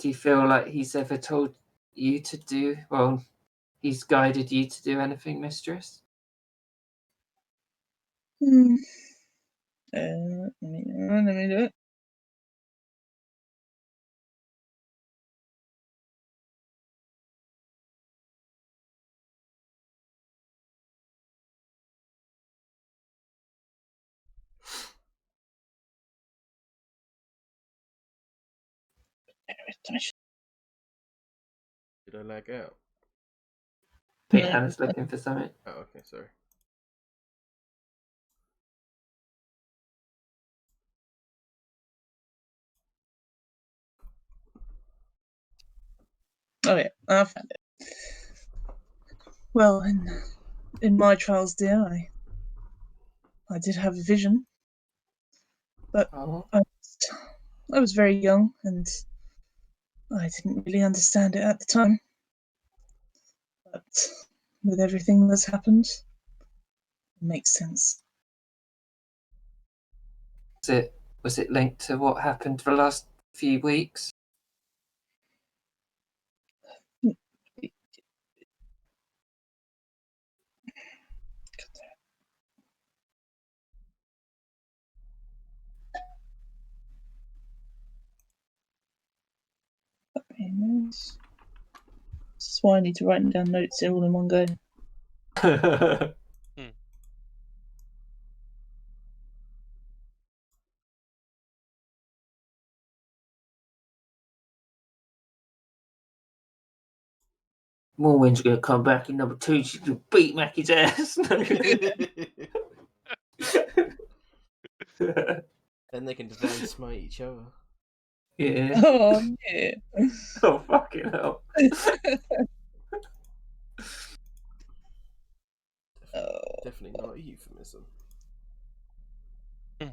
you feel like he's ever told you to do? Well, he's guided you to do anything, Mistress? Let me do it. Did I lag out? I think Hannah's looking for something. Oh, okay, sorry. Oh yeah, I found it. Well, in my trials, dear, I did have a vision, but Oh, I was very young and I didn't really understand it at the time. But with everything that's happened, it makes sense. was it linked to what happened the last few weeks? This is why I need to write down notes all in one go. Morwen's gonna come back in number 2. She's gonna beat Mackie's ass. Then they can divine smite each other. Yeah. Oh yeah. Oh fucking hell. Definitely not a euphemism. I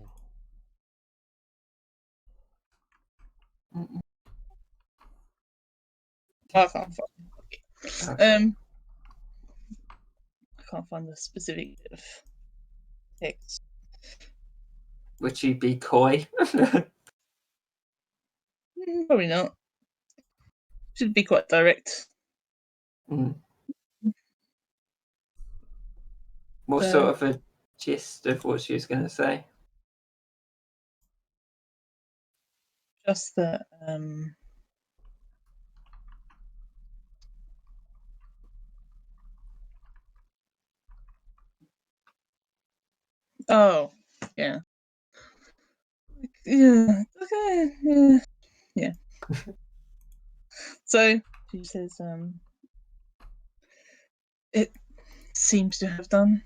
can't find. Okay. I can't find the specific bit of text. Would she be coy? Probably not. Should be quite direct. Mm. What So- sort of a gist of what she was going to say? Just that oh, yeah. Yeah. Okay. Yeah. Yeah. So she says, it seems to have done.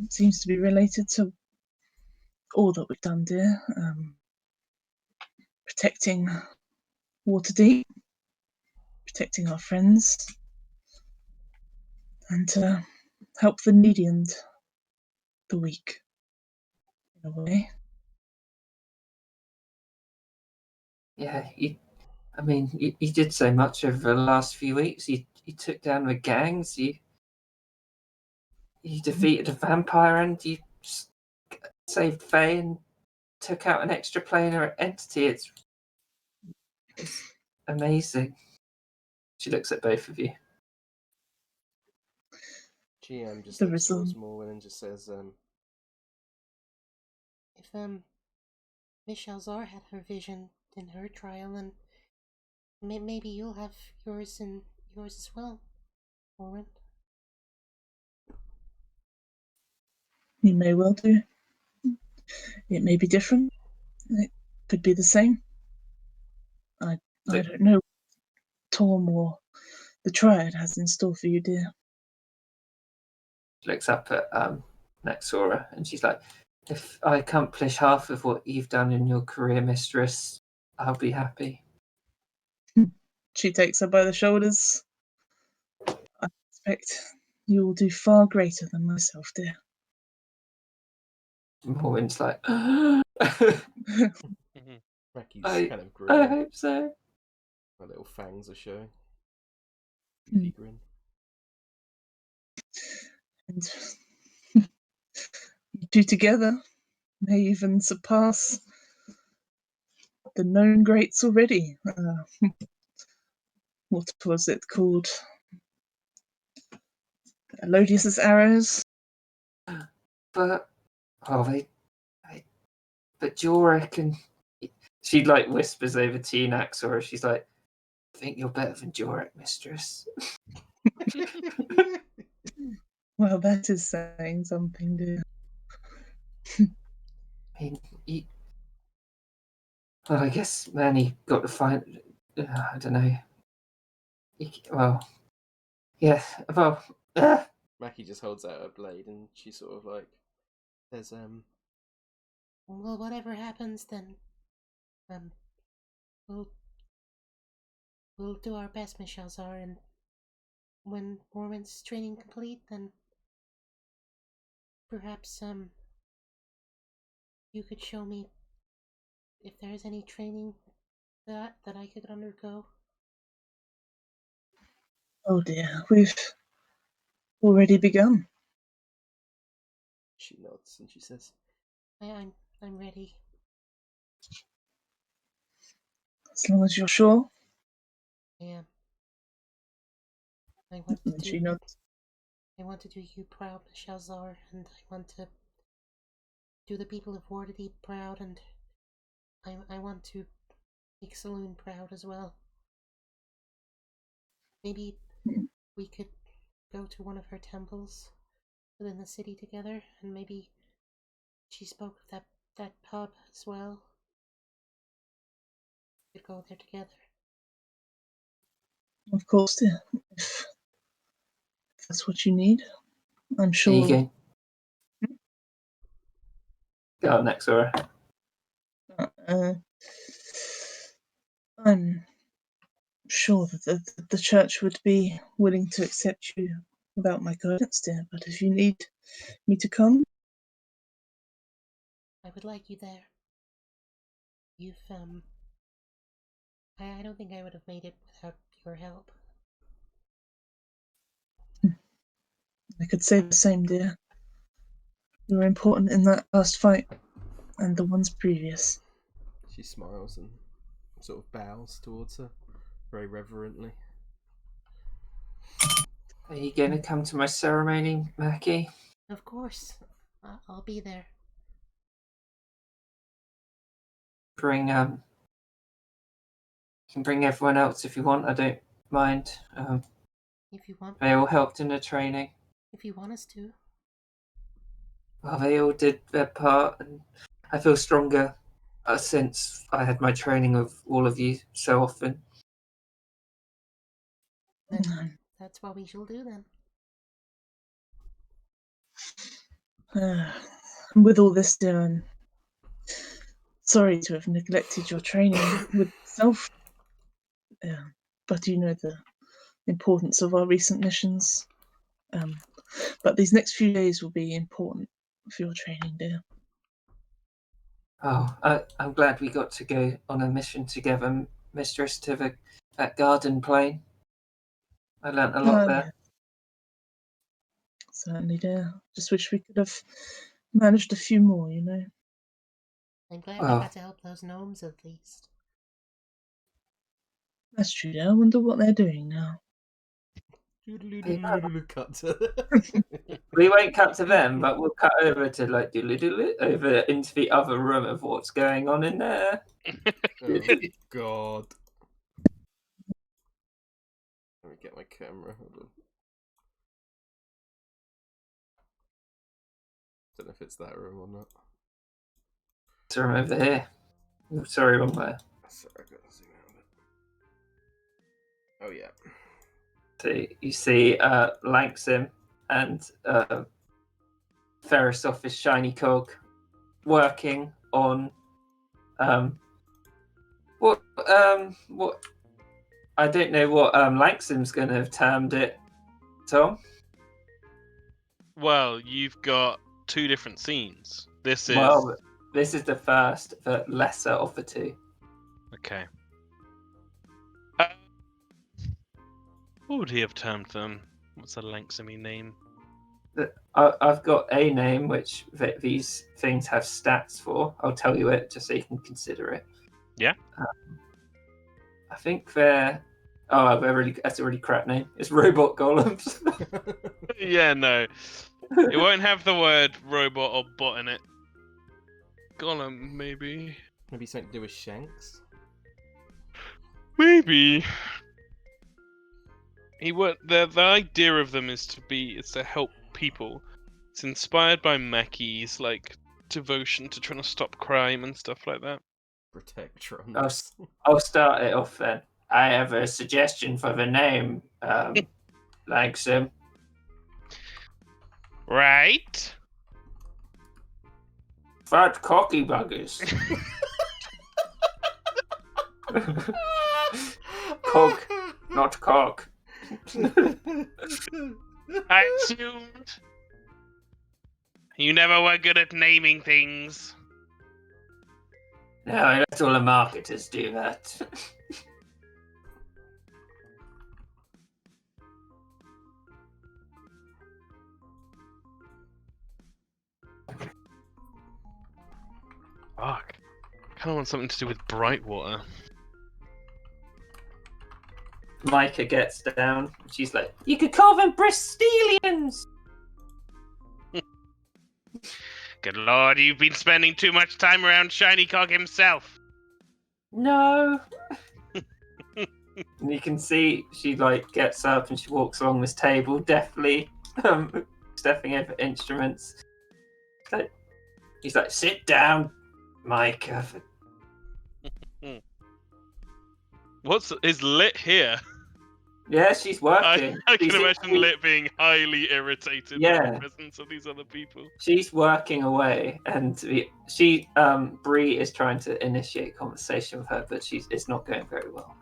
Seems to be related to all that we've done, dear. Protecting Waterdeep, protecting our friends, and to help the needy and the weak, in a way. Yeah, you did so much over the last few weeks. You took down the gangs. You defeated a vampire, and you saved Faye and took out an extraplanar entity. It's amazing. She looks at both of you. GM just The looks towards result. Morwen and just says, If Miss Shalzar had her vision in her trial, and maybe you'll have yours and yours as well, Warren. You may well do. It may be different. It could be the same. I don't know what Torm or the Triad has in store for you, dear. She looks up at Naxora, and she's like, "If I accomplish half of what you've done in your career, mistress, I'll be happy." She takes her by the shoulders. I expect you will do far greater than myself, dear. Morwen's like, Mackie's I kind of I grinning. hope so. Her little fangs are showing. Hmm. Beefy grin. And you two together may even surpass the known greats already. What was it called? Elodius's arrows. But but Jorek and she like whispers over to you, Naxora. She's like, "I think you're better than Jorek, mistress." Well, that is saying something, dear. I mean, well, I guess Manny got to find. I don't know. Well, yeah. Well, Mackie just holds out her blade and she sort of like says, Well, whatever happens, then we'll do our best, Miss Shalzar, and when Mormon's training complete, then perhaps you could show me if there's any training that I could undergo. Oh dear, we've already begun. she nods and she says, I'm ready. As long as you're sure. I am. I want to And do. she nods. I want to do you proud, Miss Shalzar, and I want to do the people of Waterdeep proud, and I want to make Saloon proud as well. Maybe we could go to one of her temples within the city together, and maybe she spoke of that pub as well. We could go there together. Of course, dear. If that's what you need, I'm there sure. you go. Go on, Naxora. I'm sure that the church would be willing to accept you without my guidance, dear. But if you need me to come, I would like you there. You've I don't think I would have made it without your help. I could say the same, dear. You were important in that last fight and the ones previous. She smiles and sort of bows towards her very reverently. Are you going to come to my ceremony, Mackie? Of course. I'll be there. Bring you can bring everyone else if you want. I don't mind. If you want. They all helped in the training. If you want us to. Well, they all did their part, and I feel stronger since I had my training with all of you so often. Then that's what we shall do then. And with all this, dear, I'm sorry to have neglected your training with self. But you know the importance of our recent missions. But these next few days will be important for your training, dear. Oh, I'm glad we got to go on a mission together, Mistress, to that garden plain. I learnt a lot there. Yeah. Certainly, dear. Just wish we could have managed a few more, you know. I'm glad Well, we got to help those gnomes at least. That's true, dear. I wonder what they're doing now. Cut to we won't cut to them, but we'll cut over to like over into the other room of what's going on in there. Oh God. Let me get my camera. Hold on. Don't know if it's that room or not. It's a room over here. Oh, sorry, wrong way. Sorry, I got to zoom out a bit. Oh yeah. So you see Langsim and Ferris off his shiny cog working on what I don't know what Langsim's going to have termed it, Tom. Well, you've got two different scenes. This is Well, this is the first, the lesser of the two. okay. What would he have termed them? What's a Lanxamy name? I've got a name which these things have stats for. I'll tell you it just so you can consider it. Yeah. I think they're. Oh, that's a really crap name. It's robot golems. Yeah, no. It won't have the word robot or bot in it. Golem, maybe. Maybe something to do with Shanks. Maybe. The idea of them is to help people. It's inspired by Mackie's like devotion to trying to stop crime and stuff like that. Protectrons. I'll start it off then. I have a suggestion for the name, Langsim. Right. Fat cocky buggers. Cog, not cock. I assumed. You never were good at naming things. No, let all the marketers do that. Fuck. I kind of want something to do with Brightwater. Micah gets down. She's like, you could call them Bristolians. Good lord, you've been spending too much time around Shinycock himself. No. And you can see she like gets up and she walks along this table, deftly stepping over instruments. He's like, sit down, Micah. Is Lit here? Yeah, she's working. I can She's- imagine Lit being highly irritated by Yeah. the presence of these other people. She's working away, and Bree is trying to initiate conversation with her, but it's not going very well.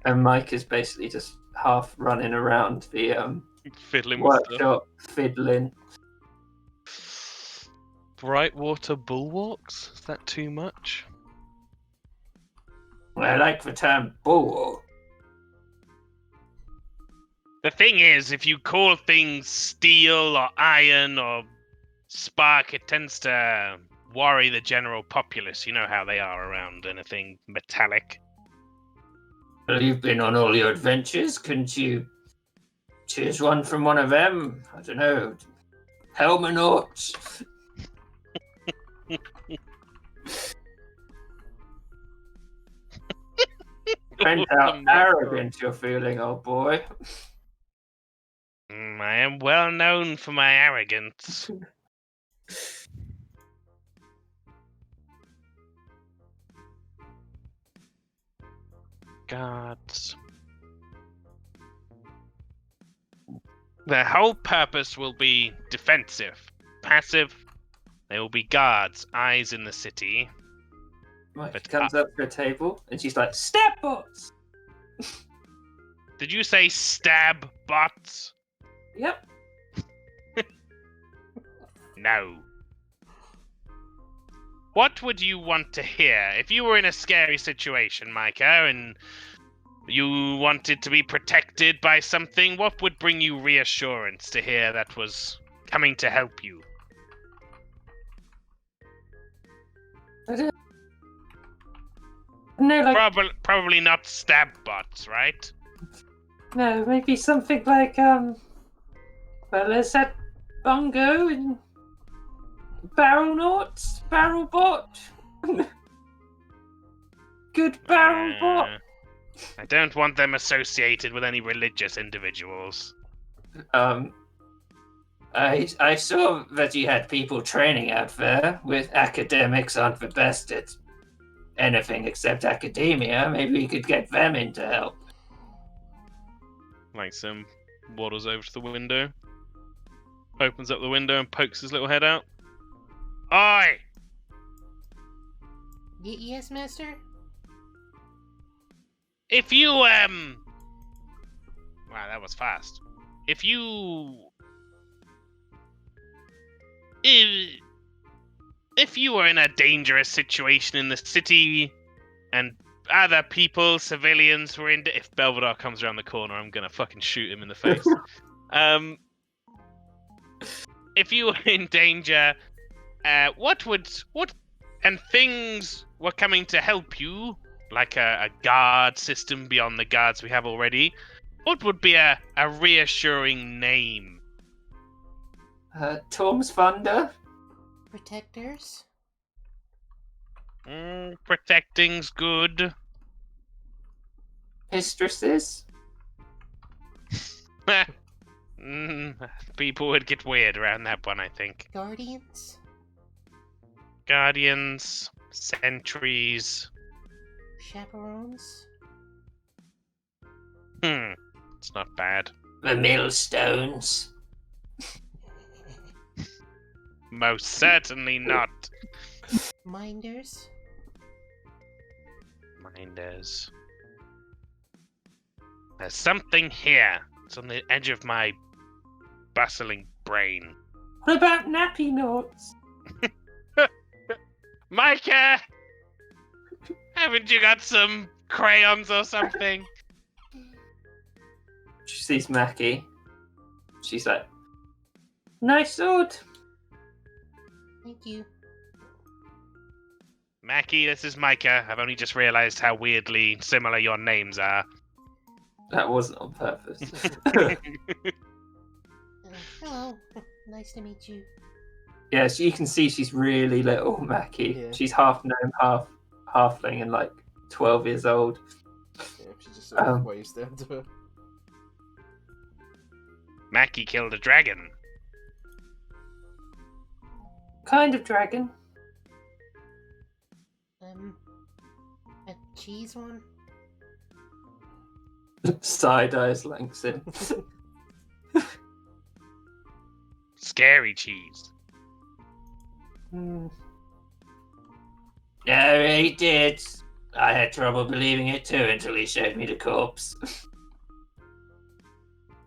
And Mike is basically just half running around the Fiddling with stuff. workshop, fiddling. Brightwater bulwarks? Is that too much? I like the term bull. The thing is, if you call things steel or iron or spark, it tends to worry the general populace. You know how they are around anything metallic. Well, you've been on all your adventures. Couldn't you choose one from one of them? I don't know. Helmenauts. Depends how arrogant you're feeling, old boy. I am well known for my arrogance. Guards. Their whole purpose will be defensive. Passive, they will be guards, eyes in the city. Mike But comes up to a table and she's like, "Step bots." Did you say stab bots? Yep. No. What would you want to hear if you were in a scary situation, Micah, and you wanted to be protected by something? What would bring you reassurance to hear that was coming to help you? I don't know, like Probably not stab bots, right? no, maybe something like well, there's that bongo and barrel knots, barrel bot. Good barrel bot. I don't want them associated with any religious individuals. I saw that you had people training out there. With academics aren't the best at anything except academia. Maybe we could get them in to help. Like some waddles over to the window, opens up the window and pokes his little head out. Oi! Yes, master? If you, wow, that was fast. If you... If you were in a dangerous situation in the city, and other people, civilians, were in... If Belvedere comes around the corner, I'm gonna fucking shoot him in the face. If you were in danger, and things were coming to help you, like a guard system beyond the guards we have already, what would be a reassuring name? Tom's Thunder. Protectors? Protecting's good. Mistresses. People would get weird around that one, I think. Guardians? Guardians, sentries. Chaperones? It's not bad. The millstones. Most certainly not. Minders? Minders. There's something here. It's on the edge of my bustling brain. What about nappy notes? Micah! Haven't you got some crayons or something? She sees Mackie. She's like, "Nice sword." Thank you. Mackie, this is Micah. I've only just realized how weirdly similar your names are. That wasn't on purpose. Hello. Nice to meet you. Yeah, so you can see she's really little, Mackie. Yeah. She's half gnome, half halfling, and like 12 years old. Yeah, she just sort of waves down to her. Mackie killed a dragon. Kind of dragon. A cheese one? Side eyes Langston. Scary cheese. No, he did. I had trouble believing it too until he showed me the corpse.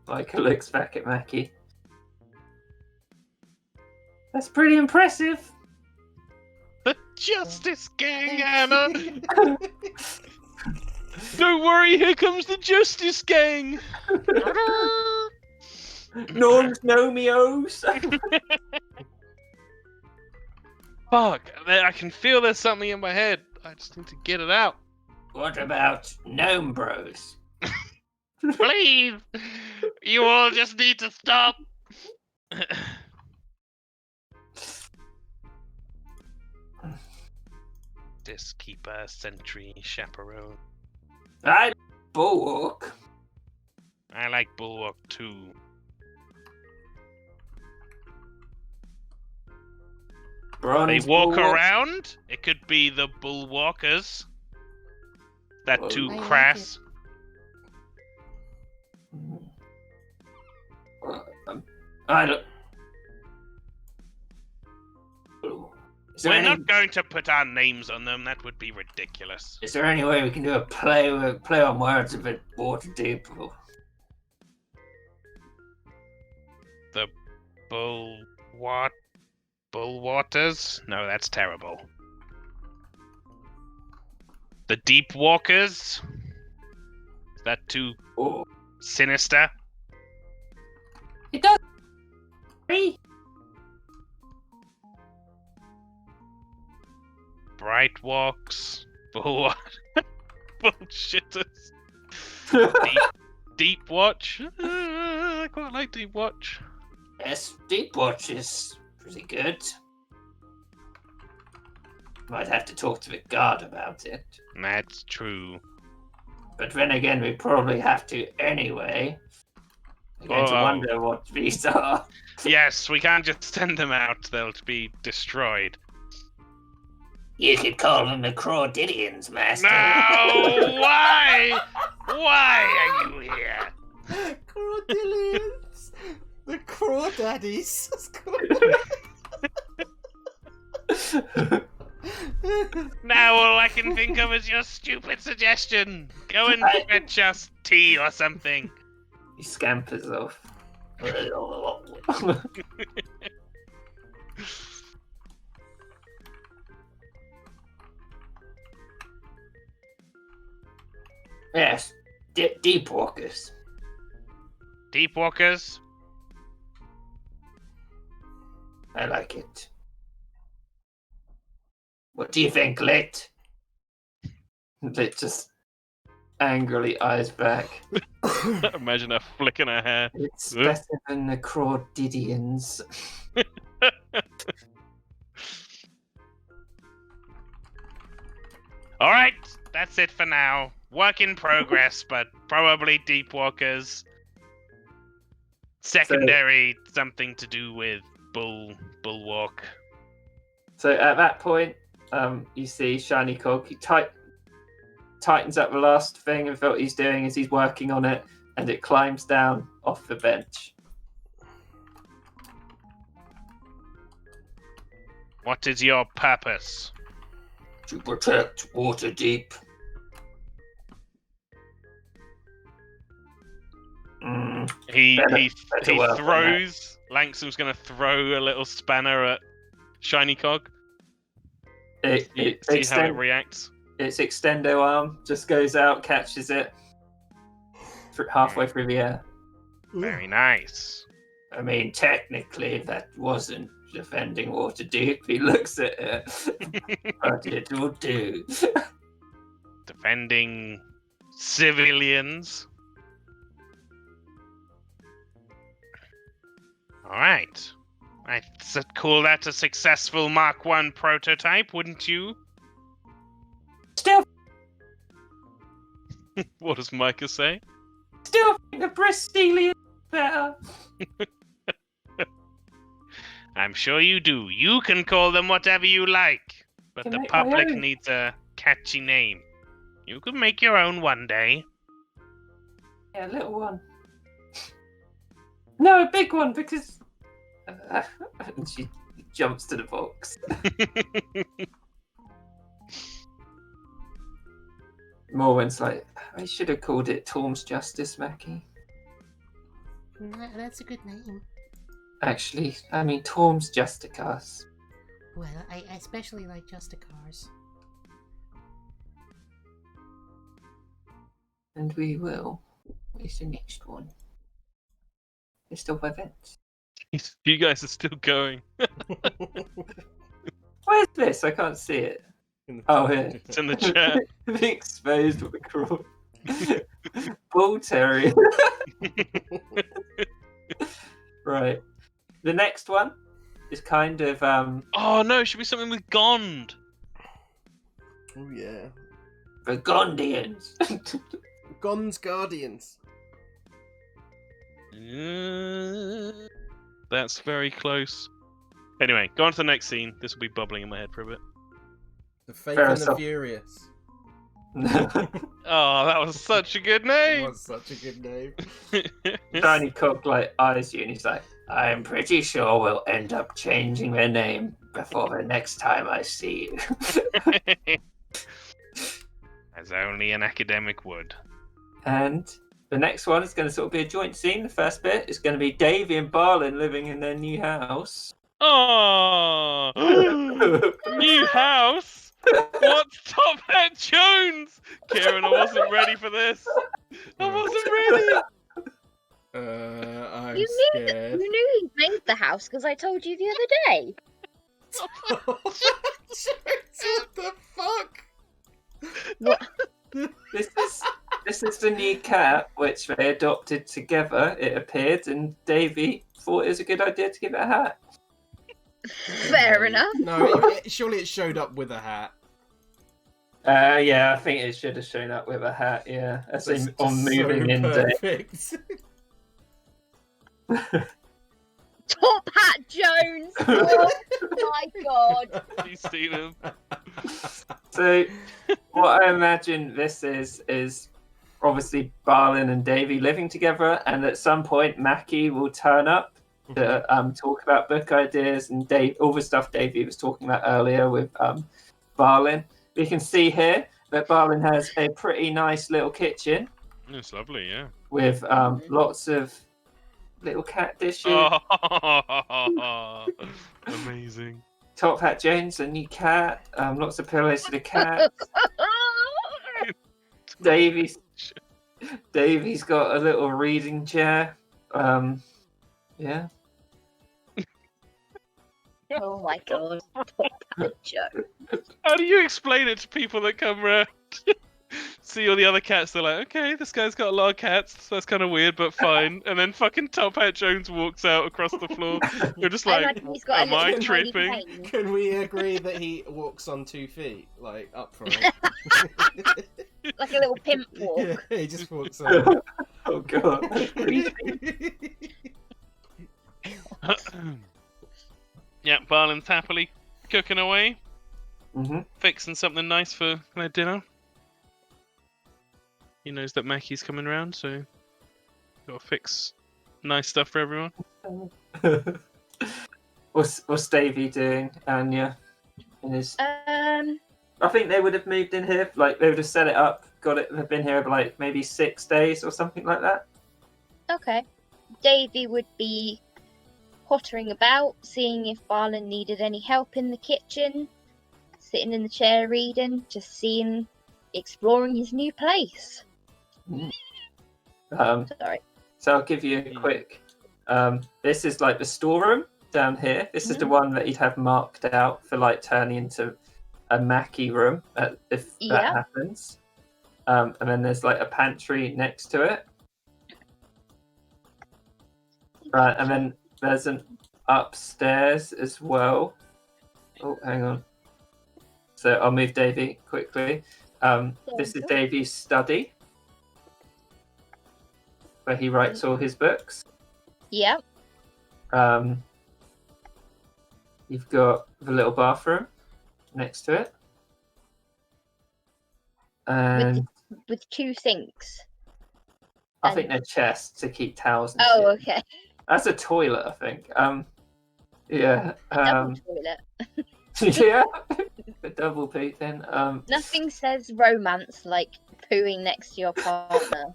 Micah looks back at Mackie. That's pretty impressive. The Justice Gang, Anna! Don't worry, here comes the Justice Gang! Norms Nomios. Fuck! I can feel there's something in my head. I just need to get it out. What about gnome bros? Please! You all just need to stop! Disc keeper, sentry, chaperone. I bulwark. I like bulwark too. Bronze They walk bulwark. around. It could be the bullwalkers. That Oh. too I like crass. I look. Is there We're any? not going to put our names on them. That would be ridiculous. Is there any way we can do a play on words of it? Waterdeep. The bullwaters? No, that's terrible. The deep walkers? Is that too Oh, sinister? it does. Hey. Bright walks. Bullshitters. Deep watch. I quite like deep watch. Yes, deep watch is pretty good. Might have to talk to the guard about it. That's true. But then again, we probably have to anyway. I'm going to Oh. wonder what these are. Yes, we can't just send them out. They'll be destroyed. You could call them the Crawdidians, Master. No! Why? Why are you here? Crawdillions! The Crawdaddies! Now all I can think of is your stupid suggestion. Go and fetch us tea or something. He scampers off. Yes, deep walkers. Deep walkers? I like it. What do you think, Lit? Lit just angrily eyes back. Imagine her flicking her hair. It's better than the Crawdidians. Alright, that's it for now. Work in progress, but probably deep walkers. Secondary, something to do with bulwark. So at that point, you see Shiny Cog. He tightens up the last thing of what he's doing as he's working on it, and it climbs down off the bench. What is your purpose? To protect Waterdeep. He better work on throws. Langsom's gonna throw a little spanner at Shiny Cog. See how it reacts. Its extendo arm just goes out, catches it halfway through the air. Very nice. I mean, technically, that wasn't defending Waterdeep. He looks at it, but it will do. Defending civilians. Alright. I'd call that a successful Mark 1 prototype, wouldn't you? Still, What does Micah say? think the Bristolian better. I'm sure you do. You can call them whatever you like, but Can the make my public own. needs a catchy name. You can make your own one day. Yeah, a little one. No, a big one, because... and she jumps to the box. Morwen's like, I should have called it Torm's Justice, Mackie. That's a good name. Actually, I mean Torm's Justicars. Well, I especially like Justicars. And we will. Where's the next one? It's still by Vents. You guys are still going. Where's this? I can't see it. In the Oh, chat. here. It's in the chat. The exposed with the crawl. Bull terrier. Right. The next one is kind of Oh no, it should be something with Gond. Oh yeah. the Gondians. Gon's Guardians. That's very close. Anyway, go on to the next scene. This will be bubbling in my head for a bit. The Fake Fair and the enough. Furious. Oh, that was such a good It name. was such a good name. Tiny Cook like eyes you and he's like, I'm pretty sure we'll end up changing their name before the next time I see you. As only an academic would. And the next one is going to sort of be a joint scene. The first bit is going to be Davy and Barlin living in their new house. Oh, new house. What's Top Hat Jones? Kieran, I wasn't ready for this. I wasn't ready. I'm You knew scared. You knew he made the house because I told you the other day. What the fuck? What? This is the new cat which they adopted together. It appeared, and Davy thought it was a good idea to give it a hat. Fair enough. No, surely it showed up with a hat. Yeah, I think it should have shown up with a hat. Yeah, as That's in on just moving so in day. perfect. Top Hat Jones. Oh my god. You've seen him. So, what I imagine this is obviously Barlin and Davy living together, and at some point Mackie will turn up to talk about book ideas and all the stuff Davy was talking about earlier with Barlin. We can see here that Barlin has a pretty nice little kitchen It's lovely, yeah. with lots of little cat dishes. Oh, amazing. Top Hat Jones, a new cat. Lots of pillows for the cat. Davy's got a little reading chair. Yeah. Oh my god. Top Hat Jones. How do you explain it to people that come round? See all the other cats, they're like, okay, this guy's got a lot of cats, so that's kind of weird, but fine. And then fucking Top Hat Jones walks out across the floor. You're just I like, imagine he's got a am I little tiny tripping? cane. Can we agree that he walks on 2 feet, like upright? Like a little pimp walk. Yeah, he just walks on. Oh god. Yeah, Barlin's happily cooking away, hmm fixing something nice for their dinner. He knows that Mackie's coming around, so gotta fix nice stuff for everyone. What's Davy doing, Anya? In his... Um, I think they would have moved in here, like they would have set it up, got it, they've been here for like maybe 6 days or something like that. okay. Davy would be pottering about, seeing if Barlin needed any help in the kitchen, sitting in the chair reading, just seeing, exploring his new place. Sorry. So I'll give you a quick. This is like the storeroom down here. This is the one that he'd have marked out for like turning into a Mackie room if that Yeah. happens. And then there's like a pantry next to it. Right, and then there's an upstairs as well. Oh, hang on. So I'll move Davy quickly. This is Davy's study, where he writes all his books. Yep. You've got the little bathroom next to it. And With 2 sinks. I think they're chests to keep towels and Oh, shit. okay. That's a toilet, I think. Yeah. Double toilet. Yeah. The double pooping. Nothing says romance like pooing next to your partner.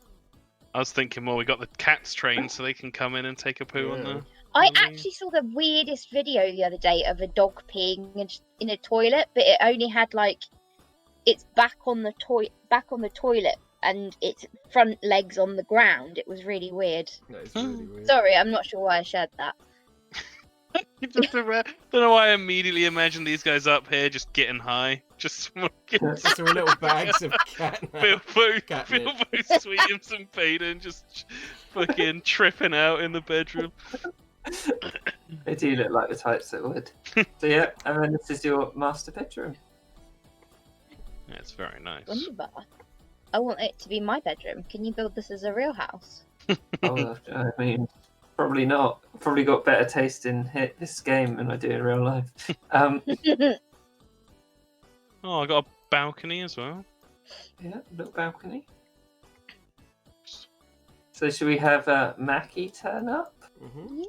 I was thinking more, we got the cats trained so they can come in and take a poo on Yeah. the... I Mm. actually saw the weirdest video the other day of a dog peeing in a toilet, but it only had like its back on the toilet and its front legs on the ground. It was really weird. That is really weird. Sorry, I'm not sure why I shared that. Don't know why I immediately imagine these guys up here just getting high, just smoking. Just through little bags of catnip. Bilbo sweet and some Payton just fucking tripping out in the bedroom. They do look like the types that would. So yeah, and then this is your master bedroom. Yeah, it's very nice. Wunderbar. I want it to be my bedroom. Can you build this as a real house? Oh, I mean, probably not. Probably got better taste in this game than I do in real life. Oh, I got a balcony as well. Yeah, little balcony. So should we have Mackie turn up? Mm-hmm. Yeah.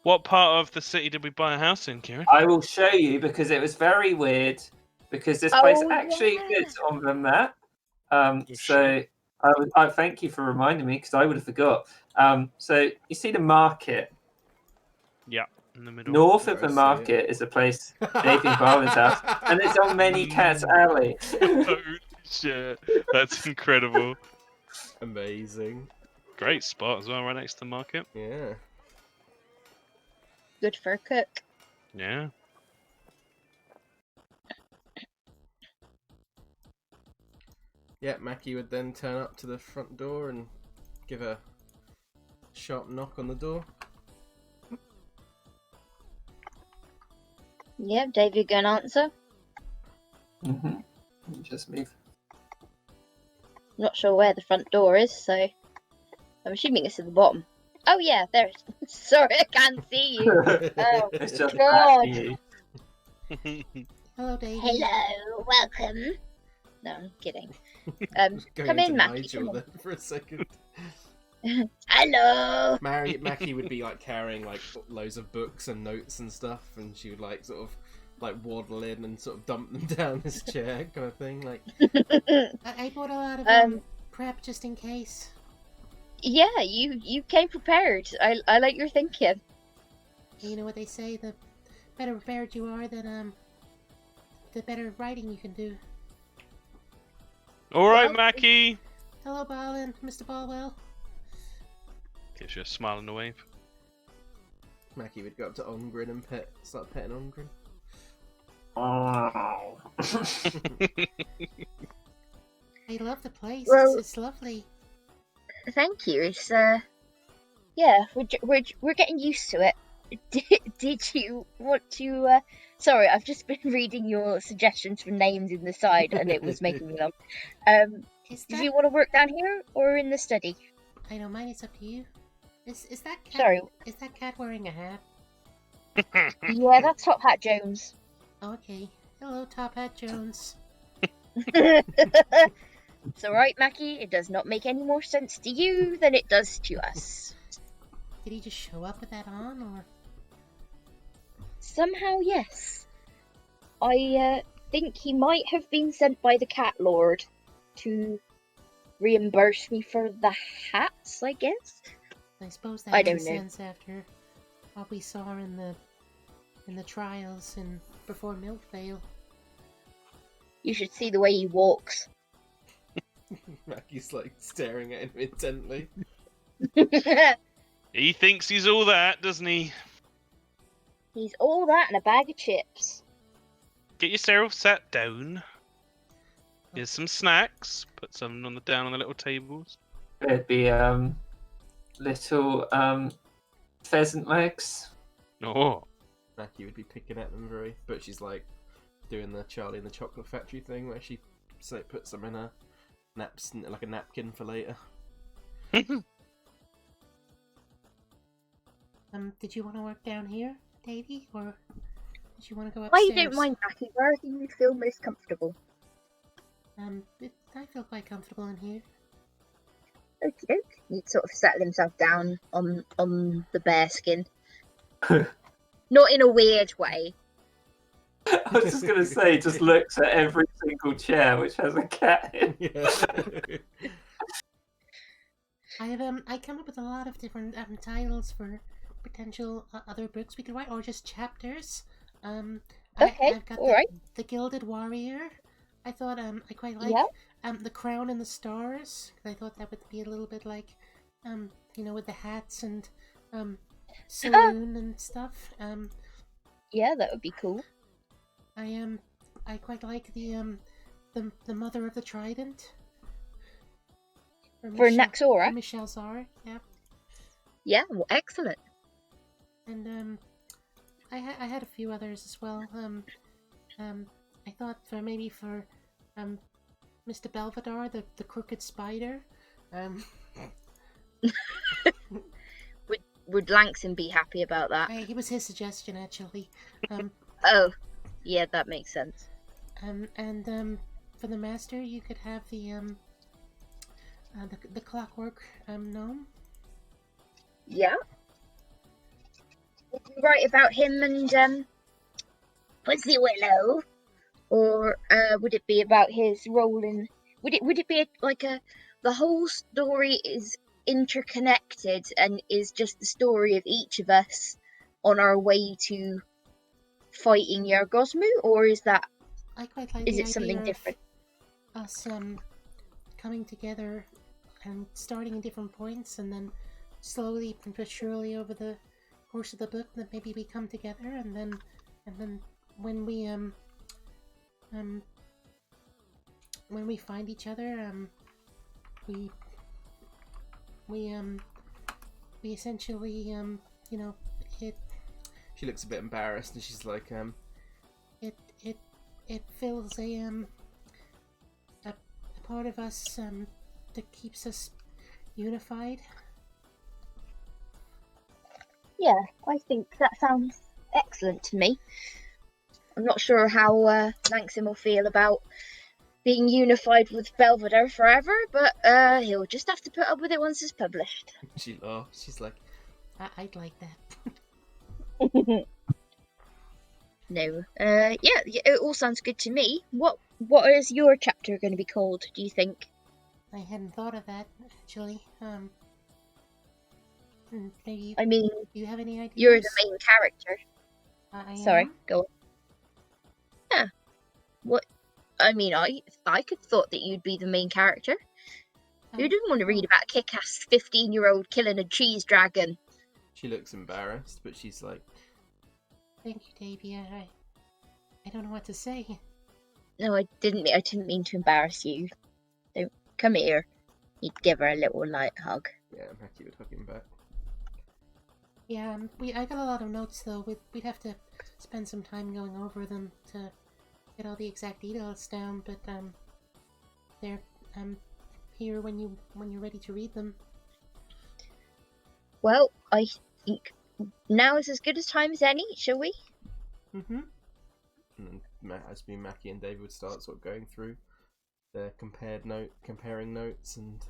What part of the city did we buy a house in, Kieran? I will show you because it was very weird. Because this place actually yeah. fits on the map. Oh, So I thank you for reminding me because I would have forgot. So you see the market. Yeah, in the middle. North of I the see market is a place, Davy Barlin's house, and it's on Many Cats Alley. Holy shit, that's incredible. Amazing. Great spot as well, right next to the market. Yeah. Good for a cook. Yeah. Yeah, Mackie would then turn up to the front door and give a sharp knock on the door. Yeah, Dave, you gonna answer? Mm-hmm. Just move. Not sure where the front door is, so I'm assuming it's at the bottom. Oh yeah, there it is. Sorry, I can't see you. Oh, It's just God. you. Hello, Davy. Hello, welcome. No, I'm kidding. Going Come in, into Mackie. Nigel Come on. then for a second. Hello. Mackie would be like carrying like loads of books and notes and stuff, and she would like sort of like waddle in and sort of dump them down his chair, kind of thing. Like, I bought a lot of prep just in case. Yeah, you came prepared. I like your thinking. You know what they say: the better prepared you are, then the better writing you can do. All right, Well, Mackie. Hello, Balin, Mr. Balwell. Gives you a smile and a wave. Mackie would go up to Ongrin and start petting Ongrin. Oh. I love the place. Well- It's lovely. Thank you. It's yeah, we're getting used to it. Did you want to? Sorry, I've just been reading your suggestions for names in the side, and it was making me laugh. Is Did that? you want to work down here or in the study? I don't mind. It's up to you. Is that cat? Sorry. Is that cat wearing a hat? Yeah, that's Top Hat Jones. Oh, okay. Hello, Top Hat Jones. It's alright, Mackie. It does not make any more sense to you than it does to us. Did he just show up with that on, or? Somehow, yes. I think he might have been sent by the Cat Lord to reimburse me for the hats, I guess. I suppose that I makes don't know. sense after what we saw in the trials and before Milkvale. You should see the way he walks. Mackie's like staring at him intently. He thinks he's all that, doesn't he? He's all that and a bag of chips. Get yourself sat down. Here's some snacks. Put some down on the little tables. There'd be little pheasant legs. Oh. Mackie would be picking at them but she's like doing the Charlie and the Chocolate Factory thing where she puts them in a like a napkin for later. Did you want to work down here, Davy, or did you want to go I upstairs? don't mind, Mackie. Wherever you feel most comfortable. I feel quite comfortable in here. Okie doke. He'd sort of settle himself down on the bearskin. Not in a weird way. I was just going to say, just looks at every single chair which has a cat in. Yeah. I come up with a lot of different titles for potential other books we could write, or just chapters. Okay, I've got alright. the Gilded Warrior. I thought I quite like. Yep. The Crown and the Stars. I thought that would be a little bit like, with the hats and saloon and stuff. Yeah, that would be cool. I quite like the mother of the trident. For Naxora? For Michelle Zara, yeah. Yeah, well, excellent. And I had a few others as well. I thought maybe for Mr. Belvedere, the crooked spider. Would Langston be happy about that? It was his suggestion actually. Oh, yeah, that makes sense. And for the master, you could have the clockwork gnome. Yeah. Would you write about him and Pussy Willow, or would it be about his role in? Would it be the whole story is interconnected and is just the story of each of us on our way to fighting Yargosmu, or is I quite like is the it something idea different? of us coming together and starting in different points, and then slowly but surely over the course of the book, that maybe we come together, and then when we find each other, we essentially it She looks a bit embarrassed, and she's like, it fills a part of us that keeps us unified. Yeah, I think that sounds excellent to me. I'm not sure how Langston will feel about being unified with Belvedere forever, but he'll just have to put up with it once it's published. she laughs. She's like, I'd like that. No, yeah, it all sounds good to me. What is your chapter going to be called, do you think? I hadn't thought of that actually. Maybe I mean, do you have any ideas? you're the main character. I Sorry, am? go on. Yeah. What? I mean, I could thought that you'd be the main character. Who didn't want to read about a kick-ass 15-year-old killing a cheese dragon? she looks embarrassed, but she's like, Thank you, Davy. I don't know what to say. No, I didn't mean to embarrass you. Don't come here. You'd give her a little light hug. yeah, Mackie would hug him back. Yeah, I got a lot of notes though. We'd have to spend some time going over them to get all the exact details down. But they're here when you're ready to read them. Well, I think now is as good a time as any, shall we? Mm-hmm. And then as me, Mackie, and David would start sort of going through their comparing notes and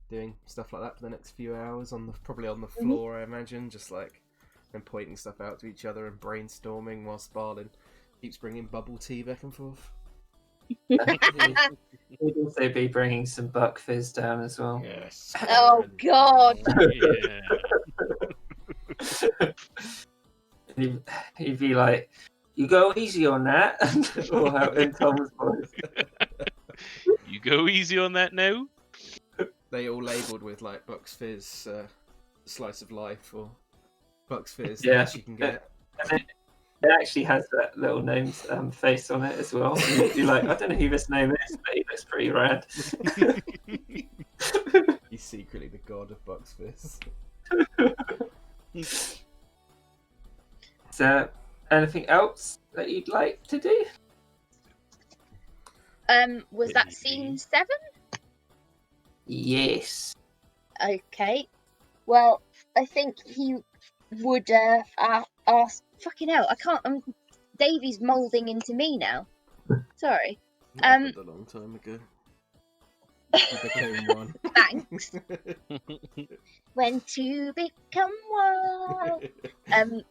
doing stuff like that for the next few hours probably on the floor, I imagine, just like and pointing stuff out to each other and brainstorming whilst Barlin keeps bringing bubble tea back and forth. We'd also be bringing some buck fizz down as well. Yes. Oh, God. Yeah. He'd be like, "You go easy on that," or how in Tom's voice. You go easy on that now. They all labelled with like Bucks Fizz, slice of life, or Bucks Fizz, Yeah. the best you can get. And it actually has that little name's face on it as well. You're like, I don't know who this name is, but he looks pretty rad. He's secretly the god of Bucks Fizz. So, anything else that you'd like to do? Was that scene 7? Yes. Okay. Well, I think he would ask. Fucking hell, I can't. Davy's moulding into me now. Sorry. Happened a long time ago. You became one. Thanks. When to become one.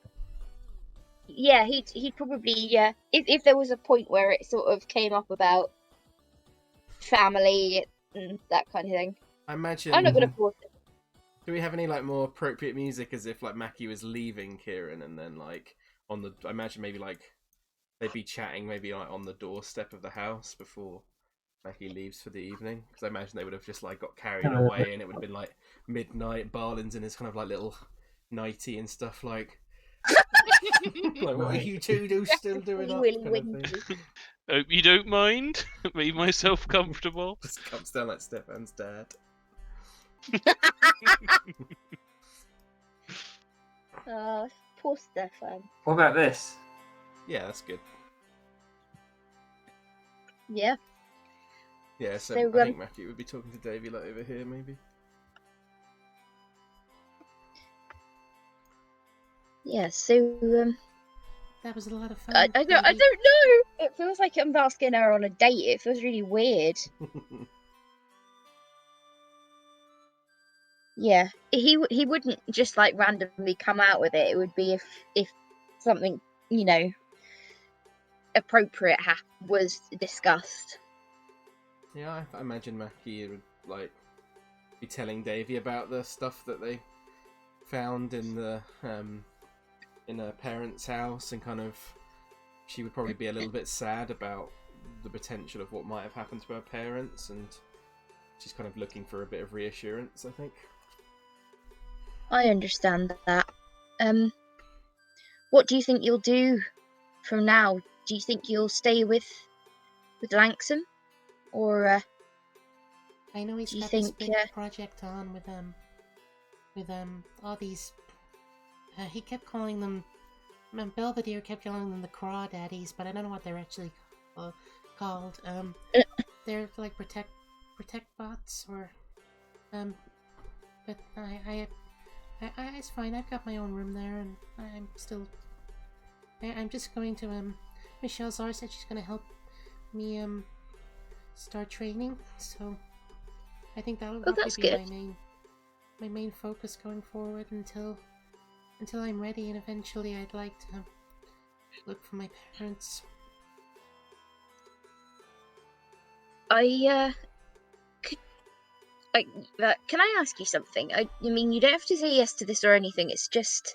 Yeah, he'd probably if there was a point where it sort of came up about family and that kind of thing. I imagine. I'm not gonna force it. Do we have any like more appropriate music, as if like Mackie was leaving Kieran, and then like I imagine maybe like they'd be chatting maybe like on the doorstep of the house before Mackie leaves for the evening, because I imagine they would have just like got carried away, and it would have been like midnight. Barlin's in his kind of like little nighty and stuff like. Like, what are you two still doing up? Willy Kind of Winky. thing. Hope you don't mind. Made myself comfortable. Just comes down like Stefan's dad. Oh, poor Stefan. What about this? Yeah, that's good. Yeah. Yeah, so So, I think Mackie would be talking to Davey like over here, maybe. Yeah, so, That was a lot of fun. I don't Davey. know. It feels like I'm asking her on a date. It feels really weird. Yeah, he wouldn't just like randomly come out with it. It would be if something, you know, appropriate was discussed. Yeah, I imagine Mackie would like be telling Davey about the stuff that they found in the in her parents' house, and kind of she would probably be a little bit sad about the potential of what might have happened to her parents, and she's kind of looking for a bit of reassurance, I think. I understand that. What do you think you'll do from now? Do you think you'll stay with Langsam, or I know he's do you got this think, big project on with all these. He kept calling them. Belvedere kept calling them the Crawdaddies, but I don't know what they're actually called. They're like protect bots, or but I it's fine. I've got my own room there, and I'm still. I'm just going to Michelle Zar said she's gonna help me start training, so I think that'll probably that's be good. my main focus going forward until I'm ready, and eventually I'd like to look for my parents. Can I ask you something? I mean, you don't have to say yes to this or anything. It's just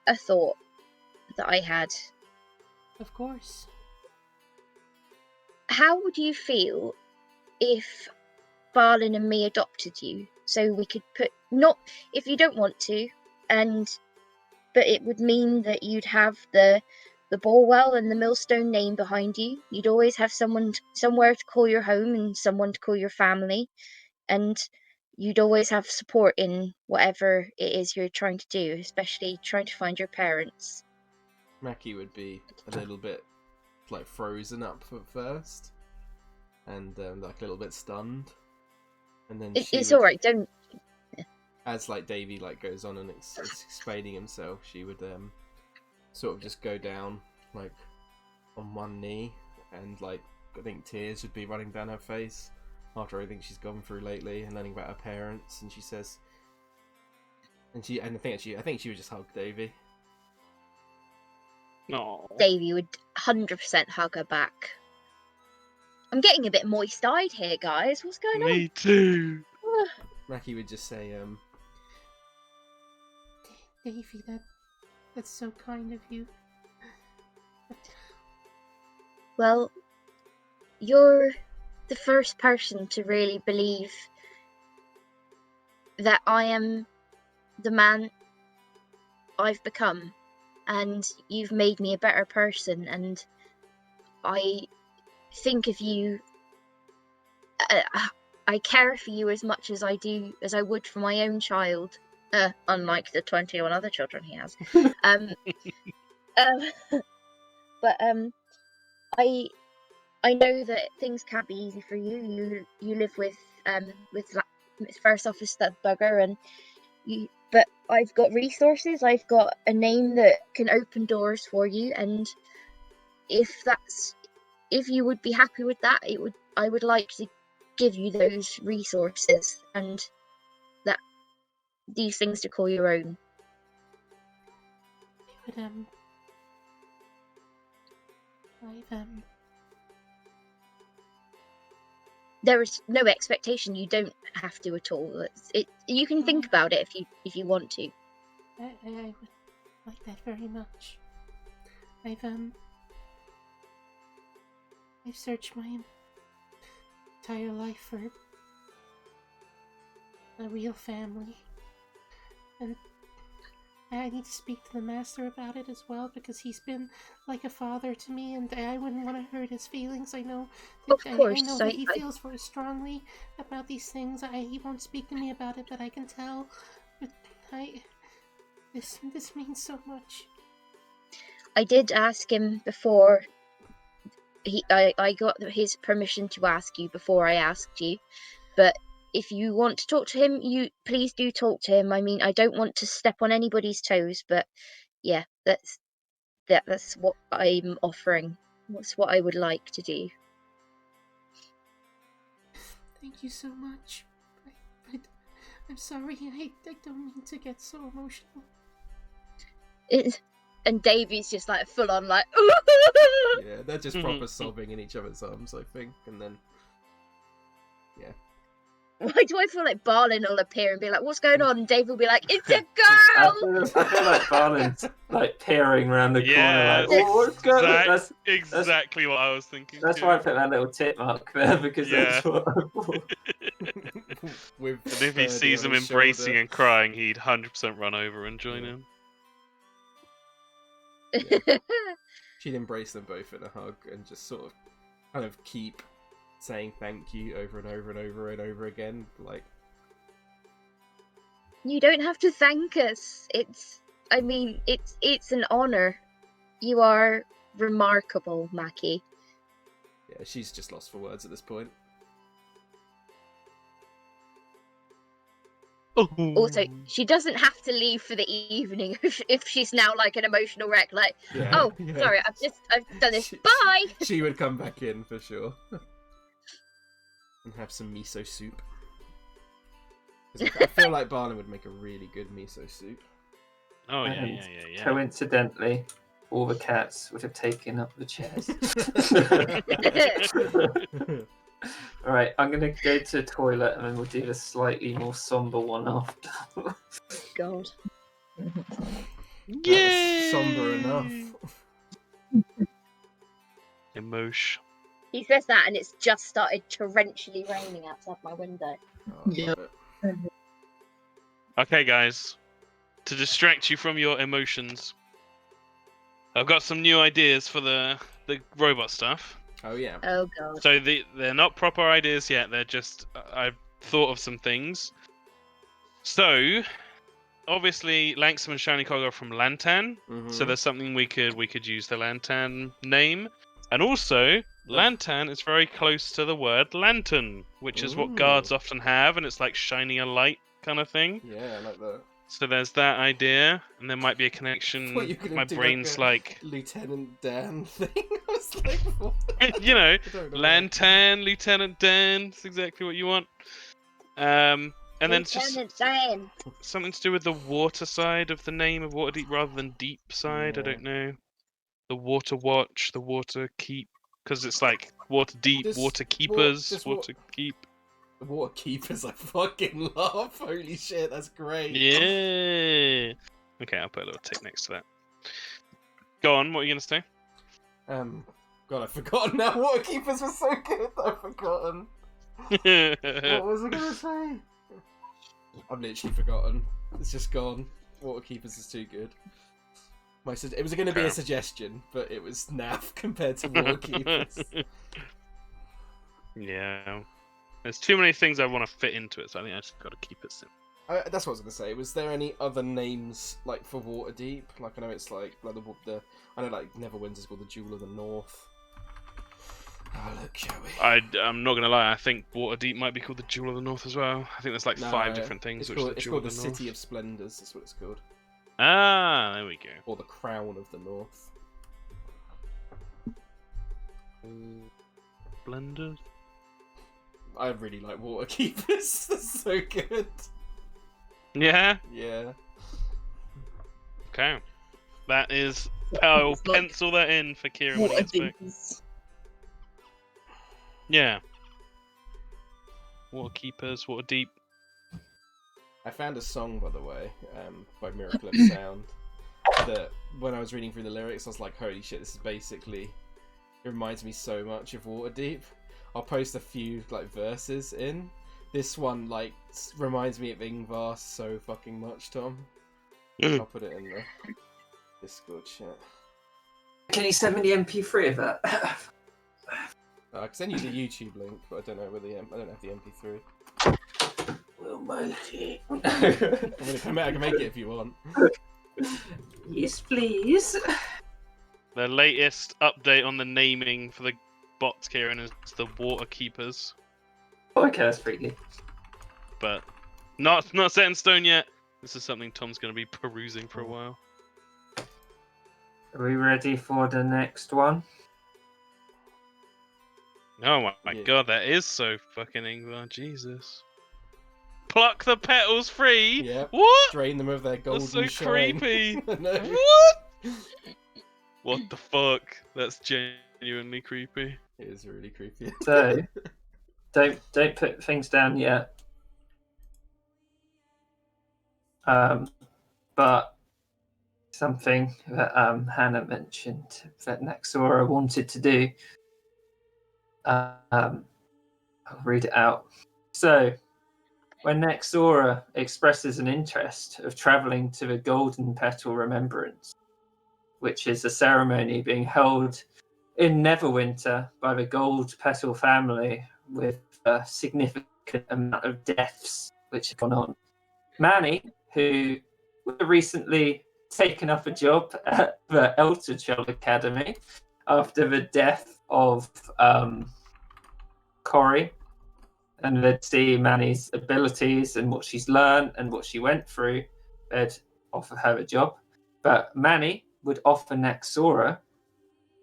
a thought that I had. Of course. How would you feel if Barlin and me adopted you? So we could put, not if you don't want to, but it would mean that you'd have the Borwell and the Millstone name behind you. You'd always have somewhere to call your home and someone to call your family, and you'd always have support in whatever it is you're trying to do, especially trying to find your parents. Mackie would be a little bit like frozen up at first, and like a little bit stunned, and then It's would, all right. Don't. as like Davey like goes on and explaining himself, she would sort of just go down like on one knee, and like I think tears would be running down her face after everything she's gone through lately and learning about her parents. And she says, I think she would just hug Davey. No. Davey would 100% hug her back. I'm getting a bit moist-eyed here, guys. What's going on? Me too. Mackie would just say, Davey, that's so kind of you. Well, you're the first person to really believe that I am the man I've become, and you've made me a better person, and I think of you. I care for you as much as I would for my own child, unlike the 21 other children he has. But I know that things can't be easy for you. You live with First Officer Bugger, but I've got resources. I've got a name that can open doors for you, and if you would be happy with that, I would like to give you those resources and that these things to call your own. But There is no expectation. You don't have to at all. You can think about it if you want to. I would like that very much. I've searched my entire life for a real family, and I need to speak to the master about it as well, because he's been like a father to me, and I wouldn't want to hurt his feelings. I know that, Of course, I know that he feels very strongly about these things. He won't speak to me about it, but I can tell. But this means so much. I did ask him before. I got his permission to ask you before I asked you, but if you want to talk to him, you please do talk to him. I mean, I don't want to step on anybody's toes, but yeah, that's what I'm offering. That's what I would like to do. Thank you so much. I'm sorry. I don't mean to get so emotional. And Davy's just like full on like. Yeah, they're just proper sobbing in each other's arms, I think, and then. Yeah. Why do I feel like Barlin will appear and be like, "What's going on?" And Dave will be like, "It's a girl." I feel like Barlin's like peering around the corner, Yes, like, "Oh, what's going on?" That's exactly what I was thinking. that's too. why I put that little tip mark there, because that's what I thought. With And if he Ferdy sees on them his embracing shoulder. and crying, he'd 100% run over and join Yeah. him. She'd embrace them both in a hug and just sort of kind of keep saying thank you over and over and over and over again, like. You don't have to thank us. It's an honor. You are remarkable, Mackie. Yeah, she's just lost for words at this point. Also, she doesn't have to leave for the evening if she's now like an emotional wreck. Like, Yeah, oh, yeah. sorry, I've done this. She- Bye. She would come back in for sure. And have some miso soup. 'Cause I feel like Barnum would make a really good miso soup. Oh, yeah, And yeah, yeah, yeah. Coincidentally, all the cats would have taken up the chairs. All right, I'm gonna go to the toilet and then we'll do the slightly more somber one after. God. That's somber enough. Emotion. He says that, and it's just started torrentially raining outside my window. Oh, I Yeah. love it. Okay, guys. To distract you from your emotions, I've got some new ideas for the robot stuff. Oh yeah. Oh God. So they're not proper ideas yet. They're just I've thought of some things. So obviously, Lanksum and Shiny Cog are from Lantan. So Mhm. there's something we could use the Lantan name, and also Lantan is very close to the word lantern, which is what Ooh. guards often have, and it's like shining a light kind of thing. Yeah, I like that. So there's that idea, and there might be a Thought connection. you were gonna My do brain's like like, Lieutenant Dan thing. I was like, what? you know, I don't know why. Lantan, Lieutenant Dan. It's exactly what you want. And then it's just Lieutenant Dan. something to do with the water side of the name of Waterdeep rather than deep side. I Yeah. don't know. The Water Watch, the Water Keep, because it's like Water Deep, This Water Keepers, wa- Water Keep. The Water Keepers, I fucking love. Holy shit, that's great. Yeah. Okay, I'll put a little tick next to that. Go on. What are you gonna say? God, I've forgotten now. Water Keepers was so good. I've forgotten. What was I gonna say? I've literally forgotten. It's just gone. Water Keepers is too good. It was going to be a Okay. suggestion, but it was naff compared to Water Keepers. Yeah. There's too many things I want to fit into it, so I think I just got to keep it simple. That's what I was going to say. Was there any other names like for Waterdeep? Like I know it's like I know like Neverwinter's is called the Jewel of the North. Oh look, shall we? I'm not gonna lie. I think Waterdeep might be called the Jewel of the North as well. I think there's like 5 different things. It's called the of the North. City of Splendors. That's what it's called, Ah, there we go. or the Crown of the North. Blenders. I really like Waterkeepers. That's so good. Yeah. Yeah. Okay. That is. I'll It's like pencil that in for Kieran when he Water gets back. Deepers. Yeah. Waterkeepers, Waterdeep. I found a song, by the way, by Miracle of Sound, that when I was reading through the lyrics, I was like, holy shit, this is basically... It reminds me so much of Waterdeep. I'll post a few, like, verses in. This one, like, reminds me of Ingvar so fucking much, Tom. I'll put it in the Discord chat. Can you send me the MP3 of that? I can send you the YouTube link, but I don't know where I don't have the MP3. We'll make it. I can make it if you want. Yes, please. The latest update on the naming for the bots, Kieran, is the Water Keepers, Okay, that's pretty good. but not set in stone yet. This is something Tom's going to be perusing for a while. Are we ready for the next one? Oh my Yeah. god, that is so fucking England, Jesus. Pluck the petals free? Yeah. What? Drain them of their golden That's so shine. creepy. I know. What? What the fuck? That's genuinely creepy. It is really creepy. So, don't put things down yet. But something that Hannah mentioned that Naxora wanted to do. I'll read it out. So, when Naxora expresses an interest of travelling to the Golden Petal Remembrance, which is a ceremony being held in Neverwinter by the Gold Petal family with a significant amount of deaths which have gone on. Manny, who recently taken up a job at the Elterchild Academy after the death of Corey, and they'd see Manny's abilities and what she's learned and what she went through, they'd offer her a job. But Manny would offer Naxora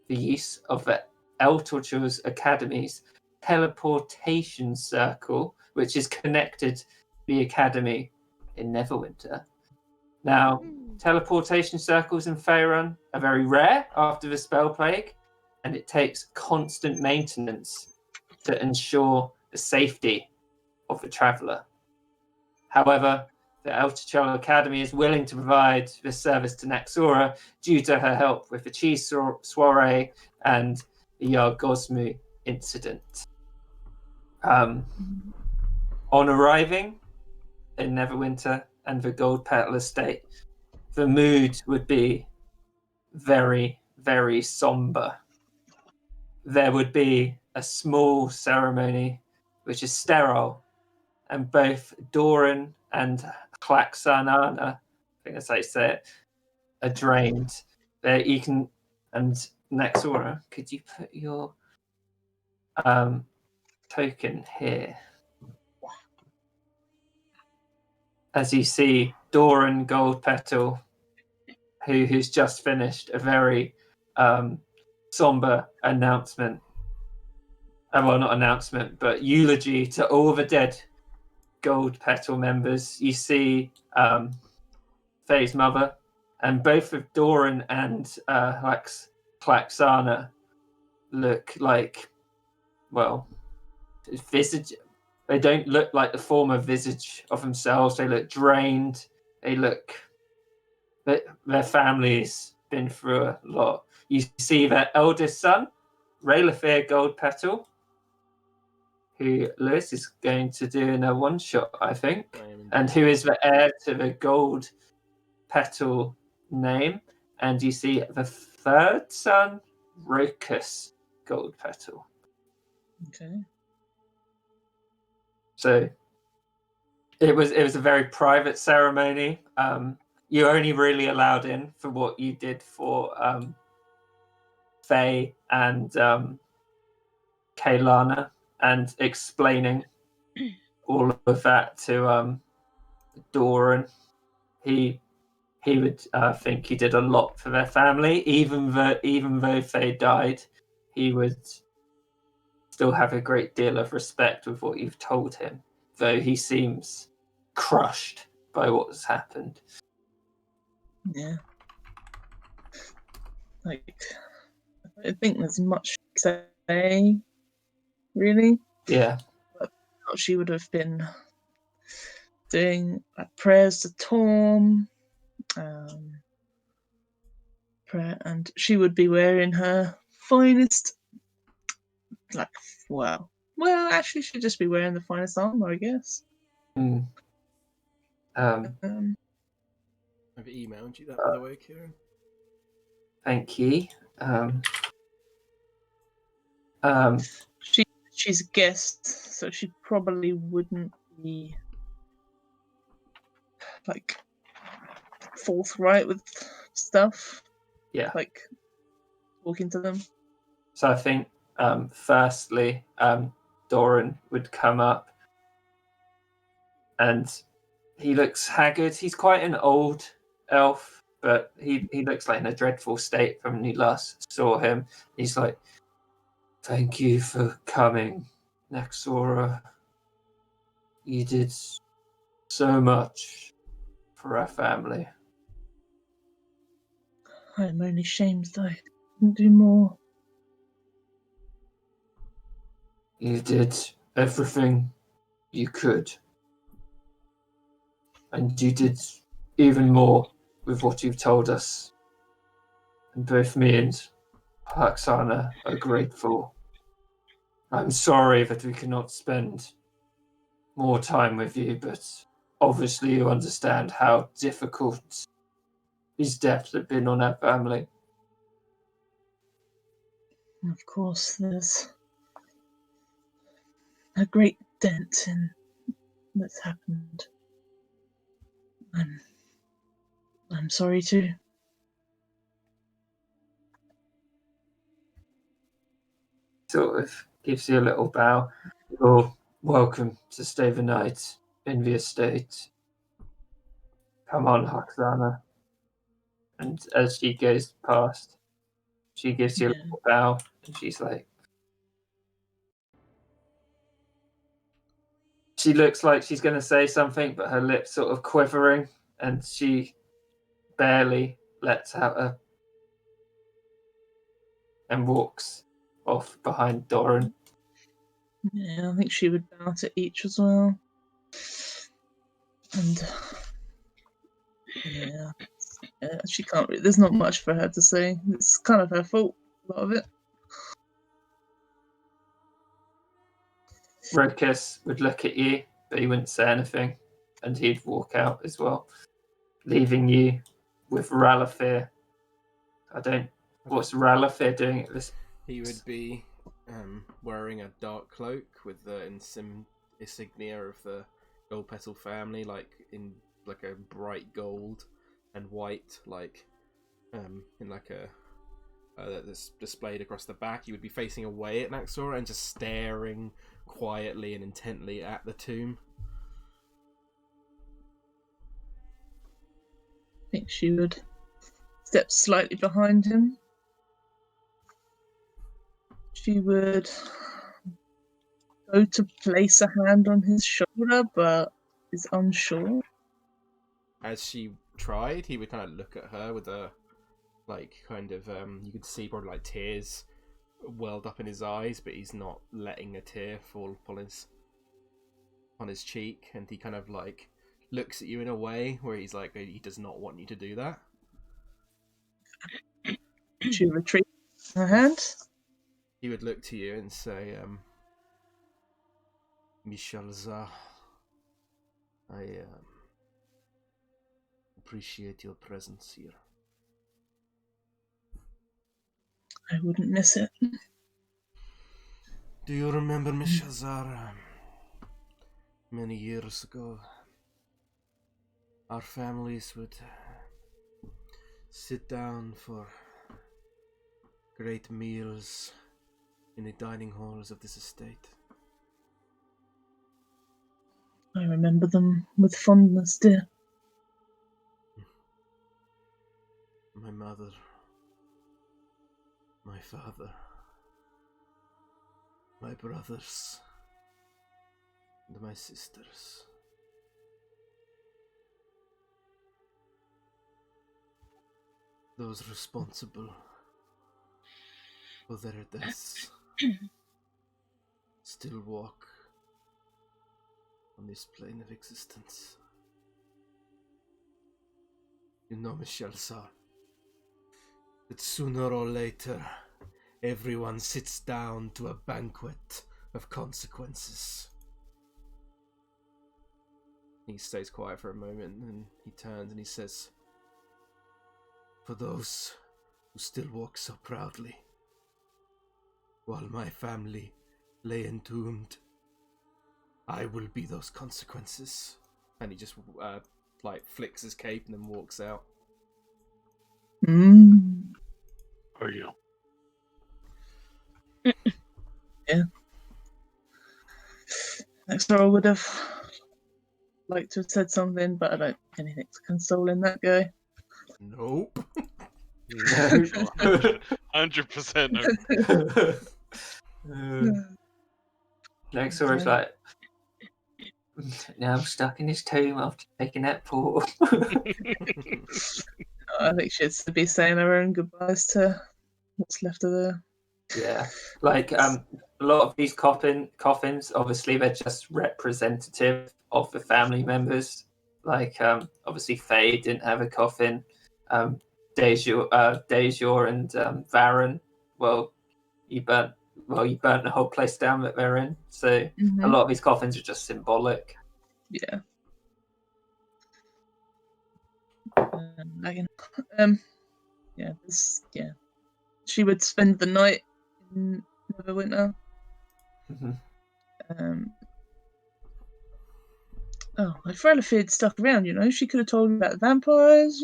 the use of the Elterchild Academy's teleportation circle, which is connected to the academy in Neverwinter. Now, teleportation circles in Faerun are very rare after the spell plague, and it takes constant maintenance to ensure the safety of the traveller. However, the Elterchild Academy is willing to provide this service to Naxora due to her help with the cheese soiree and the Yargosmu incident. On arriving in Neverwinter and the Gold Petal Estate, the mood would be very, very somber. There would be a small ceremony which is sterile, and both Doran and Klaxanana, I think that's how you say it, are drained. You can, and Naxora, could you put your token here? As you see, Doran Gold Petal, who's just finished a very somber announcement. Well, not announcement, but eulogy to all the dead Gold Petal members. You see Faye's mother, and both of Doran and Klaxana look like, well, visage. They don't look like the former visage of themselves. They look drained. They look. Their family's been through a lot. You see their eldest son, Raylafir Gold Petal, who Lewis is going to do in a one-shot, I think, and who is the heir to the Gold Petal name. And you see the third son, Rokus Gold Petal. Okay. So it was a very private ceremony. You only really allowed in for what you did for Faye and Kaylana, and explaining all of that to Doran. He would think he did a lot for their family, even though Faye died. He would still have a great deal of respect with what you've told him, though he seems crushed by what has happened. Yeah. Like, I think there's much to say, really. Yeah. She would have been doing prayers to Torm, prayer, and she would be wearing her finest, actually, she'd just be wearing the finest armor, I guess. Mm. I I've emailed you that, by the way, Kieran. Thank you. Um, She's a guest, so she probably wouldn't be like forthright with stuff. yeah. Like talking to them. So I think, firstly, Doran would come up, and he looks haggard. He's quite an old elf, but he looks like in a dreadful state from when you last saw him. He's like, "Thank you for coming, Nexora. You did so much for our family." I'm only ashamed that I didn't do more. You did everything you could. And you did even more with what you've told us. And both me and Haxana are grateful. I'm sorry that we cannot spend more time with you, but obviously you understand how difficult these deaths have been on our family. And of course, there's a great dent in that's happened. I'm sorry too. Sort of gives you a little bow. You're welcome to stay the night in the estate. Come on, Haxana. And as she goes past, she gives you a Yeah. little bow, and she's like, she looks like she's going to say something, but her lips sort of quivering, and she barely lets out a and walks off behind Doran. Yeah, I think she would bow to each as well. And yeah, she can't. There's not much for her to say. It's kind of her fault, a lot of it. Rokus would look at you, but he wouldn't say anything, and he'd walk out as well, leaving you with Ralafir. I don't. What's Ralafir doing at this? He would be wearing a dark cloak with the insignia of the Gold Petal family, like in like a bright gold and white, like in like a that's displayed across the back. He would be facing away at Naxora and just staring quietly and intently at the tomb. I think she would step slightly behind him. She would go to place a hand on his shoulder, but is unsure. As she tried, he would kind of look at her with a like kind of you could see probably like tears welled up in his eyes, but he's not letting a tear fall on his cheek, and he kind of like looks at you in a way where he's like he does not want you to do that. She retreats her hand. He would look to you and say, Mishalza, I appreciate your presence here. I wouldn't miss it. Do you remember Mishalzar? Many years ago, our families would sit down for great meals in the dining halls of this estate. I remember them with fondness, dear. My mother, my father, my brothers, and my sisters. Those responsible for their deaths still walk on this plane of existence. You know, Michelle Sar, that sooner or later everyone sits down to a banquet of consequences. He stays quiet for a moment and he turns and he says, for those who still walk so proudly, while my family lay entombed. I will be those consequences. And he just flicks his cape and then walks out. Are you? Yeah. Next I would have liked to have said something, but I don't think anything to console in that guy. Nope. No. 100% no. Next is like, now I'm stuck in this tomb after taking that portal. I think she has to be saying her own goodbyes to what's left of her. Yeah, like a lot of these coffins, obviously they're just representative of the family members. Like obviously Faye didn't have a coffin. Dejor and Varen, you burnt the whole place down that they're in. So a lot of these coffins are just symbolic. Yeah. Yeah. She would spend the night in Neverwinter. Mhm. If Relafie had stuck around, she could have told me about the vampires,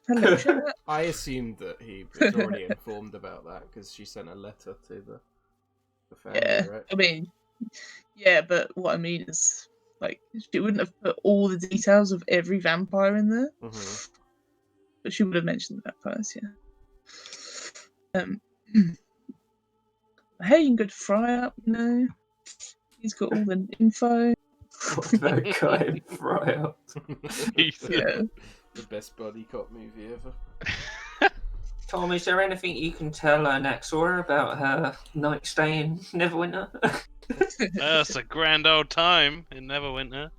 had a little chat. I assumed that he was already informed about that because she sent a letter to the family, Yeah, right? I mean, yeah, but what I mean is, like, she wouldn't have put all the details of every vampire in there, but she would have mentioned the vampires, yeah. Hey, you can go to Fry Up, He's got all the info. That guy in Fry Up. Yeah. The best buddy cop movie ever. Tom, is there anything you can tell Naxora about her night stay in Neverwinter? That's a grand old time in Neverwinter.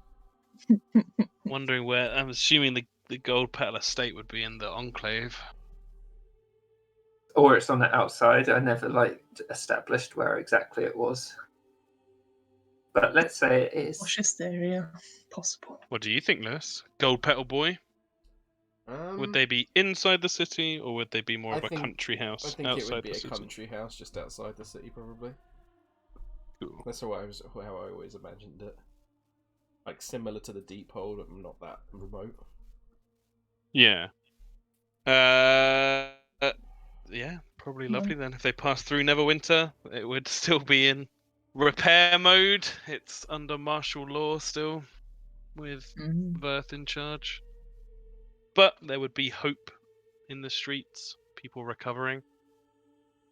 Wondering where. I'm assuming the Gold Petal Estate would be in the Enclave. Or it's on the outside. I never established where exactly it was. But let's say it is. Washest area possible. What do you think, Lewis? Gold Petal Boy? Would they be inside the city, or would they be more of a country house outside the city? I think it would be a country house just outside the city, probably. Cool. That's how I always imagined it. Like similar to the Deep Hole, but not that remote. Yeah. Yeah, probably lovely then. If they pass through Neverwinter, it would still be in repair mode. It's under martial law still, with Verth in charge. But there would be hope in the streets, people recovering.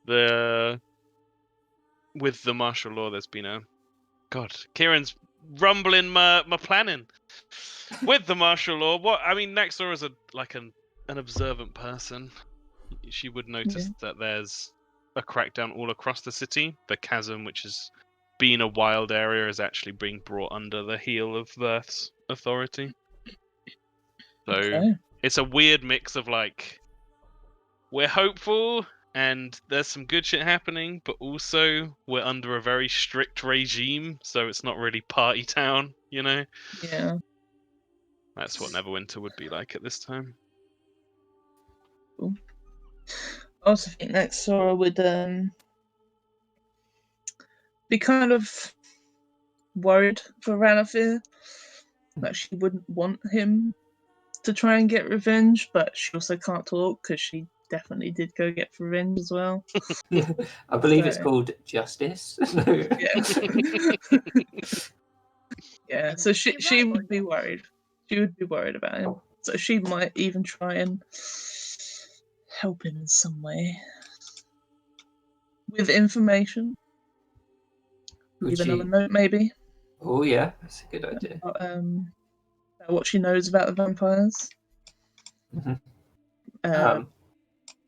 With the martial law, there's been a... God, Kieran's rumbling my planning. With the martial law, Naxor is an observant person. She would notice that there's a crackdown all across the city. The chasm, which has been a wild area, is actually being brought under the heel of Verth's authority. So it's a weird mix of we're hopeful and there's some good shit happening, but also we're under a very strict regime, so it's not really party town, Yeah. That's what Neverwinter would be like at this time. Cool. I also think that Sora would be kind of worried for Ranafir. That she wouldn't want him to try and get revenge, but she also can't talk because she definitely did go get revenge as well. I believe it's called Justice. Yeah, so she would be worried. She would be worried about him. So she might even try and help him in some way. With information. Leave another note, maybe. Oh, yeah, that's a good idea. About what she knows about the vampires.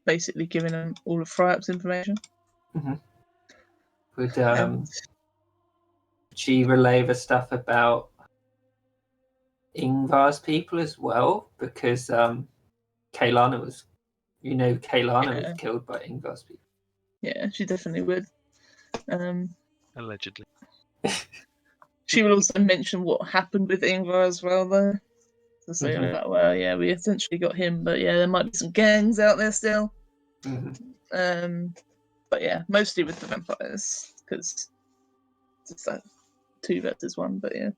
Basically giving him all of Fryup's information. Would she relay the stuff about Ingvar's people as well? Because Kaylana was killed by Ingvar's people. Yeah, she definitely would. Allegedly. She would also mention what happened with Ingvar as well, though. So saying like, well, yeah, we essentially got him, but yeah, there might be some gangs out there still. But yeah, mostly with the vampires because it's like 2 versus 1. But yeah.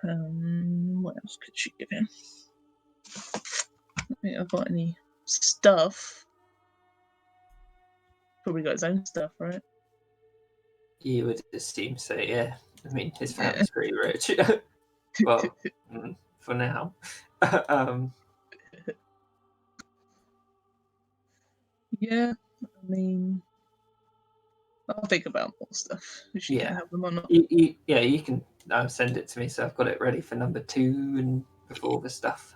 What else could she give him? I don't think I've got any stuff. Probably got his own stuff, right? You would assume so, yeah. I mean, his family's pretty rich. Well, for now. Yeah, I mean, I'll think about more stuff. If she can have them or not. You can send it to me, so I've got it ready for number 2 and before the stuff.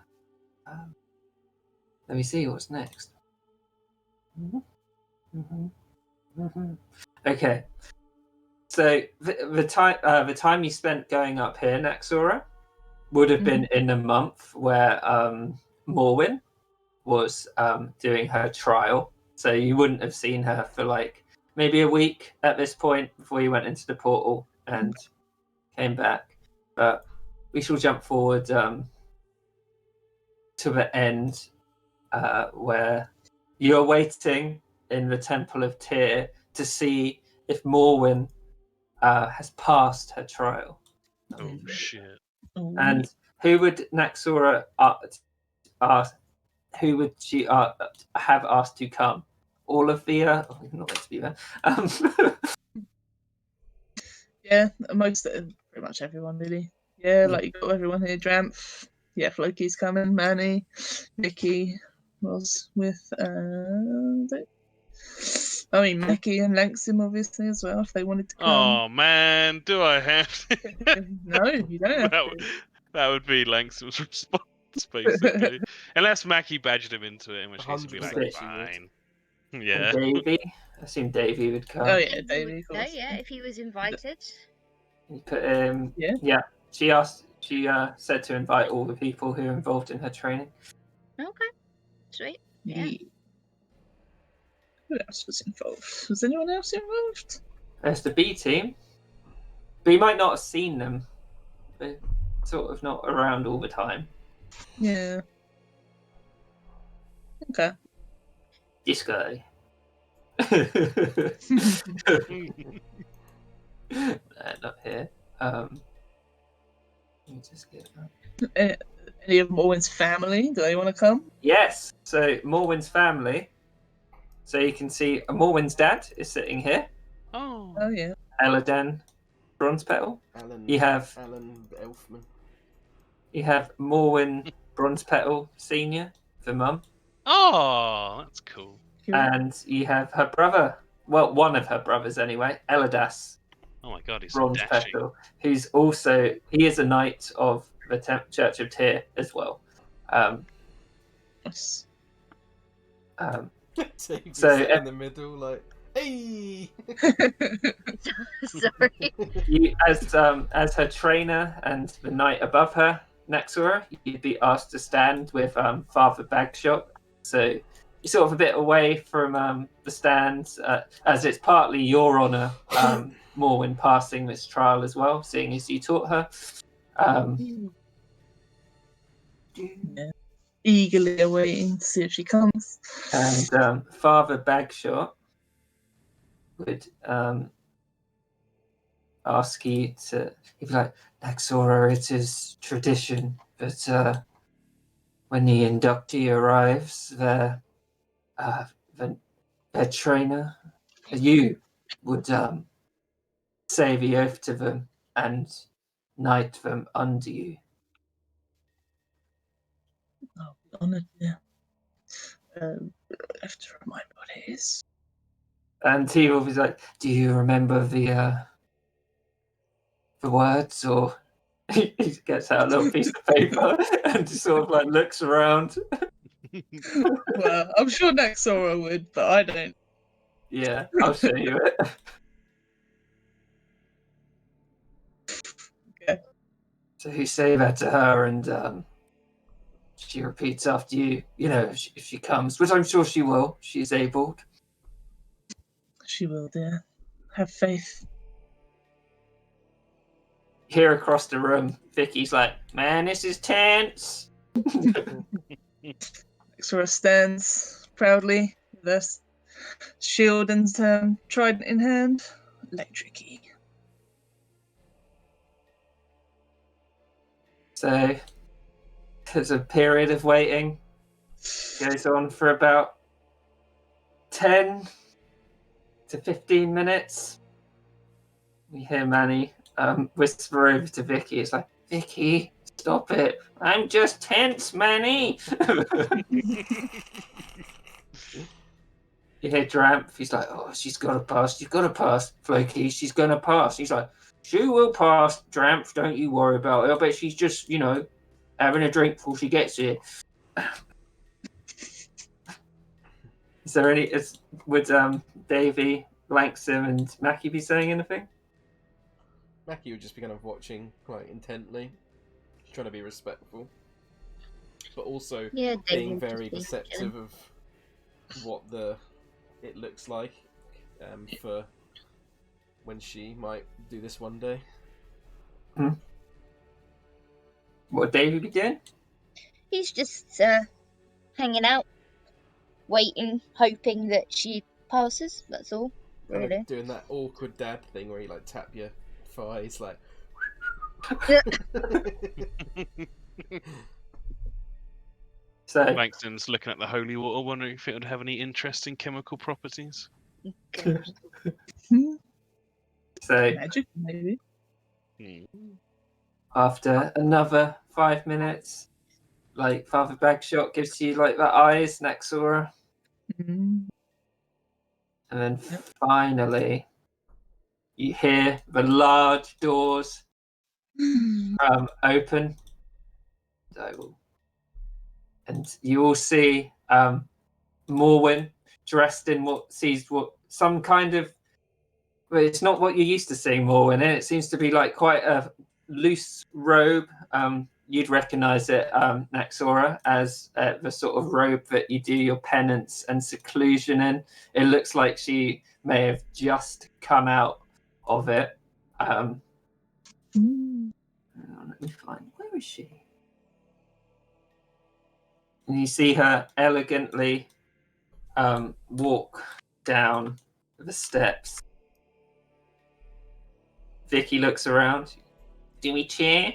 Let me see what's next. Okay. So the time you spent going up here, Naxora, would have been in a month where Morwyn was doing her trial. So you wouldn't have seen her for like maybe a week at this point before you went into the portal and came back. But we shall jump forward to the end where you're waiting in the Temple of Tyr to see if Morwyn has passed her trial. Oh shit! And who would Naxora ask? Who would she have asked to come? All of the not meant to be there. Yeah, pretty much everyone really. Yeah, like you got everyone here. Dramp, yeah, Floki's coming. Manny, Vicky was with. I mean, Mickey and Langsim obviously as well if they wanted to come. Oh man, do I have to? No, you don't have to. That would be Langsam's response, basically. Unless Mackie badgered him into it, in which case he'd be like, 100% fine. And Yeah. Davey. I assume Davey would come. Oh yeah, He Davey. would Of go, course. yeah, if he was invited. You put him. Yeah. She said to invite all the people who are involved in her training. Okay, sweet. Yeah. Who else was involved? Was anyone else involved? There's the B team, but you might not have seen them. They're sort of not around all the time. Yeah. Okay. This guy. Not here. Let me just get that. Any of Morwen's family? Do they want to come? Yes. So Morwyn's family. So you can see Morwyn's dad is sitting here. Oh. Oh yeah. Eladan Bronzepetal. Alan Elfman. You have Morwyn Bronzepetal Senior, the mum. Oh, that's cool. And you have her brother. Well, one of her brothers anyway, Eladas Oh my god, he's so dashing. Bronzepetal, who's also he is a knight of the Church of Tyr as well. Nice. So in the middle, like, hey. Sorry. You, as her trainer and the knight above her, Naxora, you'd be asked to stand with Father Bagshot. So you're sort of a bit away from the stands, as it's partly your honour, Morwyn passing this trial as well, seeing as you taught her. Yeah. Eagerly awaiting to see if she comes. And Father Bagshot would ask you to, he'd be like, Naxora, it is tradition that when the inductee arrives, their trainer, you would say the oath to them and knight them under you. Oh, honoured, yeah. I have to remind what it is. And he will be like, do you remember the words? Or he gets out a little piece of paper and just sort of like looks around. Well, I'm sure Naxora would, but I don't. Yeah, I'll show you it. Okay. So you say that to her, and she repeats after you. You know, if she comes, which I'm sure she will. She's able. She will, dear. Have faith. hear across the room, Vicky's like, "Man, this is tense." Xora stands proudly with her shield and trident in hand. Electric-y. So there's a period of waiting. Goes on for about 10 to 15 minutes. We hear Manny whisper over to Vicky. It's like, "Vicky, stop it. I'm just tense, Manny." You hear Dramp. He's like, "Oh, she's got to pass. She's got to pass, Floki. She's going to pass." He's like, "She will pass, Dramp. Don't you worry about it. I bet she's just, having a drink before she gets here." Is there any? Would Davy, Langston, and Mackie be saying anything? Mackie would just be kind of watching quite intently, trying to be respectful, but also Yeah, being David very just perceptive of what it looks like for when she might do this one day. What would Davy be doing? He's just hanging out, waiting, hoping that she passes. That's all, Kind really. of doing that awkward dad thing where you like tap your thighs, like. So Langston's looking at the holy water, wondering if it would have any interesting chemical properties. so Magic, maybe. after another 5 minutes, like Father Bagshot gives you like the eyes, Naxora, Mm. and then finally you hear the large doors open. And you all see Morwen dressed in some kind of. Well, it's not what you're used to seeing Morwen in. It seems to be like quite a loose robe. You'd recognise it, Naxora, as the sort of robe that you do your penance and seclusion in. It looks like she may have just come out of it. Let me find. Where is she? And you see her elegantly walk down the steps. Vicky looks around. "Do we cheer?"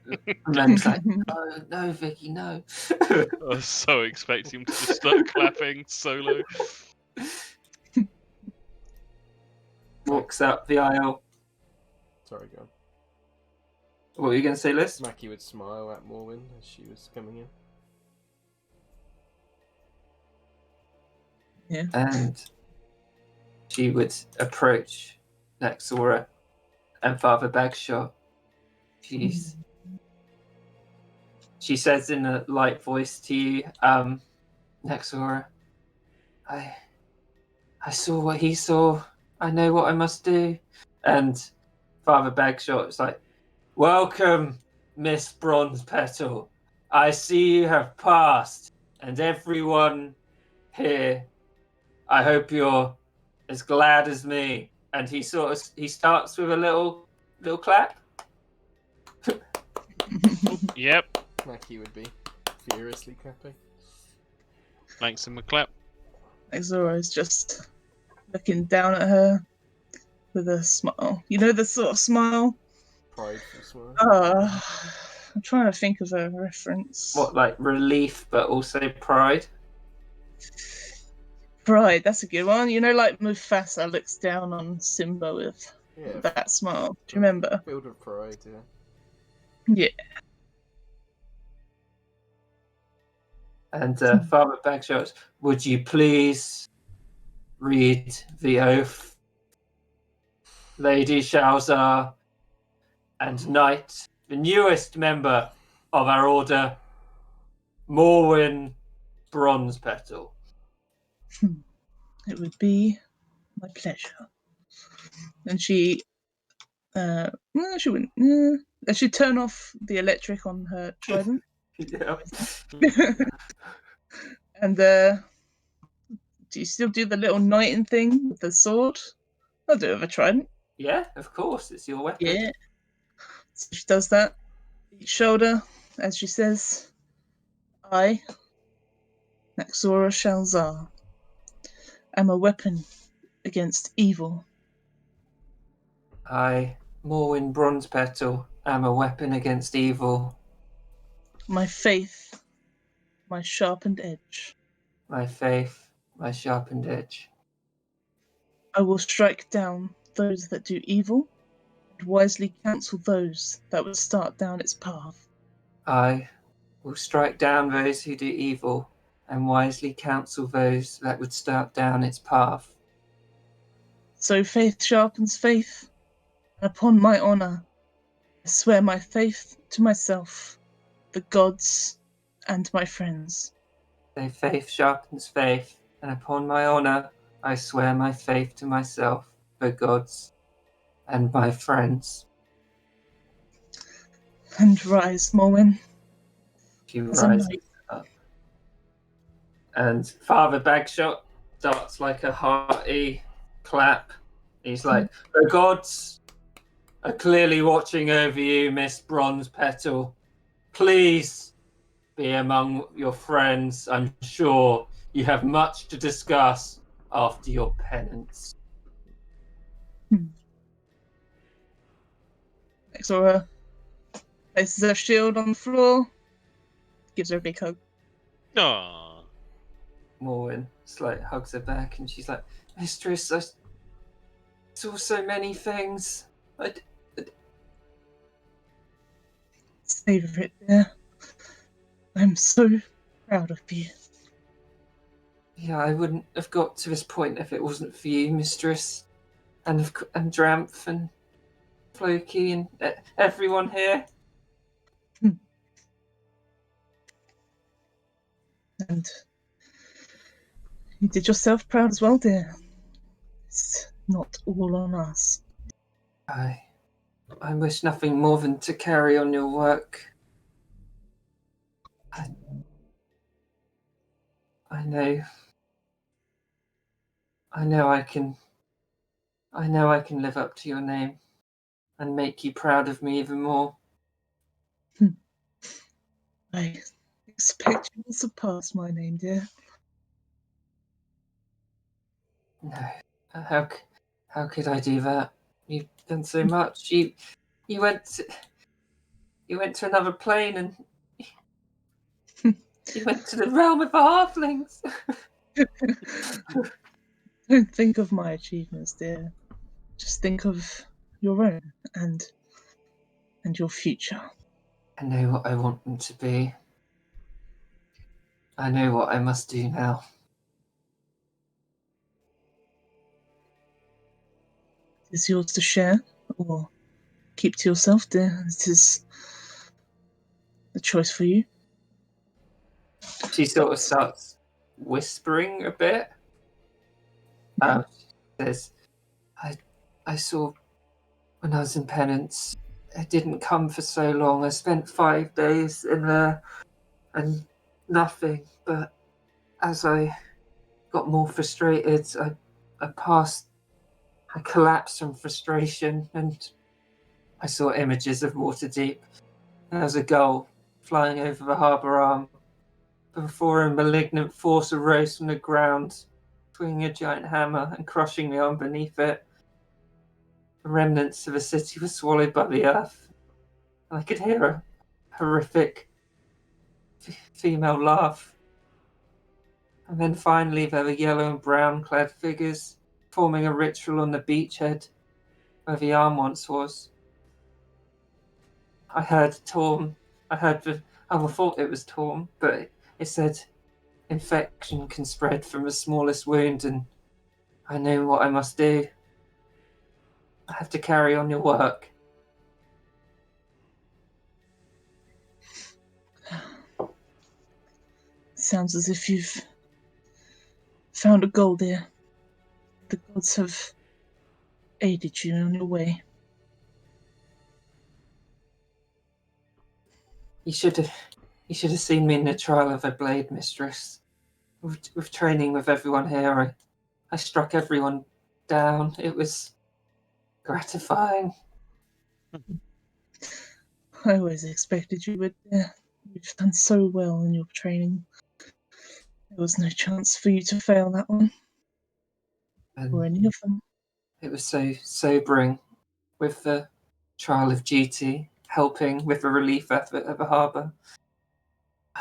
And then it's like, "Oh, no, Vicky, no." I was so expecting him to just start clapping solo. Walks up the aisle. Sorry, go on. What were you going to say, Liz? Mackie would smile at Morwen as she was coming in. Yeah. And she would approach Naxora and Father Bagshot. She says in a light voice to you, "Naxora, I saw what he saw. I know what I must do." And Father Bagshot is like, "Welcome, Miss Bronze Petal. I see you have passed, and everyone here, I hope you're as glad as me." And he starts with a little clap. Yep, Mackie would be furiously clapping. Langston would clap. Xora is just looking down at her with a smile. You know the sort of smile? Prideful smile. I'm trying to think of a reference. What, like relief, but also pride? Pride, that's a good one. You know, like Mufasa looks down on Simba with Yeah, that smile. Do you remember? filled with pride, yeah. Yeah. And Father Bagshot, would you please read the oath? Lady Shalzar and Knight, the newest member of our order, Morwen Bronze Petal. It would be my pleasure. And she, no, she wouldn't. She'd turn off the electric on her trident. Yeah. And do you still do the little knighting thing with the sword? I'll do it with a trident. Yeah, of course, it's your weapon. Yeah. So she does that. Each shoulder, as she says, I, Naxora Shalzar, am a weapon against evil. I, Morwyn Bronzepetal, am a weapon against evil. My faith, my sharpened edge. My faith, my sharpened edge. I will strike down those that do evil, and wisely counsel those that would start down its path. I will strike down those who do evil, and wisely counsel those that would start down its path. So faith sharpens faith, and upon my honour, I swear my faith to myself, the gods, and my friends. So faith sharpens faith, and upon my honour, I swear my faith to myself, the gods, and my friends. And rise, Morwen. She As a rises knight. up. And Father Bagshot starts like a hearty clap. He's like, the gods are clearly watching over you, Miss Bronzepetal. Please be among your friends. I'm sure you have much to discuss after your penance. Naxora places her shield on the floor, gives her a big hug. Aww. Morwen like hugs her back, and she's like, Mistress, I saw so many things. Savour it, dear. I'm so proud of you. Yeah, I wouldn't have got to this point if it wasn't for you, Mistress, and Dramph and Floki and everyone here. And you did yourself proud as well, dear. It's not all on us. I wish nothing more than to carry on your work. I know I can live up to your name and make you proud of me even more. I expect you will surpass my name, dear. No, how could I do that? You've done so much. You went to another plane and you went to the realm of the halflings. Don't think of my achievements, dear. Just think of your own and your future. I know what I want them to be. I know what I must do now. It's yours to share or keep to yourself, dear. It is a choice for you. She sort of starts whispering a bit. She says, I saw when I was in penance. I didn't come for so long. I spent 5 days in there and nothing. But as I got more frustrated, I collapsed from frustration, and I saw images of Waterdeep. There was a gull flying over the harbour arm before a malignant force arose from the ground, swinging a giant hammer and crushing the arm beneath it. The remnants of the city were swallowed by the earth, and I could hear a horrific female laugh. And then finally there were yellow and brown clad figures forming a ritual on the beachhead where the arm once was. I heard Torm. I thought it was Torm, but it said infection can spread from the smallest wound, and I know what I must do. I have to carry on your work. Sounds as if you've found a goal, dear. The gods have aided you on your way. You should have seen me in the trial of a blade, mistress. With training with everyone here, I struck everyone down. It was gratifying. I always expected you would. You've done so well in your training. There was no chance for you to fail that one, or And any of them. it was so sobering with the trial of duty, helping with the relief effort at the harbour.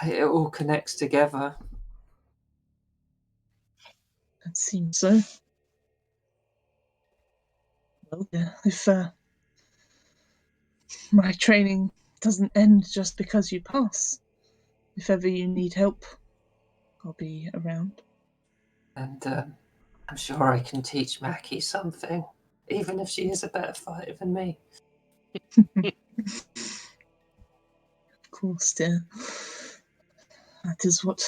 It all connects together. It seems so. Well, yeah, if my training doesn't end just because you pass, if ever you need help, I'll be around. And I'm sure I can teach Mackie something, even if she is a better fighter than me. Of course, dear. That is what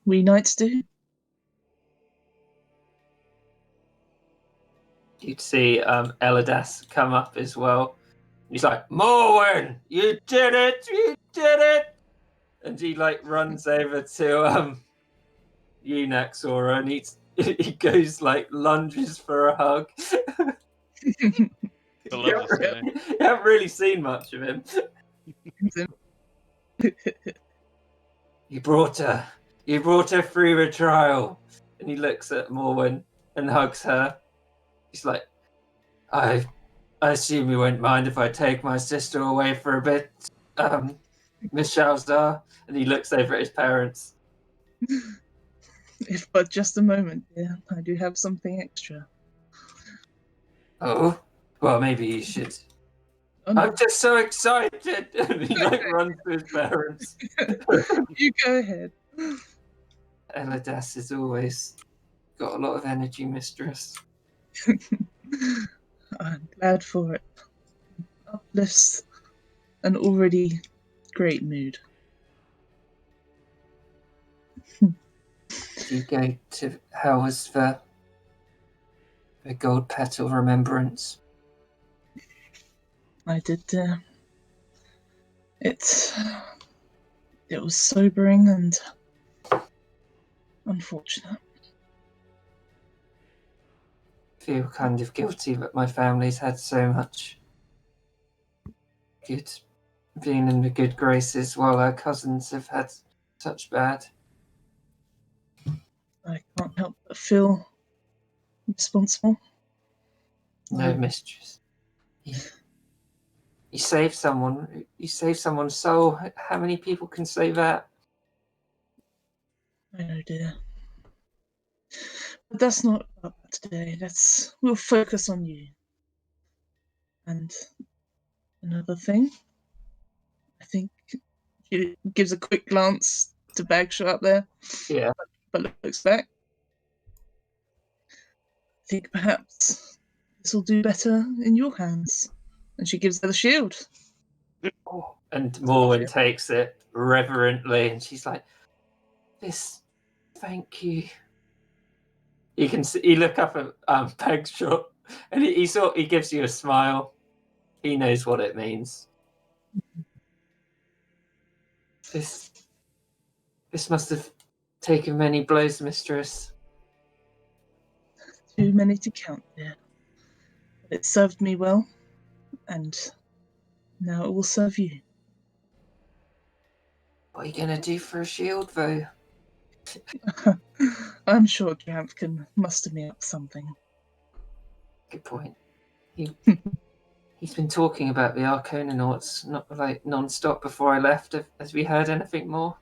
we knights do. You'd see Eladas come up as well. He's like, Morwen, you did it! You did it! And he like runs over to Eunaxora and he goes like lunges for a hug. I love this guy. You haven't really seen much of him. You brought her through the trial. And he looks at Morwen and hugs her. He's like, I assume you won't mind if I take my sister away for a bit, Miss Shalzar. And he looks over at his parents. If but just a moment, dear. I do have something extra. Oh, well, maybe you should. Oh, no. I'm just so excited. And he like runs to his parents. You go ahead. Eladas has always got a lot of energy, mistress. I'm glad for it. Uplifts an already great mood. Did you go to how was the gold petal remembrance? I did. It was sobering and unfortunate. Feel kind of guilty that my family's had so much good being in the good graces while our cousins have had such bad. I can't help but feel responsible. No, mistress. You saved someone. You saved someone's soul. How many people can say that? I know, dear. But that's not about that today. We'll focus on you. And another thing, I think she gives a quick glance to Bagshot up there, Yeah. but looks back. I think perhaps this will do better in your hands. And she gives her the shield. And Morwen takes it reverently, and she's like, "This, thank you." You can see, you look up at Peg's shop, and he gives you a smile. He knows what it means. This must have taken many blows, mistress. Too many to count, dear. But it served me well, and now it will serve you. What are you gonna do for a shield, though? I'm sure Dramp can muster me up something. Good point. He's been talking about the Arconauts not like non-stop before I left. Has we heard anything more?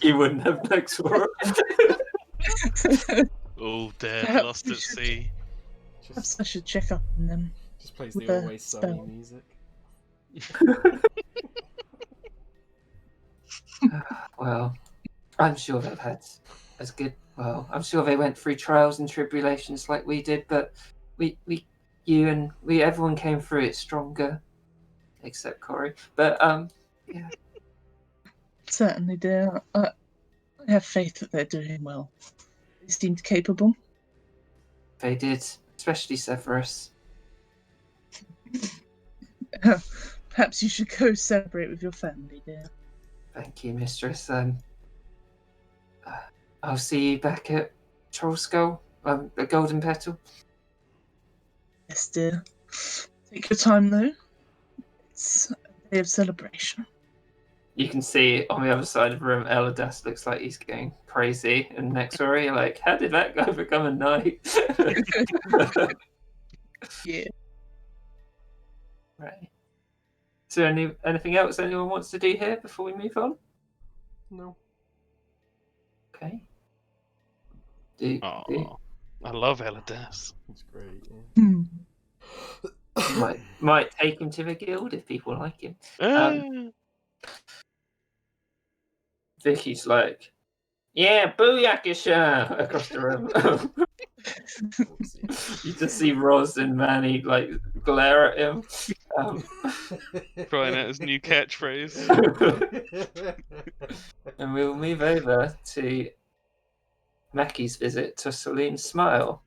You wouldn't have next for it. All dead, Perhaps lost we at should- sea. Perhaps I should check up on them. Just plays With the a Always Sunny spell. music. Well, I'm sure they've had as good. Well, I'm sure they went through trials and tribulations like we did, but everyone came through it stronger, except Corey. But yeah, Certainly, dear. I have faith that they're doing well. They seemed capable. they did, especially Severus. Perhaps you should go celebrate with your family, dear. Thank you, mistress. I'll see you back at Troll Skull, the Golden Petal. Yes, dear. Take your time, though. It's a day of celebration. You can see on the other side of the room, Eladas looks like he's going crazy. And next door, you're like, how did that guy become a knight? Yeah. Right. Is there anything else anyone wants to do here before we move on? No. Okay. Do. Oh, I love Eladas. It's great. Hmm. Might take him to the guild if people like him. Vicky's like, yeah, booyakasha across the room. You just see Roz and Manny like glare at him. Trying out his new catchphrase. And we'll move over to Mackie's visit to Saloon Smile.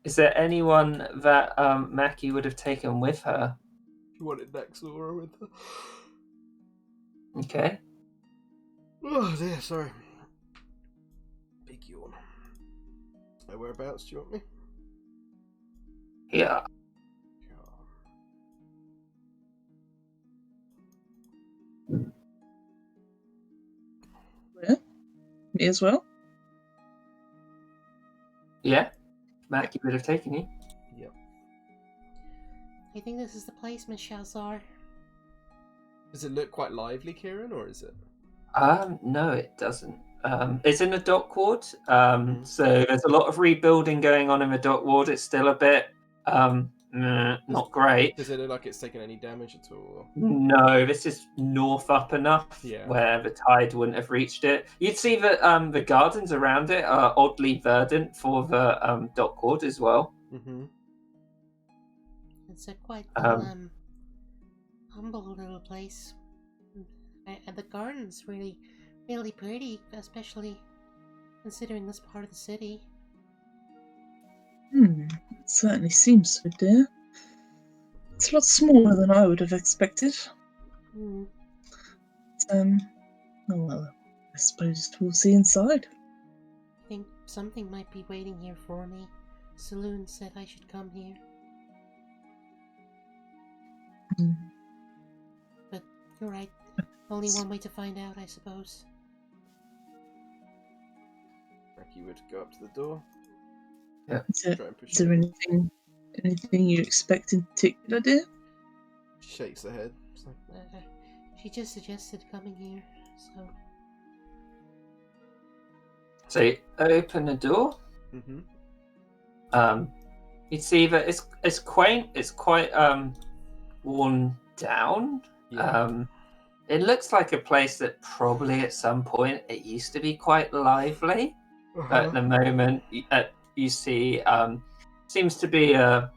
Is there anyone that Mackie would have taken with her? You want it next door with her? Okay. Oh dear, sorry. Big yawn. Whereabouts do you want me? Yeah. Where? Me as well? Yeah. Mackie would have taken you. Yep. I think this is the place, Miss Shalzar. Does it look quite lively, Kieran, or is it? No, it doesn't. It's in the dock ward. So there's a lot of rebuilding going on in the dock ward. It's still a bit not great. Does it look like it's taken any damage at all? No, this is north up enough where the tide wouldn't have reached it. You'd see that the gardens around it are oddly verdant for the dock ward as well. Mm-hmm. It's a quite humble little place. And the garden's really, really pretty, especially considering this part of the city. It certainly seems so, dear. It's a lot smaller than I would have expected. Hmm. Oh well, I suppose we'll see inside. I think something might be waiting here for me. Saloon said I should come here. But you're right. Only one way to find out, I suppose. Mackie would go up to the door. Yeah. Try and push Is there it. anything you expect in particular, dear? She shakes her head. It's like, She just suggested coming here, so... So you open the door. mm-hmm. You'd see that it's quaint. It's quite worn down. Yeah. It looks like a place that probably at some point it used to be quite lively. But at the moment, you see seems to be a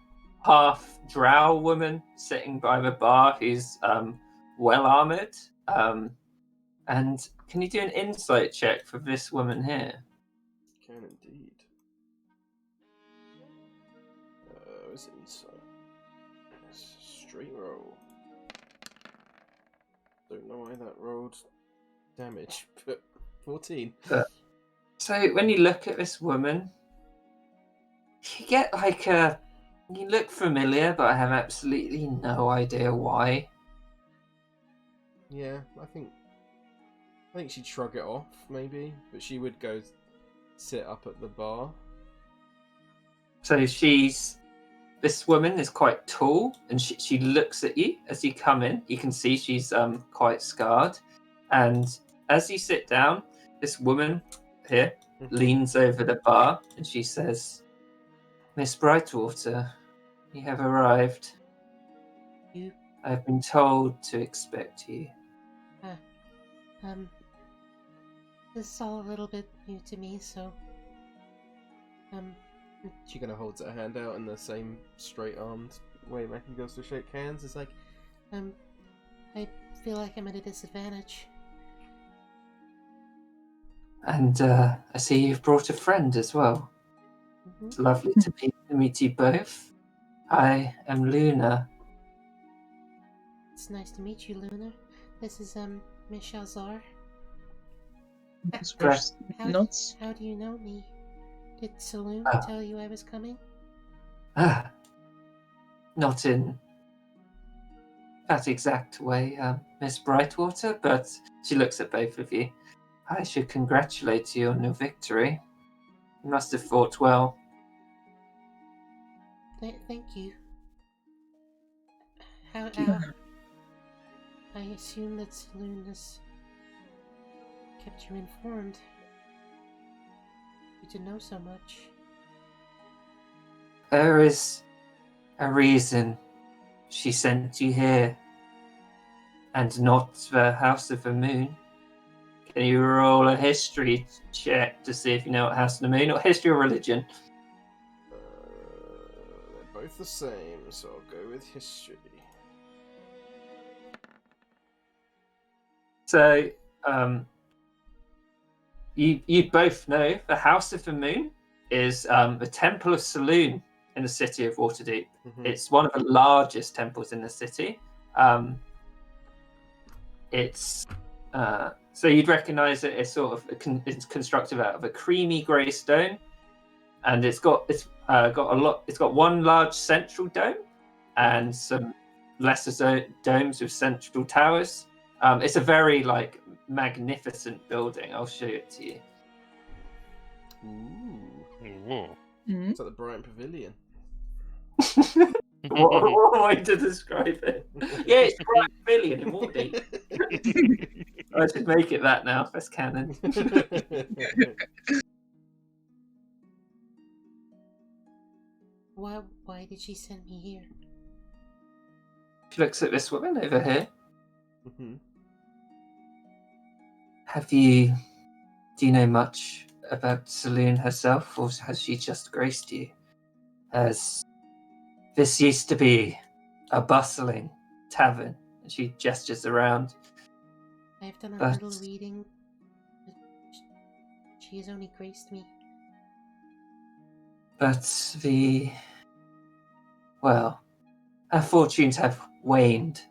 half drow woman sitting by the bar who's well armored. And can you do an insight check for this woman here? Can indeed. It's inside. Straight roll. Don't know why that rolled damage, but 14. So when you look at this woman, you get like you look familiar, but I have absolutely no idea why. Yeah, I think she'd shrug it off, maybe, but she would go sit up at the bar. So this woman is quite tall, and she looks at you as you come in. You can see she's quite scarred, and as you sit down, this woman here leans over the bar and she says, "Miss Brightwater, you have arrived. You? I've been told to expect you." This is all a little bit new to me, so... She kind of holds her hand out in the same straight-armed way Mackie goes to shake hands. It's like, I feel like I'm at a disadvantage. And I see you've brought a friend as well. Mm-hmm. It's lovely to meet you both. I am Luna. It's nice to meet you, Luna. This is, Miss Shalzar. Nods. How do you know me? Did Saloon tell you I was coming? not in that exact way, Miss Brightwater, but she looks at both of you. I should congratulate you on your victory. You must have fought well. Thank you. How, you. how, I assume that Saloon has kept you informed. You to know so much. There is a reason she sent you here, and not the House of the Moon. Can you roll a history check to see if you know what House of the Moon, or history or religion? They're both the same, so I'll go with history. So, you both know the House of the Moon is the Temple of Saloon in the city of Waterdeep. Mhm. It's one of the largest temples in the city. It's so you'd recognise it as sort of it's constructed out of a creamy grey stone, and it's got one large central dome and some lesser domes with central towers. It's a very magnificent building. I'll show it to you. Ooh. Ooh. Mm. It's like the Bryant Pavilion. What way to describe it? Yeah, it's Bright Pavilion in Waterdeep. I should make it that now. That's canon. Why did she send me here? She looks at this woman over here. Mhm. Do you know much about Saloon herself, or has she just graced you? As this used to be a bustling tavern, and she gestures around. I've done a But- little reading, but she has only graced me. But our fortunes have waned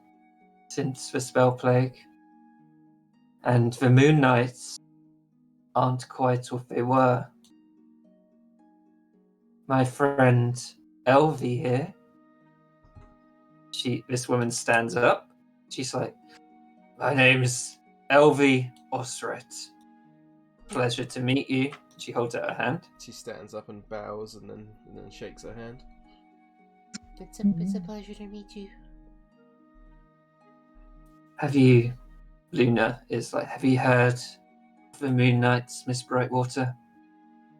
since the spell plague, and the Moon Knights aren't quite what they were. My friend Elvie here, this woman stands up. She's like, "My name's Elvie Osret. Pleasure to meet you." She holds out her hand. She stands up and bows and then shakes her hand. It's a pleasure to meet you. Have you heard of the Moon Knights, Miss Brightwater?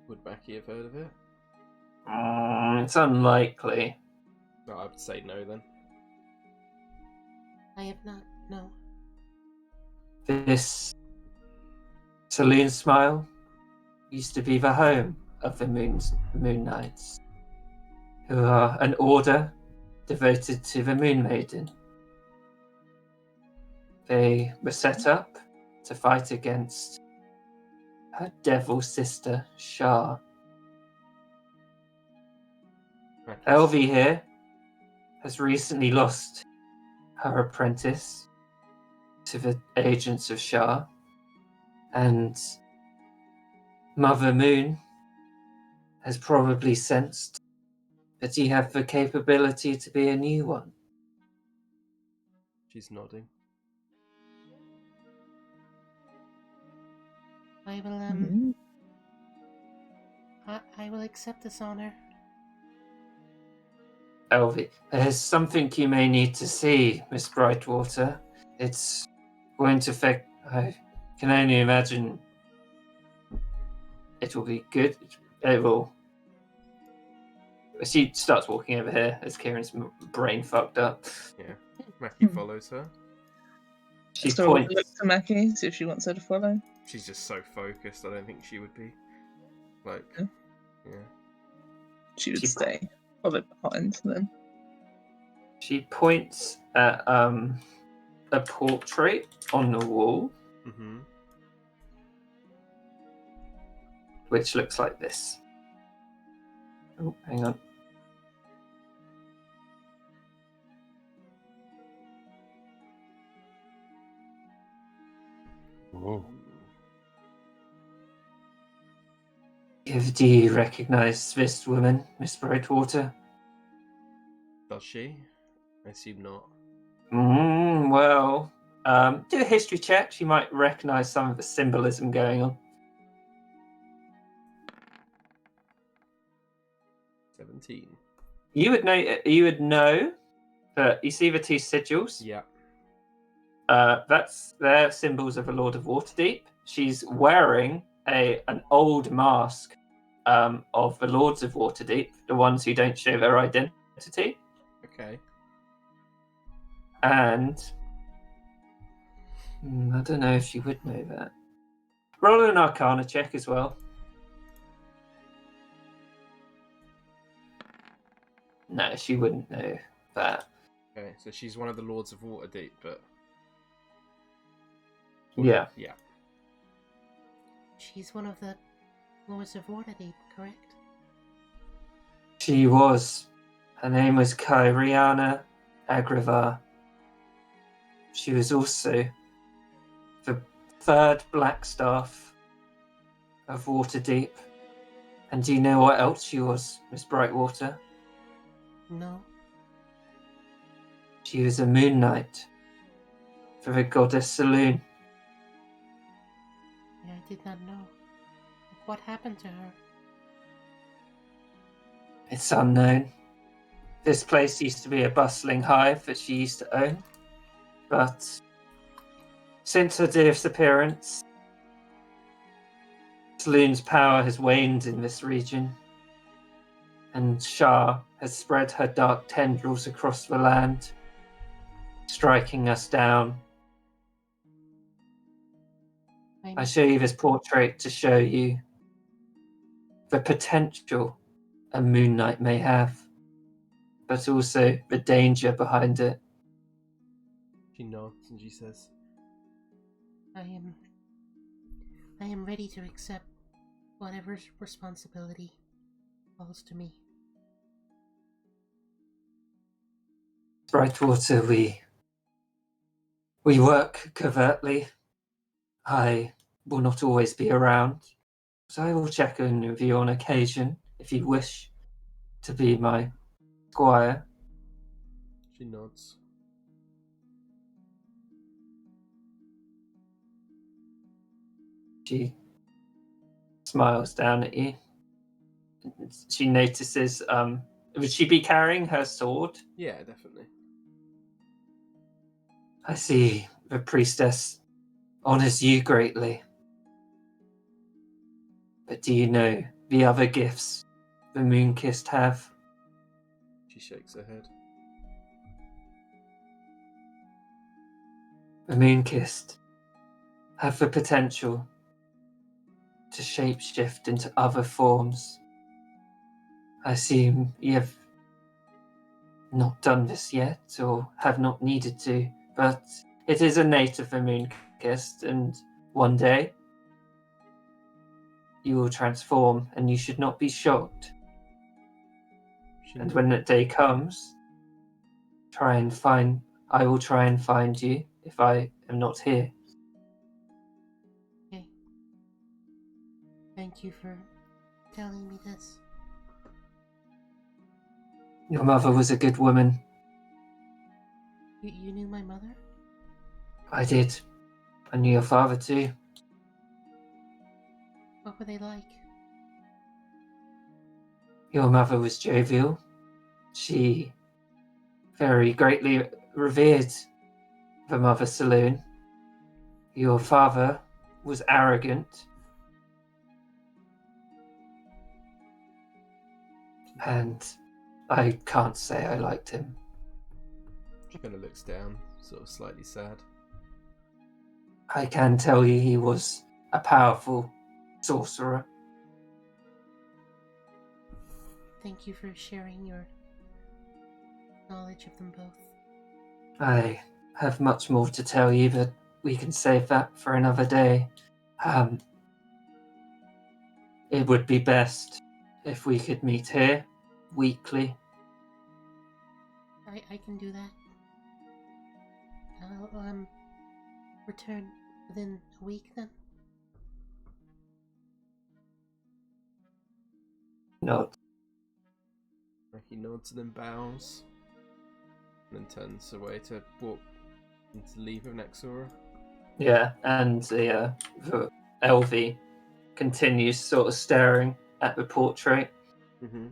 Would Mackie have heard of it? It's unlikely. No, I would say no then. I have not, no. This Saloon Smile used to be the home of the Moon Knights, who are an order devoted to the Moon Maiden. They were set up to fight against her devil sister, Shah. Mackie's- Elvie here has recently lost her apprentice to the agents of Shah, and Mother Moon has probably sensed that you have the capability to be a new one. She's nodding. I will, Mm. I will accept this honor. Elvie, there's something you may need to see, Miss Brightwater. It's going to affect. I can only imagine it will be good. It will. She starts walking over here as Kieran's brain fucked up. Yeah. Mackie follows her. She Still look points. to Mackie, see if she wants her to follow. She's just so focused, I don't think she would be. Like, Yeah. yeah. She would She- stay, follow behind then. She points at a portrait on the wall, Mm-hmm. which looks like this. Oh, hang on. Ooh. Do you recognise this woman, Miss Brightwater? Does she? I assume not. Well, do a history check. She might recognize some of the symbolism going on. 17. You would know. You would know that you see the two sigils. Yeah. They're symbols of a Lord of Waterdeep. She's wearing an old mask of the Lords of Waterdeep, the ones who don't show their identity. Okay. And I don't know if she would know that. Roll an Arcana check as well. No, she wouldn't know that. Okay, so she's one of the Lords of Waterdeep, but... Yeah. Yeah. She's one of the Lords of Waterdeep, correct? She was. Her name was Kyriana Agrivar. She was also the third Blackstaff of Waterdeep. And do you know what else she was, Miss Brightwater? No. She was a Moon Knight for the goddess Saloon. I did not know. What happened to her? It's unknown. This place used to be a bustling hive that she used to own. But since her disappearance, Saloon's power has waned in this region. And Shah has spread her dark tendrils across the land, striking us down. I show you this portrait to show you the potential a Moon Knight may have, but also the danger behind it. She nods and she says, I am ready to accept whatever responsibility falls to me. Brightwater, we work covertly. I will not always be around, so I will check in with you on occasion if you wish to be my squire. she nods. She smiles down at you. She notices, would she be carrying her sword? Yeah, definitely. I see the priestess honors you greatly. But do you know the other gifts the Moonkissed have? She shakes her head. The Moonkissed have the potential to shapeshift into other forms. I assume you have not done this yet, or have not needed to, but it is innate of the Moonkissed, and one day you will transform, and you should not be shocked. And when that day comes, I will try and find you if I am not here. Okay. Thank you for telling me this. Your mother was a good woman. You knew my mother? I did. I knew your father too. What were they like? Your mother was jovial. She very greatly revered the Mother Saloon. Your father was arrogant. And I can't say I liked him. She kind of looks down, sort of slightly sad. I can tell you he was a powerful sorcerer. Thank you for sharing your knowledge of them both. I have much more to tell you, but we can save that for another day. It would be best if we could meet here weekly. I can do that. I'll return within a week then. Not He nods and then bows. And then turns away to walk and to leave with Nexora. Yeah, and the Elvie continues sort of staring at the portrait. Mm-hmm.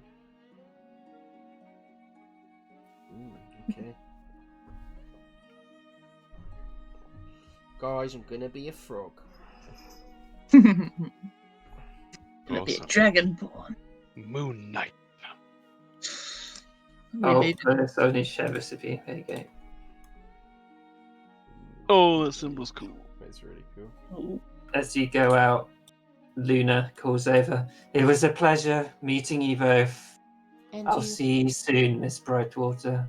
Okay. Guys, I'm gonna be a frog. Gonna be a Awesome. dragonborn. Moon Knight. Oh, but it's only Shevis if you. There you go. Oh, that symbol's cool. That's really cool. Oh, As you go out, Luna calls over. It was a pleasure meeting you both. And I'll you, see you soon, Miss Brightwater.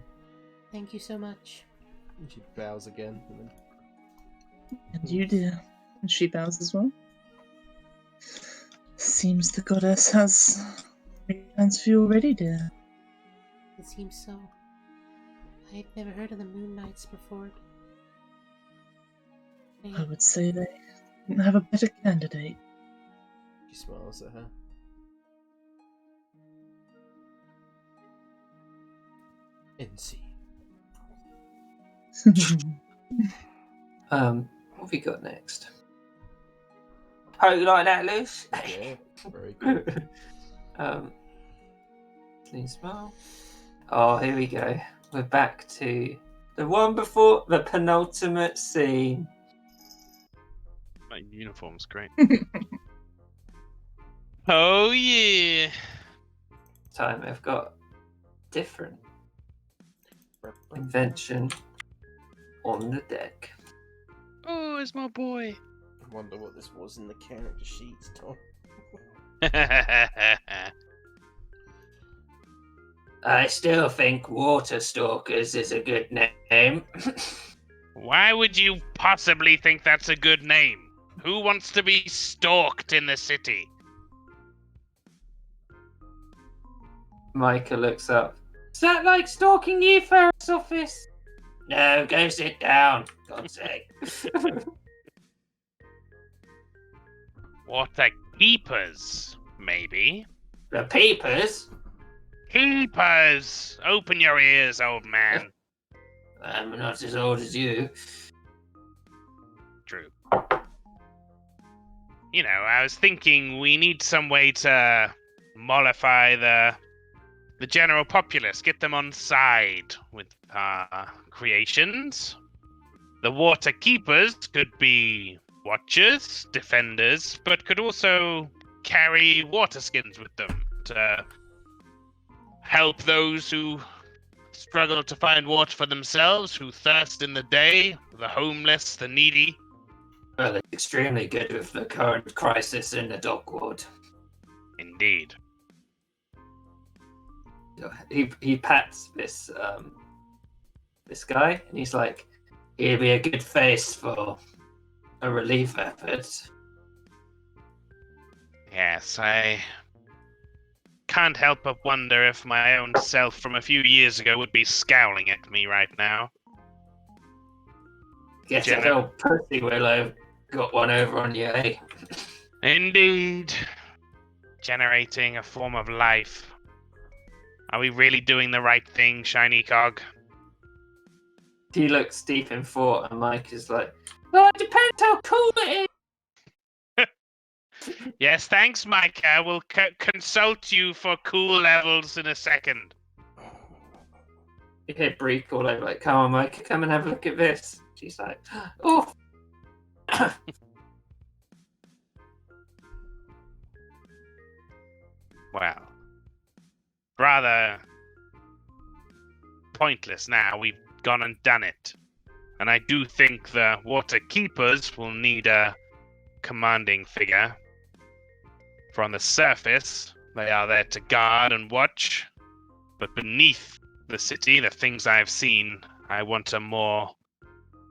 thank you so much. And she bows again. And then... and you, dear. And she bows as well. Seems the goddess has great plans for you already, dear. It seems so. I've never heard of the Moon Knights before. I would say they didn't have a better candidate. She smiles at her. NC. What have we got next? Hope you like that, Luce. Yeah, very cool. Clean smile. Oh, here we go. We're back to the one before the penultimate scene. My uniform's great. Oh yeah. Time I've got different invention on the deck. Oh, it's my boy. I wonder what this was in the character sheets, Tom. I still think Water Stalkers is a good name. Why would you possibly think that's a good name? Who wants to be stalked in the city? Micah looks up. Is that like stalking you, Ferris office? No, go sit down. God's sake. Water keepers, maybe. The peepers? Keepers! Open your ears, old man. I'm not as old as you. True. You know, I was thinking we need some way to mollify the general populace, get them on side with our creations. The water keepers could be watchers, defenders, but could also carry water skins with them to help those who struggle to find water for themselves, who thirst in the day, the homeless, the needy. Well, it's extremely good with the current crisis in the dock ward. Indeed. He pats this this guy, and he's like, "He'd be a good face for a relief effort." Yes, I can't help but wonder if my own self from a few years ago would be scowling at me right now. Guess that old pussy willow got one over on you, eh? Indeed. Generating a form of life. Are we really doing the right thing, Shiny Cog? He looks deep in thought, and Mike is like, "Well, it depends how cool it is." Yes, thanks, Micah. We'll consult you for cool levels in a second. You hear Bree call over, like, "Come on, Mike, come and have a look at this." She's like, "Oh." Well, rather pointless now. We've gone and done it. And I do think the water keepers will need a commanding figure. For on the surface, they are there to guard and watch. But beneath the city, the things I've seen, I want a more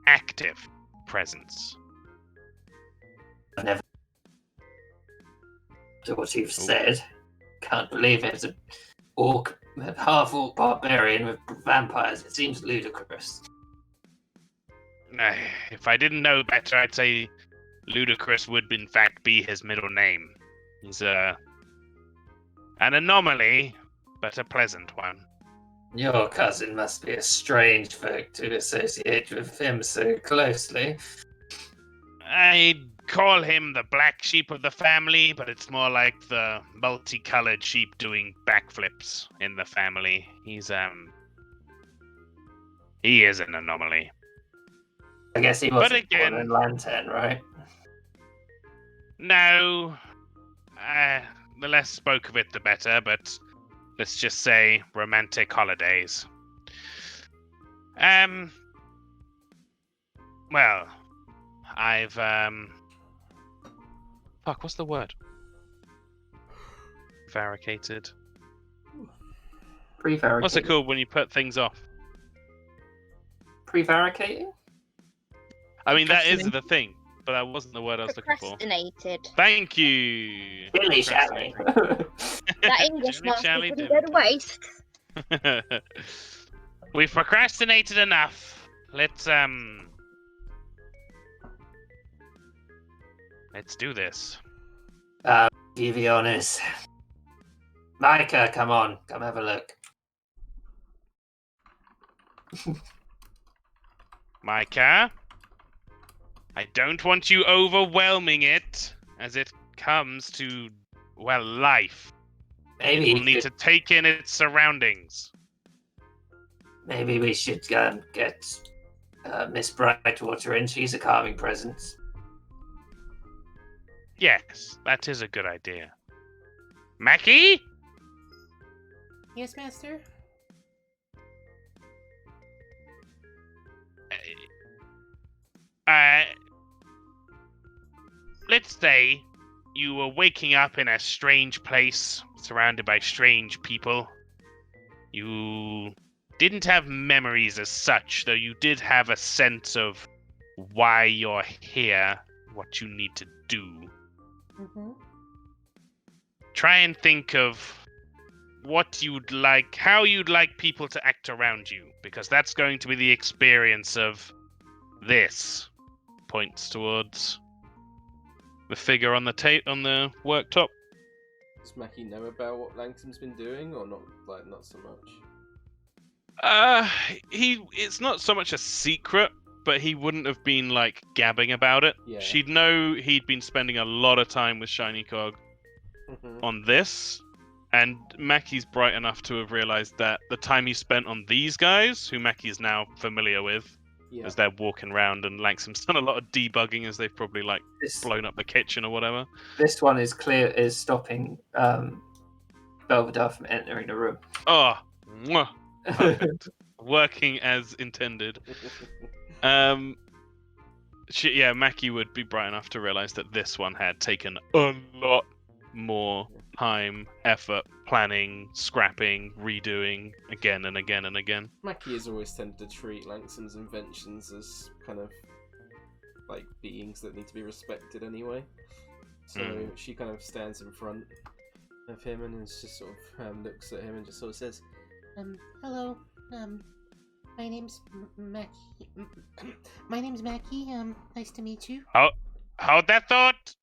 active presence. I never to what you've said. Can't believe it's a half-orc barbarian with vampires. It seems ludicrous. If I didn't know better, I'd say Ludicrous would in fact be his middle name. He's an anomaly, but a pleasant one. Your cousin must be a strange folk to associate with him so closely. I'd call him the black sheep of the family, but it's more like the multicolored sheep doing backflips in the family. He is an anomaly. I guess he But wasn't again- born in Lantern, right? No, the less spoke of it, the better, but let's just say romantic holidays. Well, I've, fuck, what's the word? Prevaricated. Prevaricating. What's it called when you put things off? Prevaricating? I mean, that is the thing, but that wasn't the word I was looking for. Procrastinated. Thank you. Dilly shally. That English Dilly master shally didn't dilly go to waste. We've procrastinated enough. Let's do this. Give you honors. Micah, come on. Come have a look. Micah, I don't want you overwhelming it as it comes to, well, life. Maybe You'll need to take in its surroundings. Maybe we should get Miss Brightwater in. She's a calming presence. Yes, that is a good idea. Mackie? Yes, master? Let's say you were waking up in a strange place, surrounded by strange people. You didn't have memories as such, though you did have a sense of why you're here, what you need to do. Mm-hmm. Try and think of what you'd like, how you'd like people to act around you, because that's going to be the experience of this. Points towards the figure on the worktop. Does Mackie know about what Langston's been doing, or not? Like, not so much. It's not so much a secret, but he wouldn't have been like gabbing about it. Yeah. She'd know he'd been spending a lot of time with Shiny Cog on this, and Mackie's bright enough to have realized that the time he spent on these guys, who Mackie is now familiar with, Yeah. as they're walking around, and Langston's done a lot of debugging as they've probably like blown up the kitchen or whatever. This one is stopping Belvedere from entering the room. Oh, mwah, perfect. Working as intended. Mackie would be bright enough to realize that this one had taken a lot more time, effort, planning, scrapping, redoing again and again and again. Mackie has always tended to treat Langston's inventions as kind of like beings that need to be respected anyway. So she kind of stands in front of him and is just sort of looks at him and just sort of says, Hello. My name's Mackie. My name's Mackie. Nice to meet you. How'd that thought?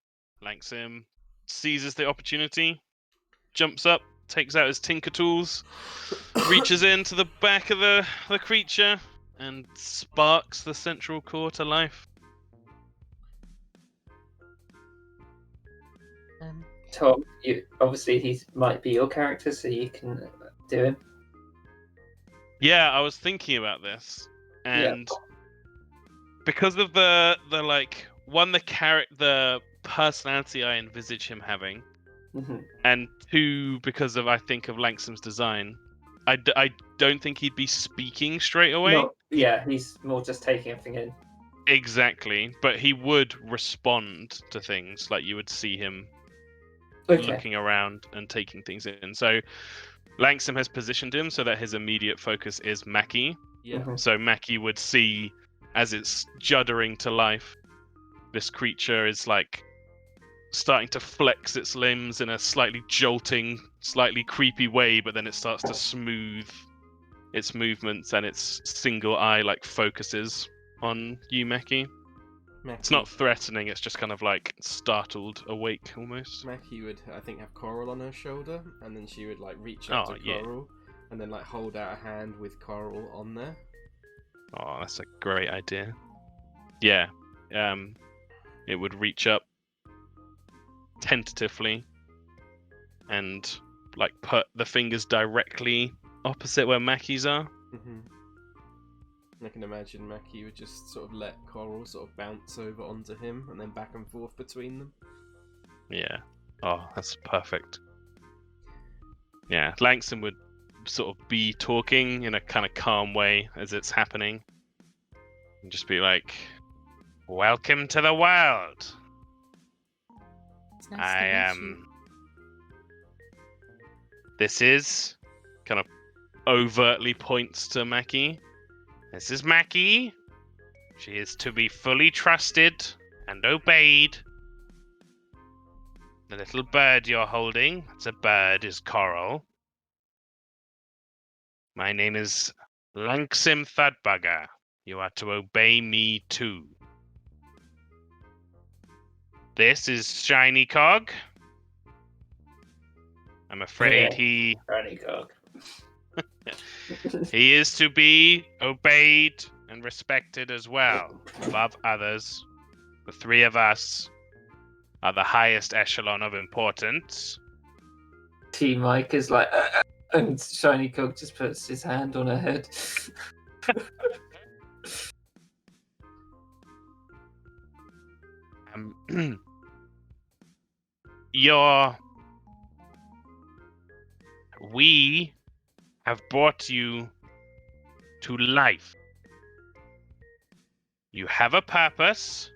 Langston seizes the opportunity, jumps up, takes out his tinker tools, reaches into the back of the creature, and sparks the central core to life. Tom, obviously he might be your character, so you can do him. Yeah, I was thinking about this, and because of the personality I envisage him having, and two, because of I think of Langston's design, I don't think he'd be speaking straight away. He's more just taking everything in. Exactly, but he would respond to things, like you would see him looking around and taking things in. So Langston has positioned him so that his immediate focus is Mackie. yeah. So Mackie would see, as it's juddering to life, this creature is like starting to flex its limbs in a slightly jolting, slightly creepy way, but then it starts to smooth its movements, and its single eye like focuses on you, Mackie. It's not threatening, it's just kind of like startled awake almost. Mackie would, I think, have Coral on her shoulder, and then she would like reach out to yeah. Coral and then like hold out a hand with Coral on there. Oh, that's a great idea. Yeah. It would reach up tentatively and like put the fingers directly opposite where Mackie's are. Mm-hmm. I can imagine Mackie would just sort of let Coral sort of bounce over onto him and then back and forth between them. Yeah. Oh, that's perfect. Yeah, Langston would sort of be talking in a kind of calm way as it's happening. And just be like, "Welcome to the world. It's nice I to meet am... you. This is..." kind of overtly points to Mackie. "This is Mackie. She is to be fully trusted and obeyed. The little bird you're holding, it's a bird, is Coral. My name is Lanksim Thudbugger. You are to obey me too. This is Shiny Cog. I'm afraid Shiny Cog. he is to be obeyed and respected as well, above others. The three of us are the highest echelon of importance." T Mike is like, and Shiny Cog just puts his hand on her head. We have brought you to life. You have a purpose,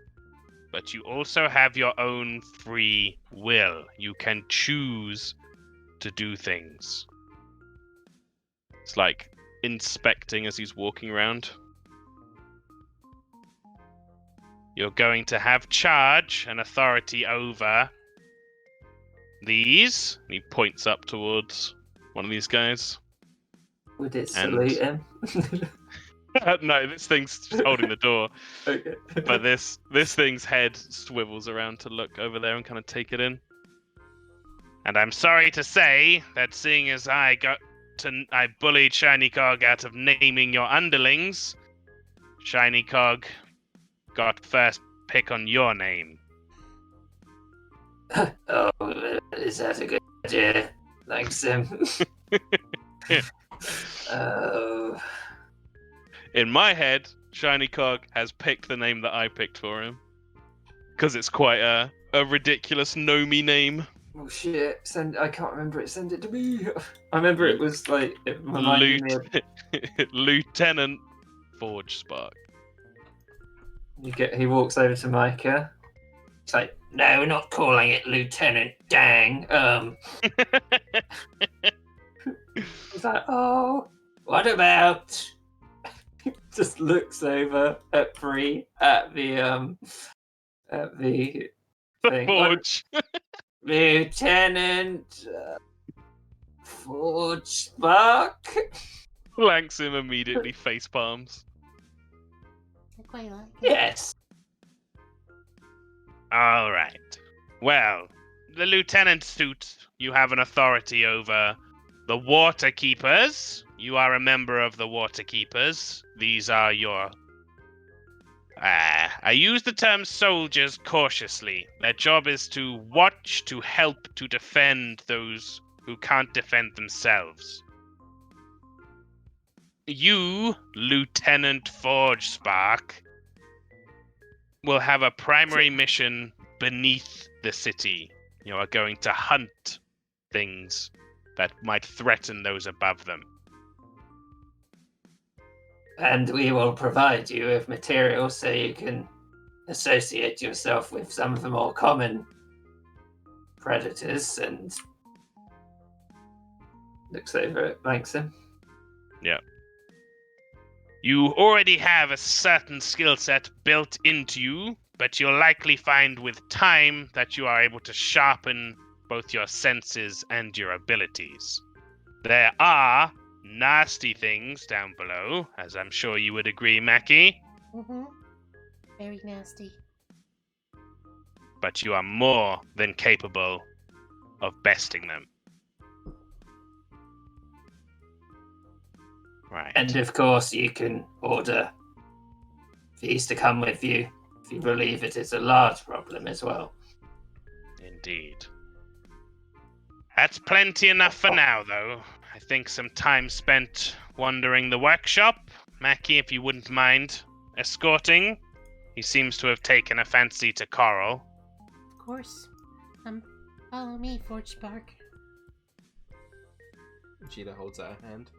but you also have your own free will. You can choose to do things. It's like inspecting as he's walking around. You're going to have charge and authority over these. And he points up towards one of these guys. Would it salute him? No, this thing's just holding the door. Okay. But this thing's head swivels around to look over there and kind of take it in. "And I'm sorry to say that seeing as I bullied Shiny Cog out of naming your underlings, Shiny Cog got first pick on your name." Oh, is that a good idea? Thanks, Sim. Oh. In my head, Shiny Cog has picked the name that I picked for him. Because it's quite a ridiculous Nomi name. Oh shit! I can't remember it. Send it to me. I remember it was like it reminded me of. Lieutenant Forge Spark. He walks over to Micah. It's like, no, we're not calling it Lieutenant Gang. He's like, oh, what about? Just looks over at Bree at the thing. Forge. Lieutenant Forge Spark. Lanks him immediately face palms. I quite like it. Yes. All right. Well, the lieutenant suit, you have an authority over the water keepers. You are a member of the water keepers. These are your... I use the term soldiers cautiously. Their job is to watch, to help, to defend those who can't defend themselves. You, Lieutenant Forge Spark, will have a primary mission beneath the city. You are going to hunt things that might threaten those above them. And we will provide you with materials so you can associate yourself with some of the more common predators. And looks over at Langston. Yeah. You already have a certain skill set built into you, but you'll likely find with time that you are able to sharpen both your senses and your abilities. There are nasty things down below, as I'm sure you would agree, Mackie. Mm-hmm. Very nasty. But you are more than capable of besting them. Right. And of course, you can order these to come with you if you believe it is a large problem as well. Indeed. That's plenty enough for now, though. I think some time spent wandering the workshop. Mackie, if you wouldn't mind escorting. He seems to have taken a fancy to Coral. Of course. Follow me, Forge Spark. Sheila holds out her hand.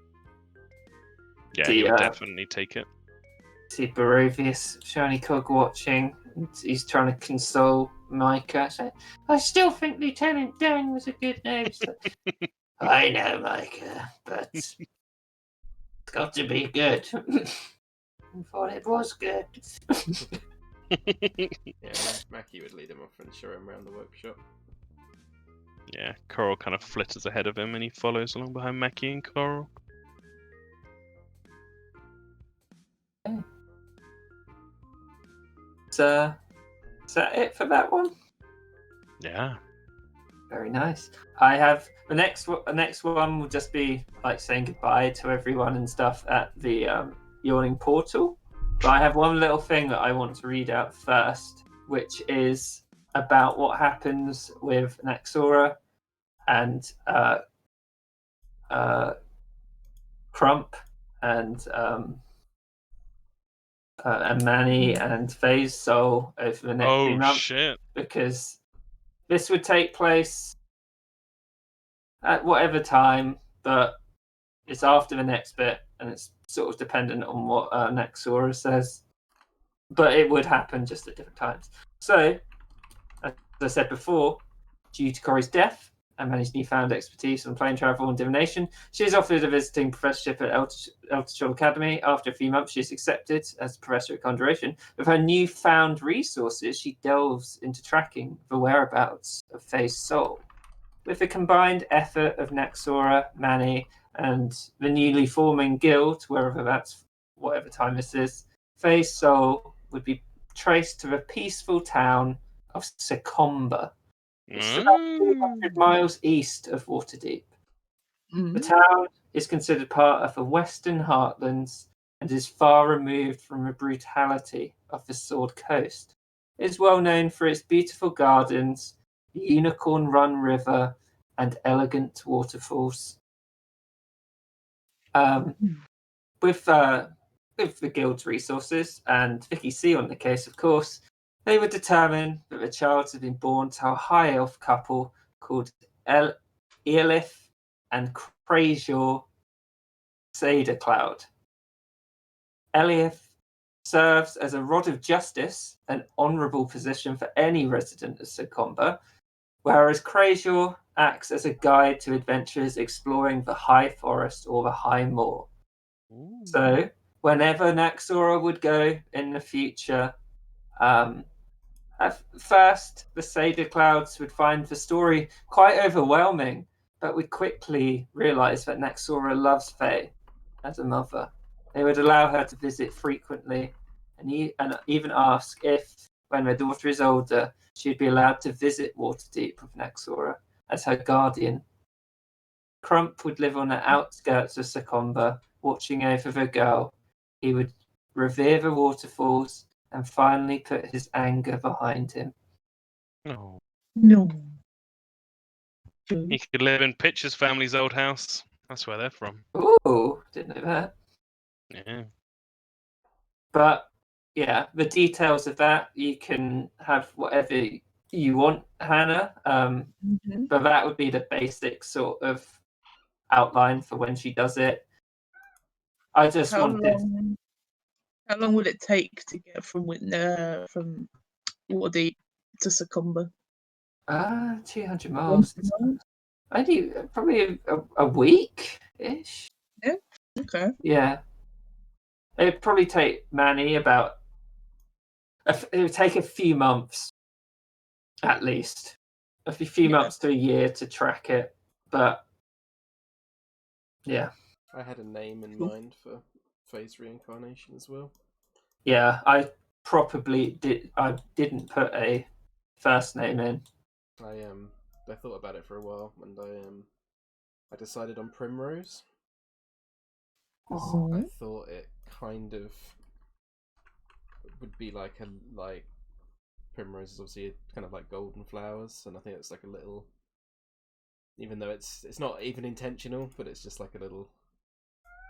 Yeah, See, he would definitely take it. See Barovius, Shiny Cog watching. And he's trying to console Micah. Saying, I still think Lieutenant Dan was a good name. I know, Micah, but it's got to be good. I thought it was good. Yeah, Mackie would lead him off and show him around the workshop. Yeah, Coral kind of flitters ahead of him and he follows along behind Mackie and Coral. So, is that it for that one? Yeah. Very nice. I have the next one will just be like saying goodbye to everyone and stuff at the yawning portal. But I have one little thing that I want to read out first, which is about what happens with Naxora and Crump and Manny and Faye's soul over the next few Oh, months, shit. because this would take place at whatever time, but it's after the next bit, and it's sort of dependent on what Naxora says. But it would happen just at different times. So, as I said before, due to Corey's death and Manny's newfound expertise on plane travel and divination, she is offered a visiting professorship at Eltershall Academy. After a few months, she is accepted as a professor at Conjuration. With her newfound resources, she delves into tracking the whereabouts of Faye's soul. With the combined effort of Naxora, Manny, and the newly forming guild, whatever time this is, Faye's soul would be traced to the peaceful town of Secomba, which is about 200 miles east of Waterdeep. The town is considered part of the Western Heartlands and is far removed from the brutality of the Sword Coast. It is well known for its beautiful gardens, the Unicorn Run River, and elegant waterfalls. With the guild's resources and Vicky C on the case, of course, they would determine that the child had been born to a high elf couple called Eolith and Crazor Cloud. Eliath serves as a rod of justice, an honourable position for any resident of Secomba, whereas Crazor acts as a guide to adventurers exploring the High Forest or the High Moor. So, whenever Naxora would go in the future, at first the Seder Clouds would find the story quite overwhelming, but would quickly realise that Naxora loves Faye as a mother. They would allow her to visit frequently and even ask if, when their daughter is older, she'd be allowed to visit Waterdeep with Naxora as her guardian. Crump would live on the outskirts of Secomba, watching over the girl. He would revere the waterfalls and finally put his anger behind him. No. No. He could live in Pitcher's family's old house. That's where they're from. Ooh, didn't know that. Yeah. But yeah, the details of that, you can have whatever you want, Hannah. But that would be the basic sort of outline for when she does it. I just How wanted. How long would it take to get from Waterdeep to Secomba? 200 miles. I do probably a week ish. Yeah. Okay. Yeah. It'd probably take Manny about. It would take a few months, at least, a few months to a year to track it. But yeah, I had a name in mind for Faye's reincarnation as well. yeah, I probably did. I didn't put a first name in. I thought about it for a while, and I decided on Primrose. 'Cause Oh. I thought it kind of would be like primrose is obviously kind of like golden flowers, and I think it's like a little, even though it's not even intentional, but it's just like a little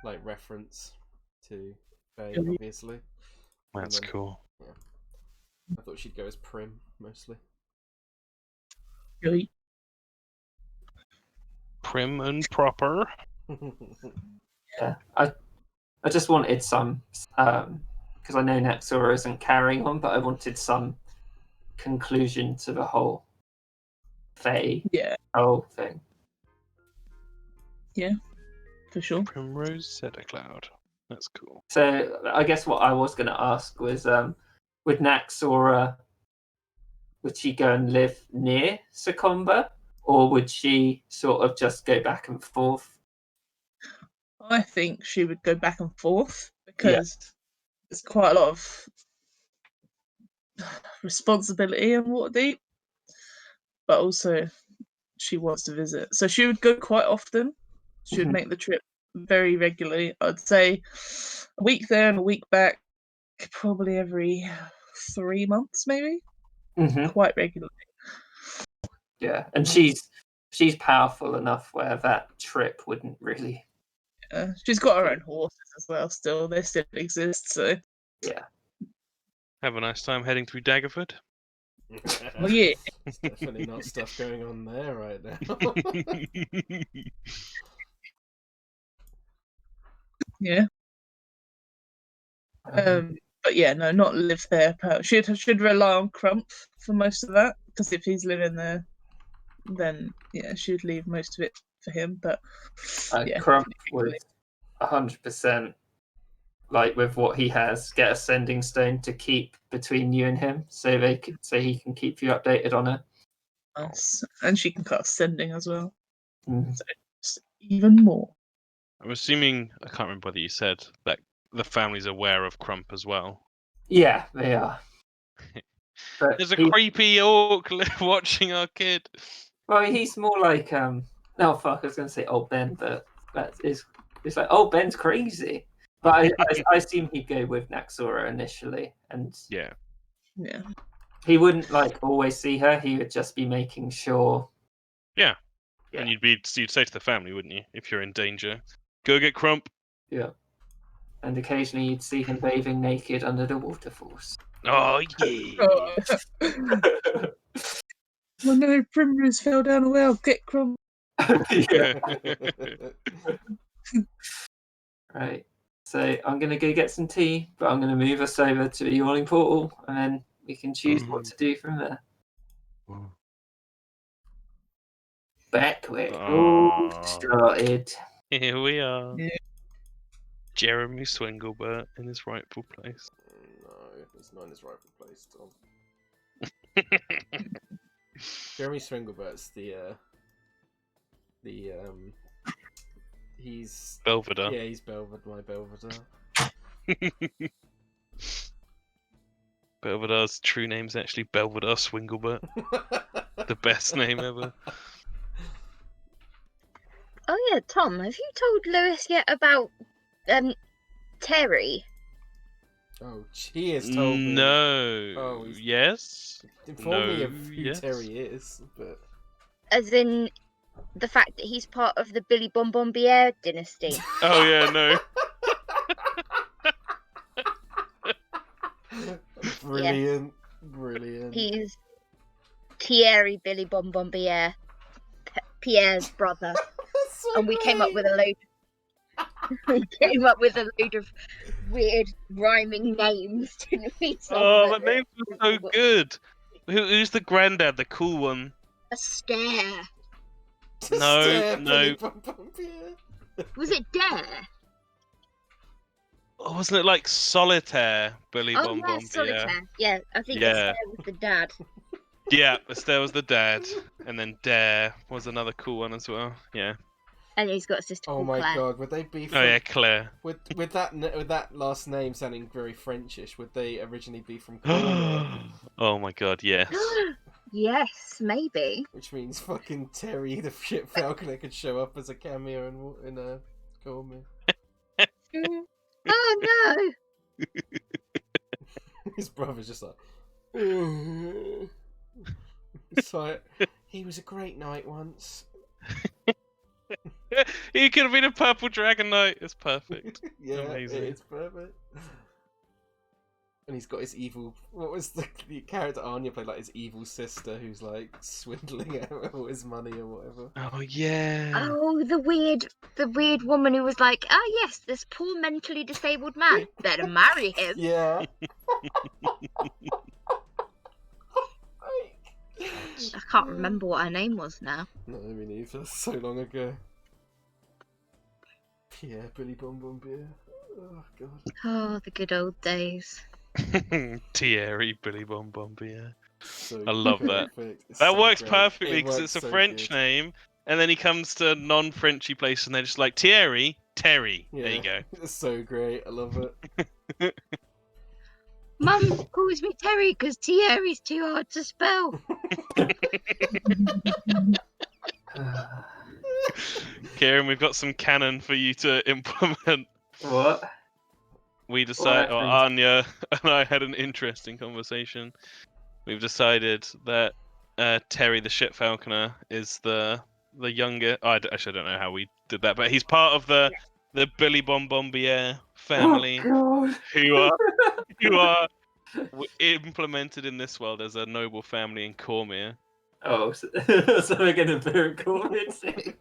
like reference to Faye, Yeah. obviously. That's then- cool. I thought she'd go as Prim mostly. Yoink. Prim and proper. Yeah, I just wanted some, because I know Nexora isn't carrying on, but I wanted some conclusion to the whole Faye Yeah, whole thing. for sure. Primrose Cedar Cloud. That's cool. So I guess what I was going to ask was, would Naxora, would she go and live near Succumber, or would she sort of just go back and forth? I think she would go back and forth because there's quite a lot of responsibility in Waterdeep, but also she wants to visit. So she would go quite often. She would Mhm. make the trip very regularly. I'd say a week there and a week back, probably every 3 months, maybe. Mm-hmm. Quite regularly. Yeah, and she's powerful enough where that trip wouldn't really. She's got her own horses as well. Still, they still exist. So, Yeah. Have a nice time heading through Daggerford. well, yeah, There's definitely not stuff going on there right now. yeah. But yeah, no, not live there. She'd rely on Crump for most of that because if he's living there, then yeah, she'd leave most of it for him. But yeah, Crump would 100%, like with what he has, get a sending stone to keep between you and him, so he can keep you updated on it. nice. And she can cast sending as well, Mm. so it's even more. I'm assuming, I can't remember whether you said that the family's aware of Crump as well. Yeah, they are. But There's a creepy orc watching our kid. well, he's more like no fuck. I was going to say old Ben, but it's like old Ben's crazy. But I assume he'd go with Naxora initially, and Yeah. Yeah, he wouldn't like always see her. He would just be making sure. Yeah. Yeah. And you'd say to the family, wouldn't you, if you're in danger, go get Crump. Yeah. And occasionally you'd see him bathing naked under the waterfalls. Oh yeah. well, no, Primrose fell down a well. Get Crump. Yeah. Right. So I'm gonna go get some tea, but I'm gonna move us over to the yawning portal, and then we can choose what to do from there. Back where it all started. Here we are. Yeah. Jeremy Swinglebert in his rightful place. No, it's not in his rightful place, Tom. Jeremy Swinglebert's he's Belvedere. Yeah, he's my Belvedere. Belvedere's true name's actually Belvedere Swinglebert. The best name ever. Oh yeah, Tom, have you told Lewis yet about Terry? Oh, she has told me. No. Oh, he's- Yes. Inform me No, of who yes. Terry is, but As in the fact that he's part of the Billy Bonbonbiere dynasty. Oh yeah, no. Brilliant, brilliant. He's Thierry Billy Bonbonbiere, Pierre's brother. That's so And we came up great. with a load. We came up with a load of weird rhyming names, didn't we? Tom? Oh, But that name was so good. Who's the granddad, the cool one? a stare. To No, stare no. Billy Bonbonbiere. Was it Dare? Oh, wasn't it like Solitaire, Billy Oh Bonbon? yeah, Solitaire. Yeah, I think Yeah. Esther was the dad. Yeah, Estelle was the dad, and then Dare was another cool one as well. Yeah. And he's got a sister Oh called my Claire. god, would they be? Oh yeah, Claire. With that last name sounding very Frenchish, would they originally be from Cornwall? Oh my god, yes. Yes, maybe. Which means fucking Terry the ship falconer could show up as a cameo in a Cornwall. Oh no! His brother's just like. It's like he was a great knight once. He could have been a purple dragon knight. It's perfect. Yeah, Amazing. it's perfect. And he's got his evil. What was the character Anya played? Like his evil sister, who's like swindling him all his money or whatever. Oh yeah. Oh, the weird woman who was like, "Ah, yes, this poor mentally disabled man. Better marry him." Yeah. I can't remember what her name was now. No, me neither. So long ago. Yeah, Billy Bum Bum Beer. Oh god. Oh, the good old days. Thierry Billy Bon yeah. So I love that. perfect. It's That so works great. perfectly It because works it's a so French good. name, and then he comes to a non-Frenchy place, and they're just like Thierry, Terry. Yeah. There you go. It's so great. I love it. Mum calls me Terry because Thierry's too hard to spell. Kieran, we've got some canon for you to implement. What? We decided, or happened? Anya and I had an interesting conversation. We've decided that Terry the Ship Falconer is the younger. Actually, I don't know how we did that, but he's part of the Billy Bombier family Oh god. who are implemented in this world as a noble family in Cormier. Oh, so we're gonna miracle it.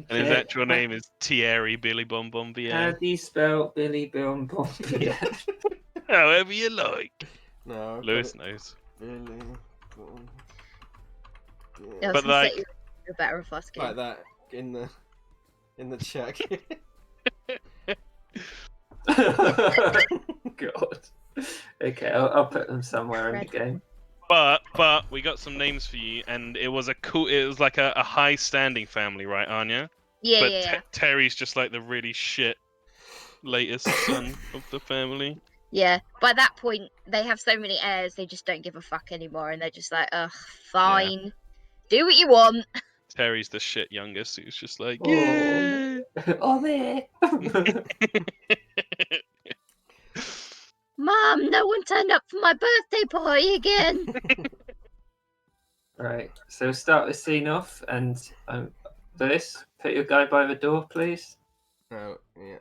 And his actual name is Thierry Billy Bombier. How do you spell Billy Bum Bombier? However you like. No, I've Lewis got it. knows. Billy Bum I Beer. was But gonna like- say you're better off asking. Like that in the check. God. Okay, I'll put them somewhere in the game. But we got some names for you, and it was like a high standing family, right, Anya? Yeah, But yeah. Terry's just like the really shit latest son of the family. Yeah, by that point, they have so many heirs, they just don't give a fuck anymore, and they're just like, ugh, fine. Do what you want. Terry's the shit youngest, who's just like, Oh. yeah. Oh, there. Mom, no one turned up for my birthday party again. Right, so we'll start the scene off, and Lewis, put your guy by the door, please. Oh, yeah.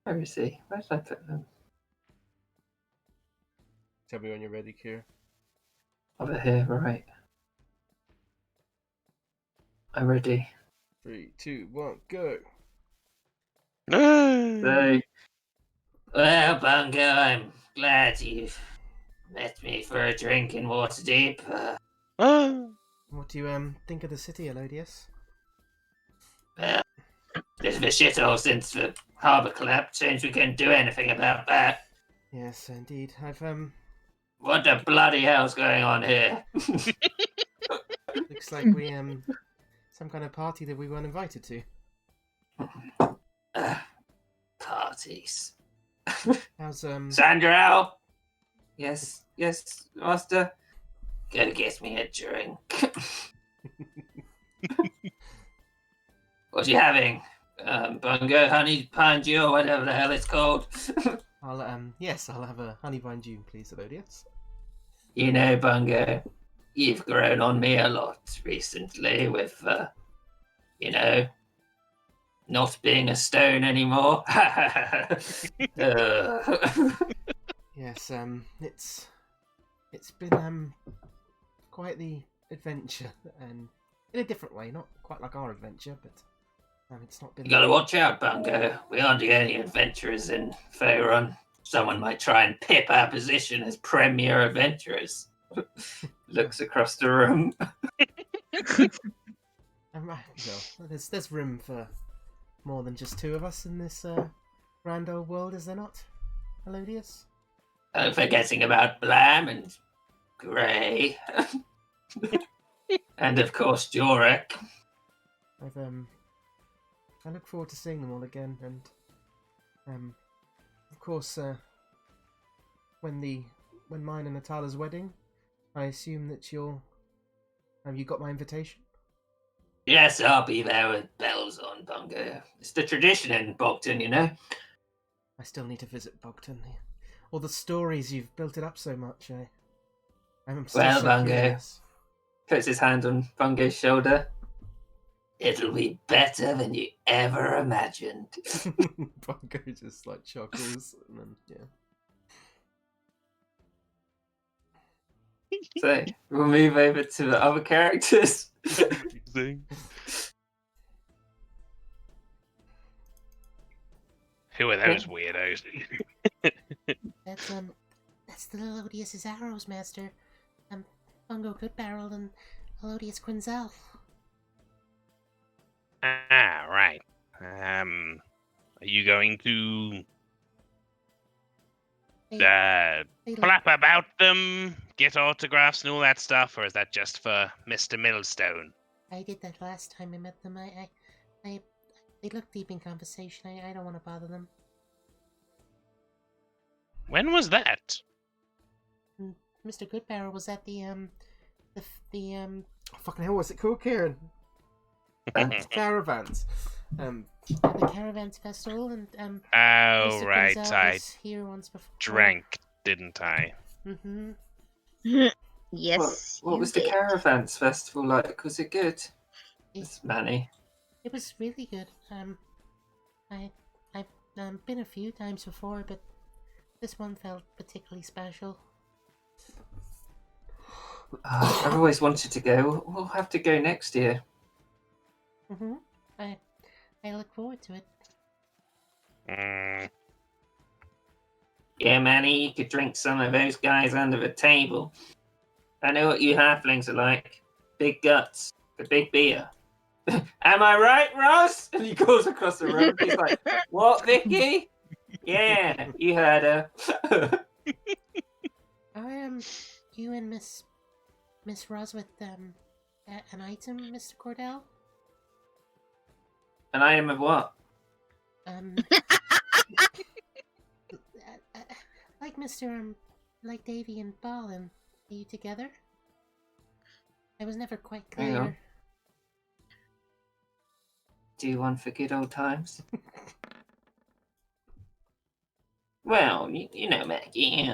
Where is he? Where did I put them? Tell me when you're ready, Kira. Over here, right. I'm ready. 3, 2, 1, go. So, well, Bungo, I'm glad you've met me for a drink in Waterdeep. What do you think of the city, Elodius? Well, bit of a shithole since the harbour collapse. Seems we can't do anything about that. Yes, indeed. I've What the bloody hell's going on here? looks like we some kind of party that we weren't invited to. Parties. How's Sandra? Yes, master. Go get me a drink. What are you having? Bungo, honey, pine dew, or whatever the hell it's called. I'll have a honey vine June, please, Elodius. You know, Bungo, you've grown on me a lot recently with, not being a stone anymore. Yes, it's been quite the adventure, and in a different way, not quite like our adventure, but it's not been. You gotta watch out, Bungo. We aren't the only adventurers in Faerun. Someone might try and pip our position as premier adventurers. Looks across the room. Well, there's room for more than just two of us in this grand old world, is there not, Elodius? Forgetting about Blam and Grey. And of course, Jorek. I look forward to seeing them all again, and of course, when mine and Natala's wedding, I assume that Have you got my invitation? Yes, I'll be there with bells on, Bungo. It's the tradition in Bogton, you know. I still need to visit Bogton. All the stories you've built it up so much. I'm still Well, so Bungo. curious. Puts his hand on Bungo's shoulder. It'll be better than you ever imagined. Bungo just like chuckles and then So we'll move over to the other characters. Amazing. Who are those weirdos? That's the Elodious' arrows, Master. Bungo Goodbarrel and Elodious Quinzel. Ah, right. Are you going to They flap about them, get autographs and all that stuff, or is that just for Mr. Millstone? I did that last time I met them. They look deep in conversation. I don't want to bother them. When was that? Mr. Goodbarrel was at the Oh, fucking hell, what's it called, Kieran? Caravans. the Caravans Festival, and Oh, Mr. right. Quinzel I was here once before. drank, didn't I? Mm-hmm. Yes. What you was the did. Caravans Festival like? Was it good? It, It's Manny. it was really good. I've been a few times before, but this one felt particularly special. I've always wanted to go. We'll have to go next year. Mm-hmm. I look forward to it. Yeah, Manny, you could drink some of those guys under the table. I know what you halflings are like. Big guts for big beer. Am I right, Ross? And he goes across the room. He's like, what, Vicky? Yeah, you heard her. Are you and Miss Roswith an item, Mr. Cordell? An item of what? Like Mr. like Davy and Balin. Are you together? I was never quite Hang on. clear. Do one for good old times. Well, you know, Maggie.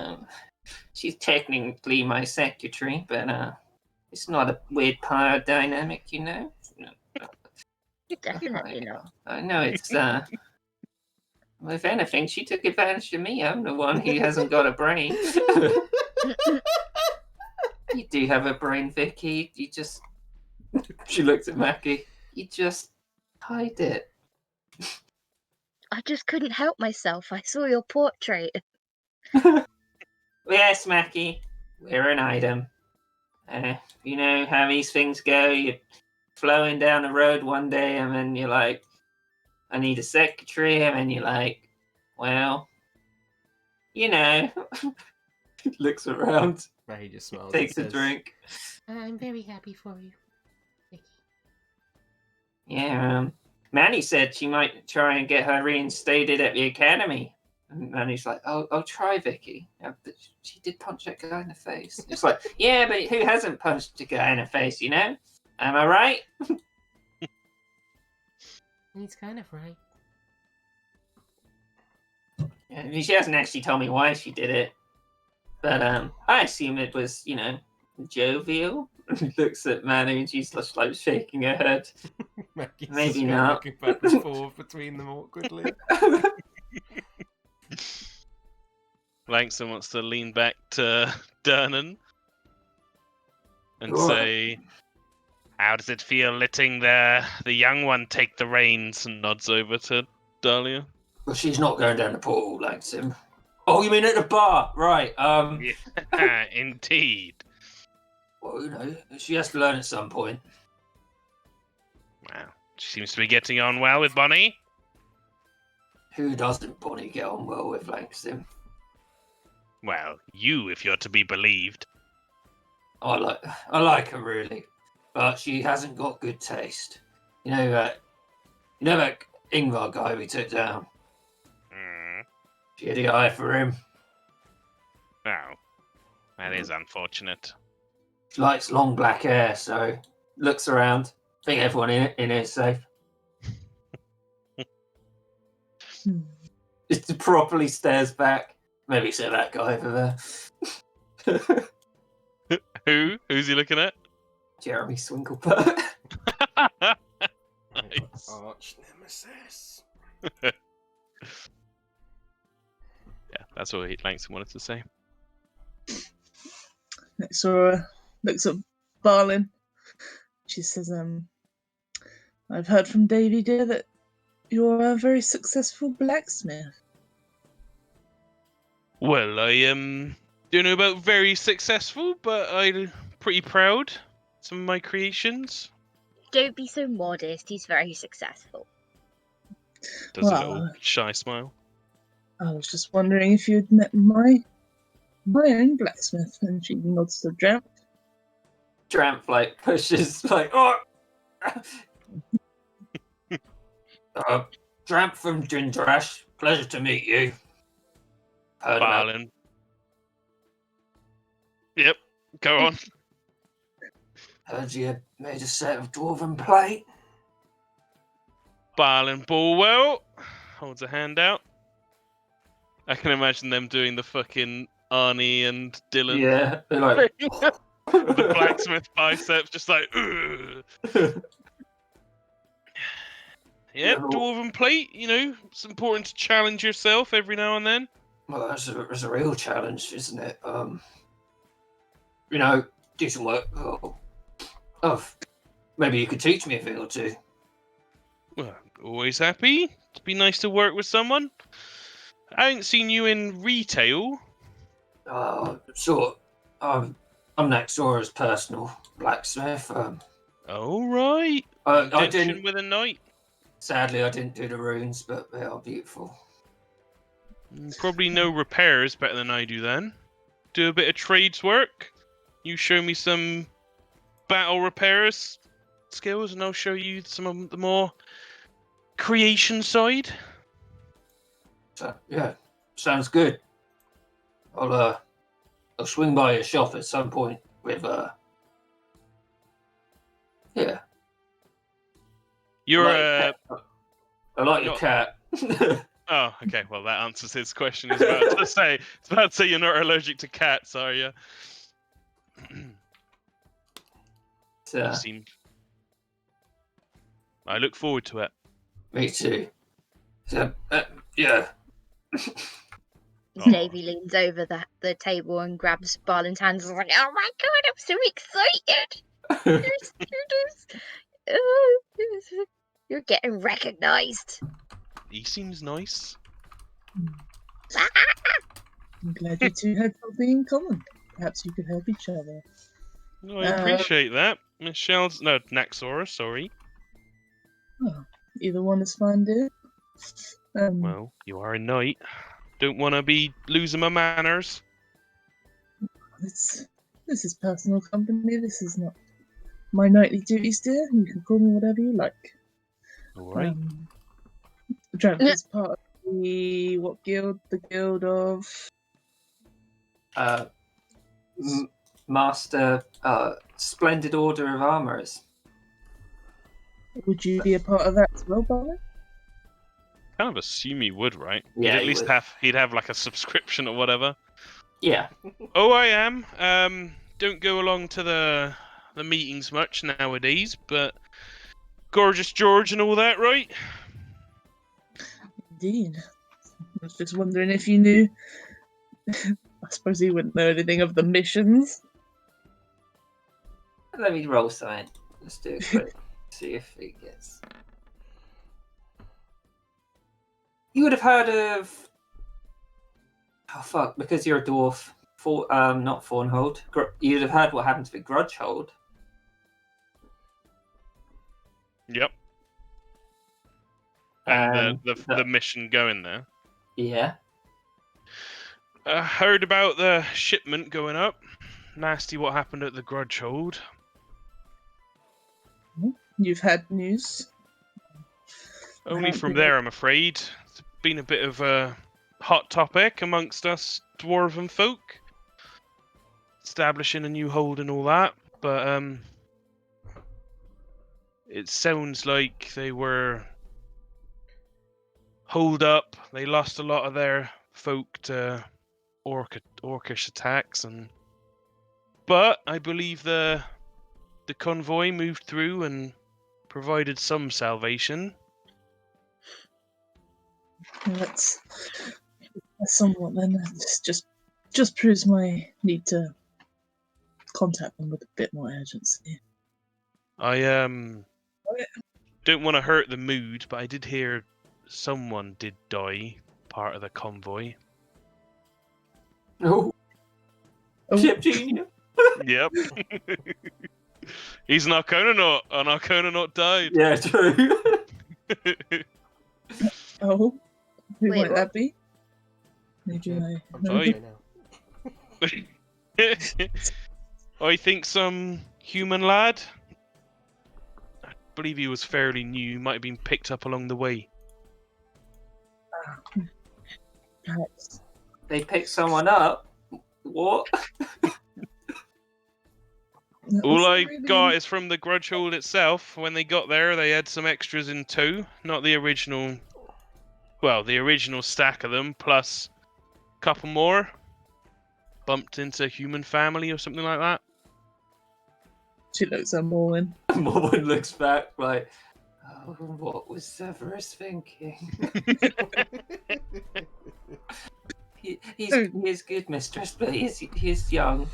She's technically my secretary, but it's not a weird power dynamic, you know. Definitely not. I know it's well, if anything, she took advantage of me. I'm the one who hasn't got a brain. You do have a brain, Vicky. You just. She looked at Mackie. You just hide it. I just couldn't help myself. I saw your portrait. Yes, Mackie. We're an item. You know how these things go. You're flowing down the road one day, and then you're like, I need a secretary, and then you're like, well, you know. Looks around, He just smiles. takes a and says, drink. I'm very happy for you, Vicky. Yeah, Manny said she might try and get her reinstated at the academy. And Manny's like, I'll try, Vicky. Yeah, but she did punch that guy in the face. It's like, yeah, but who hasn't punched a guy in the face, you know? Am I right? He's kind of right. Yeah, she hasn't actually told me why she did it. But I assume it was, you know, jovial. Looks at Manny and she's just like shaking her head. Maggie's Maybe just not. looking back and forth between them awkwardly. Langston wants to lean back to Dernan and What? say, how does it feel letting the young one take the reins? And nods over to Dahlia. Well, she's not going down the portal, Langston. Oh, you mean at the bar? Right. Yeah, indeed. Well, you know, she has to learn at some point. Wow. She seems to be getting on well with Bonnie. Who doesn't Bonnie get on well with Langston? Well, you, if you're to be believed. I like her really, but she hasn't got good taste. You know that Ingvar guy we took down. She had a eye for him. Oh, that is unfortunate. likes long black hair, so looks around. I think everyone in here is safe. Hmm. Just properly stares back. Maybe say that guy over there. Who's he looking at? Jeremy Swinklepert. Nice. Arch nemesis. Yeah, that's what Langston wanted to say. Nexora looks at Barlin. She says, I've heard from Davy, dear, that you're a very successful blacksmith. Well, I don't know about very successful, but I'm pretty proud. Some of my creations. Don't be so modest. He's very successful. Does a Well, little shy smile. I was just wondering if you'd met my own blacksmith. And she nods to Dramp. Tramp like pushes like oh. Tramp from Jindrash. Pleasure to meet you. Heard about Balin. Yep, go on. Heard you made a set of dwarven plate. Balin Bulwell holds a hand out. I can imagine them doing the fucking Arnie and Dylan. Yeah, they're like The blacksmith biceps, just like, ugh. Yep, dwarven plate, you know, it's important to challenge yourself every now and then. Well, that's a real challenge, isn't it? You know, do some work. Maybe you could teach me a thing or two. Well, always happy. It'd be nice to work with someone. I ain't seen you in retail. Sure. I'm Naxora's personal blacksmith. All right. I Indention didn't. with a knight. Sadly, I didn't do the runes, but they are beautiful. Probably no repairs better than I do then. Do a bit of trades work. You show me some battle repairs skills, and I'll show you some of the more creation side. So yeah, sounds good. I'll swing by your shop at some point with yeah. You're I like your not- cat. Oh, okay. Well, that answers his question. It's about to say, you're not allergic to cats, are you? You seem. I look forward to it. Me too. So, yeah. Oh. Davy leans over the table and grabs Barlin's hands and is like, oh my god, I'm so excited! You're getting recognised. He seems nice. I'm glad you two had something in common. Perhaps you could help each other. No, I appreciate that. Michelle's no Naxora, sorry. Oh, either one is fine, dear. Well, you are a knight. Don't want to be losing my manners. This is personal company. This is not my nightly duties, dear. You can call me whatever you like. All right. Dramp is part of what guild? The guild of Master Splendid Order of Armourers. Would you be a part of that as well, Barley? Kind of assume he would, right? Yeah, he'd at he least would. he'd have like a subscription or whatever. Yeah. Oh, I am. Don't go along to the meetings much nowadays, but gorgeous George and all that, right? Indeed. I was just wondering if you knew. I suppose you wouldn't know anything of the missions. Let me roll something. Let's do it quick. See if it gets. You would have heard of. Oh fuck! Because you're a dwarf. Not Thornhold. You'd have heard what happened to the Grudgehold. Yep. And the mission going there. Yeah. I heard about the shipment going up. Nasty what happened at the Grudge Hold. You've had news. Only from there, I'm afraid. It's been a bit of a hot topic amongst us dwarven folk. Establishing a new hold and all that. but it sounds like they were holed up. They lost a lot of their folk to orcish attacks, but I believe the convoy moved through and provided some salvation. That's somewhat then. This just proves my need to contact them with a bit more urgency. I don't want to hurt the mood, but I did hear someone did die, part of the convoy. Oh, Oh. Chip Junior. Yep. He's an Arconaut. An Arconaut died. Yeah, true. Oh, who Wait, might what? that be? Maybe I'm I I'm know sorry them. now. I think some human lad. I believe he was fairly new. Might have been picked up along the way. Perhaps. They picked someone up. What? That All was I really- got is from the grudge hold itself. When they got there, they had some extras in tow. Not the original. Well, the original stack of them, plus a couple more. Bumped into human family or something like that. She looks at Morwen. Morwen looks back like, oh, what was Severus thinking? He's good, mistress, but he's young.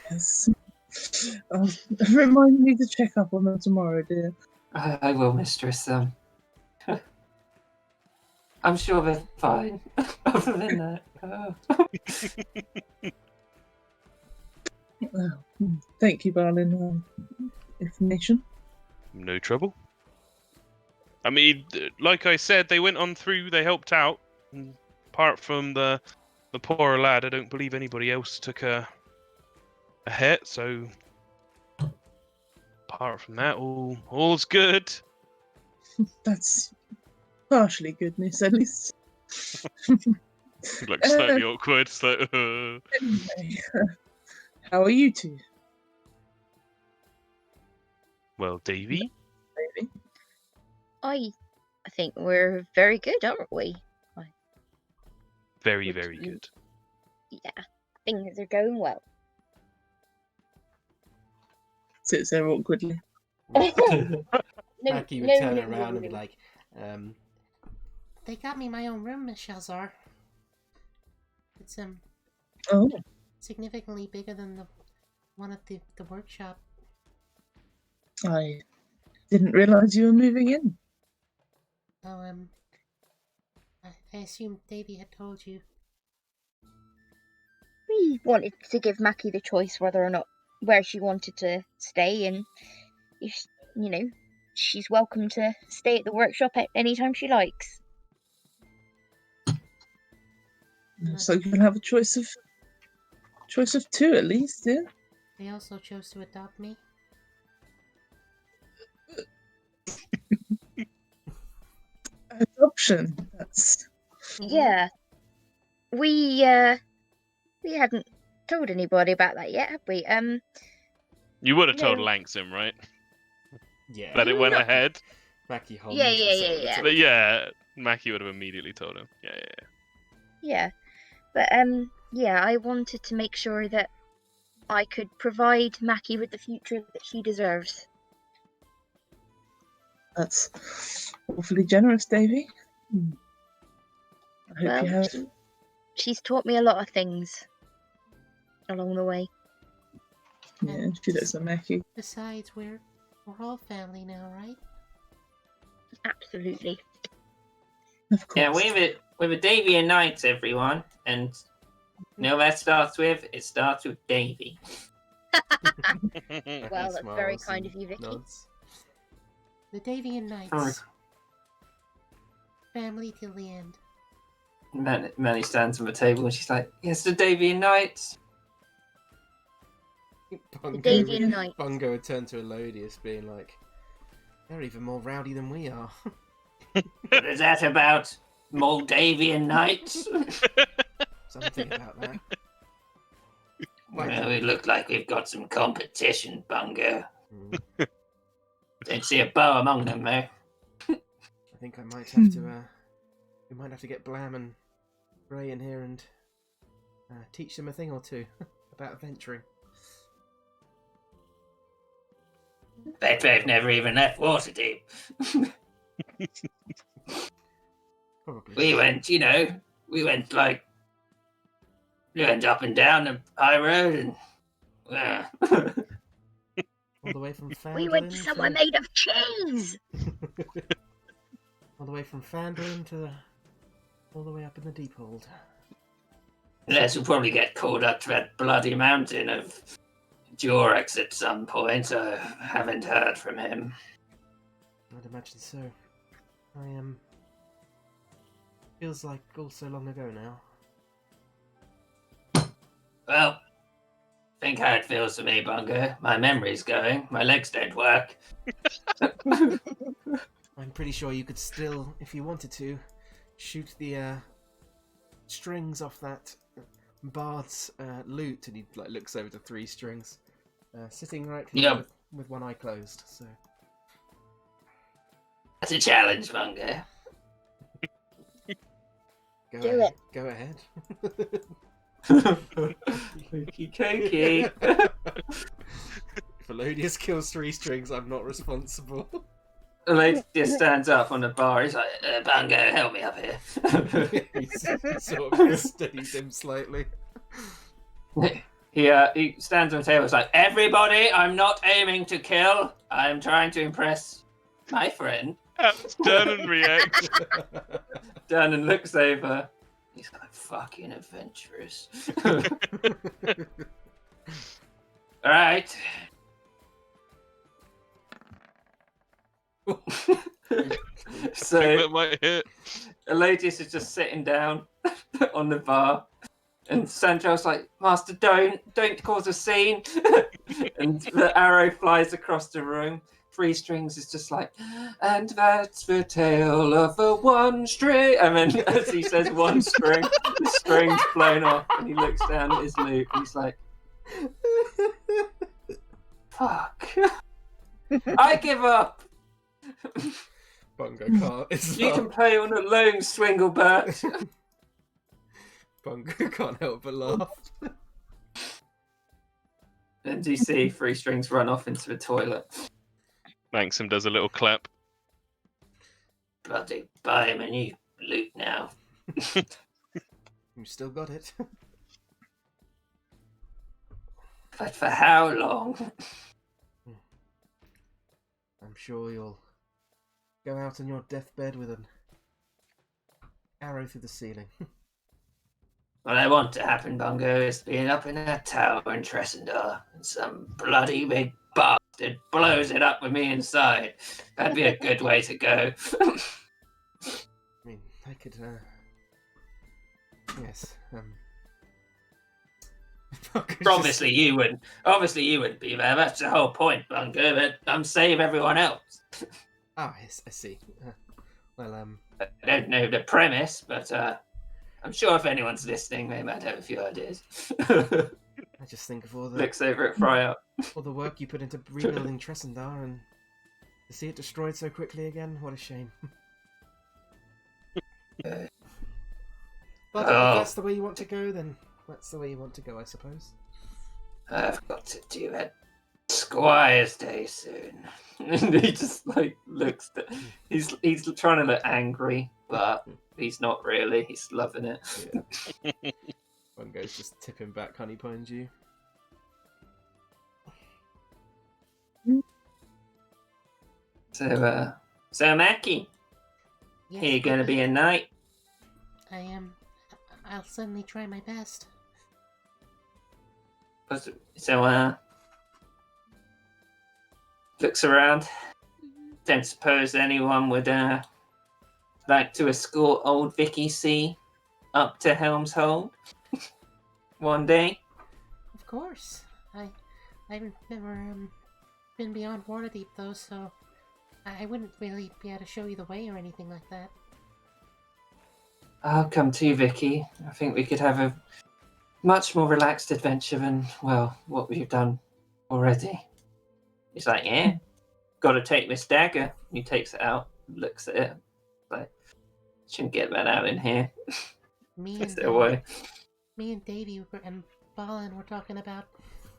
Yes. Remind me to check up on them tomorrow, dear. I will, mistress. I'm sure they're fine. Other than that, Thank you, Barlin. Information. No trouble. I mean, like I said, they went on through. They helped out. And apart from the poor lad, I don't believe anybody else took a hit. So, apart from that, all's good. That's partially good news, at least. Like slightly awkward. So, Anyway, how are you two, well, Davy. baby? I think we're very good, aren't we? Very, very good. Yeah, things are going well. Sits there awkwardly. Mackie would turn around and be like, They got me my own room, Miss Shazar. It's Oh, significantly bigger than the one at the workshop. I didn't realise you were moving in. Oh, I assumed Davy had told you. We wanted to give Mackie the choice whether or not where she wanted to stay, and if she's welcome to stay at the workshop at any time she likes. So you can have a choice of two at least, yeah. They also chose to adopt me. Adoption. That's Yeah, we hadn't told anybody about that yet, have we? You would have told No. Langsom, right? yeah. That it went No. ahead. Mackie Holmes. Yeah, or yeah, something, yeah. But yeah, Mackie would have immediately told him. Yeah. Yeah, but yeah, I wanted to make sure that I could provide Mackie with the future that she deserves. awfully generous, Davy. I hope you have. She's taught me a lot of things along the way. Yeah, she looks at Mackie. Besides, we're all family now, right? Absolutely. Of course. yeah, we're the Davy and Knights, everyone, and that starts with Davy. Well, that's very Smiles kind and of you, Vicky. nods. The Davian Knights. Oh. Family till the end. Manny stands on the table and she's like, "Yes, the Davy and Knights." Bungo, Davian Knights. Bungo would turn to Elodius, being like, "They're even more rowdy than we are." What is that about, Moldavian Knights? Something about that. Well, we look like we've got some competition, Bungo. Don't see a bow among them, though. I think I might have to. We might have to get Blam and Ray in here and teach them a thing or two about venturing. Bet they've never even left Waterdeep. Probably. We went up and down the high road and. All the way from Fandolin. We went to somewhere made of cheese! All the way from Fandolin to all the way up in the deep hold. Unless we'll probably get called up to that bloody mountain of Jorex at some point. I haven't heard from him. I'd imagine so. Feels like all so long ago now. Well, think how it feels to me, Bungo. My memory's going. My legs don't work. I'm pretty sure you could still, if you wanted to, shoot the strings off that bard's lute, and he looks over to 3 strings, sitting right here with one eye closed. So that's a challenge, Bungo. Go ahead. Okey dokey. If Elodius kills 3 strings, I'm not responsible. Elodius stands up on the bar. He's like, Bungo, help me up here. He sort of steadies him slightly. He stands on the table. He's like, everybody, I'm not aiming to kill. I'm trying to impress my friend. Dernan reacts. Dernan looks over. He's like, fucking adventurous. All right. So That might hit. Elodius is just sitting down on the bar, and Sancho's like, Master, don't cause a scene. And the arrow flies across the room. 3 strings is just like, and that's the tale of a 1 string. And then as he says 1 string, the string's blown off, and he looks down at his lute, and he's like, fuck. I give up. Bungo can't. You can play on alone, Swinglebert. Bungo can't help but laugh. And you see 3 strings run off into the toilet. Maxim does a little clap. Bloody buy him a new lute now. You still got it. But for how long? I'm sure you'll go out on your deathbed with an arrow through the ceiling. What I want to happen, Bungo, is being up in that tower in Tressendar, and some bloody big bastard blows it up with me inside. That'd be a good way to go. I mean, I could, yes, Obviously you wouldn't be there. That's the whole point, Bungo. But save everyone else. Ah, yes, I see. Well, I don't know the premise, but I'm sure if anyone's listening, they might have a few ideas. I just think of all the Looks over at Fryer. all the work you put into rebuilding Tressendar, and to see it destroyed so quickly again. What a shame. But if that's the way you want to go, then that's the way you want to go, I suppose. I've got to do that Squire's Day soon. And he just looks. He's trying to look angry, but he's not really. He's loving it. Yeah. One goes just tipping back honey pines you. So Mackie, Yes, are you gonna be a knight? I am. I'll certainly try my best. So looks around. Don't suppose anyone would like to escort old Vicky C up to Helm's Hold one day. Of course. I've never been beyond Waterdeep though, so I wouldn't really be able to show you the way or anything like that. I'll come too, Vicky. I think we could have much more relaxed adventure than, well, what we've done already. He's like, yeah, got to take this dagger. He takes it out, looks at it, like, shouldn't get that out in here. Me Puts and it away. me and Davey and Ballin were talking about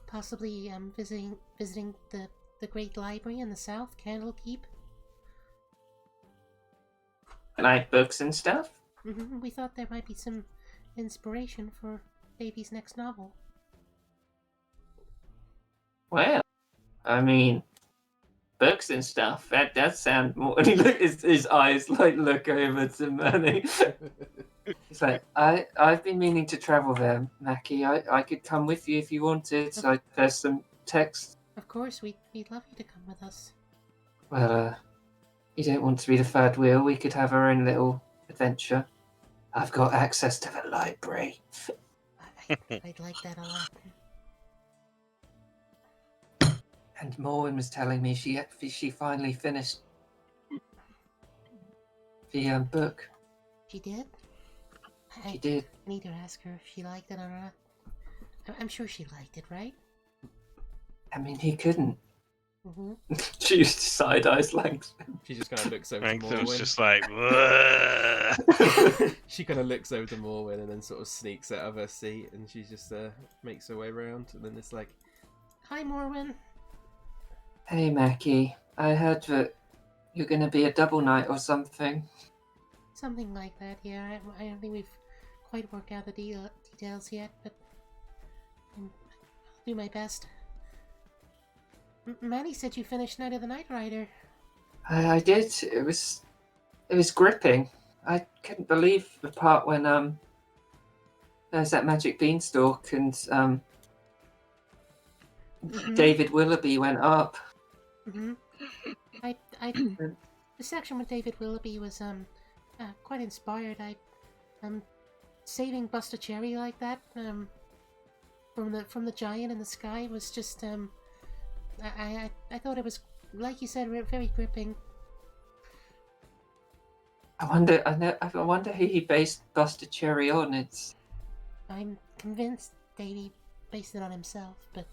possibly visiting the Great Library in the South, Candlekeep. Like books and stuff. We thought there might be some inspiration for Davey's next novel. Well, I mean, books and stuff. That does sound more. And he his eyes like look over to Manny. He's like, I've been meaning to travel there, Mackie. I could come with you if you wanted. There's some text. Of course, we'd love you to come with us. Well, you don't want to be the third wheel. We could have our own little adventure. I've got access to the library. I'd like that a lot. And Morwen was telling me she finally finished the book. She did? She did. I need to ask her if she liked it or not. I'm sure she liked it, right? I mean, he couldn't. Mm-hmm. She used to side eyes Langston. She just kind of looks over to Langton's Morwen. just like, She kind of looks over to Morwen and then sort of sneaks out of her seat, and she just makes her way around, and then it's like, Hi, Morwen. Hey, Mackie. I heard that you're going to be a double knight or something. Something like that, yeah. I don't think we've quite worked out the details yet, but I'll do my best. Manny said you finished Night of the Night Rider. I did. It was gripping. I couldn't believe the part when there's that magic beanstalk and David Willoughby went up. Mm-hmm. The section with David Willoughby was quite inspired. Saving Buster Cherry like that from the giant in the sky was just I thought it was, like you said, very gripping. I wonder who he based Buster Cherry on. I'm convinced Davey based it on himself, but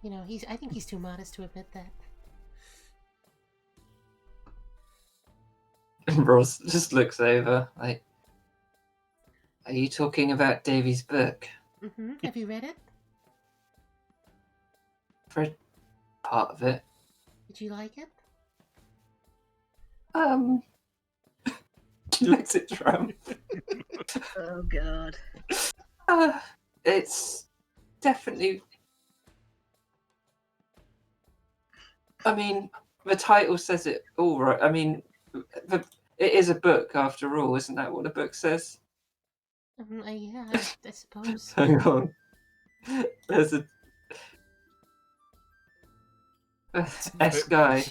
you know, I think he's too modest to admit that. And Ross just looks over like, are you talking about Davy's book? Mm-hmm. Have you read it? For part of it. Did you like it? He looks at Trump. Oh god. It's definitely. I mean, the title says it all, right? I mean, it is a book after all, isn't that what the book says? Yeah, I suppose. Hang on. There's a S guy.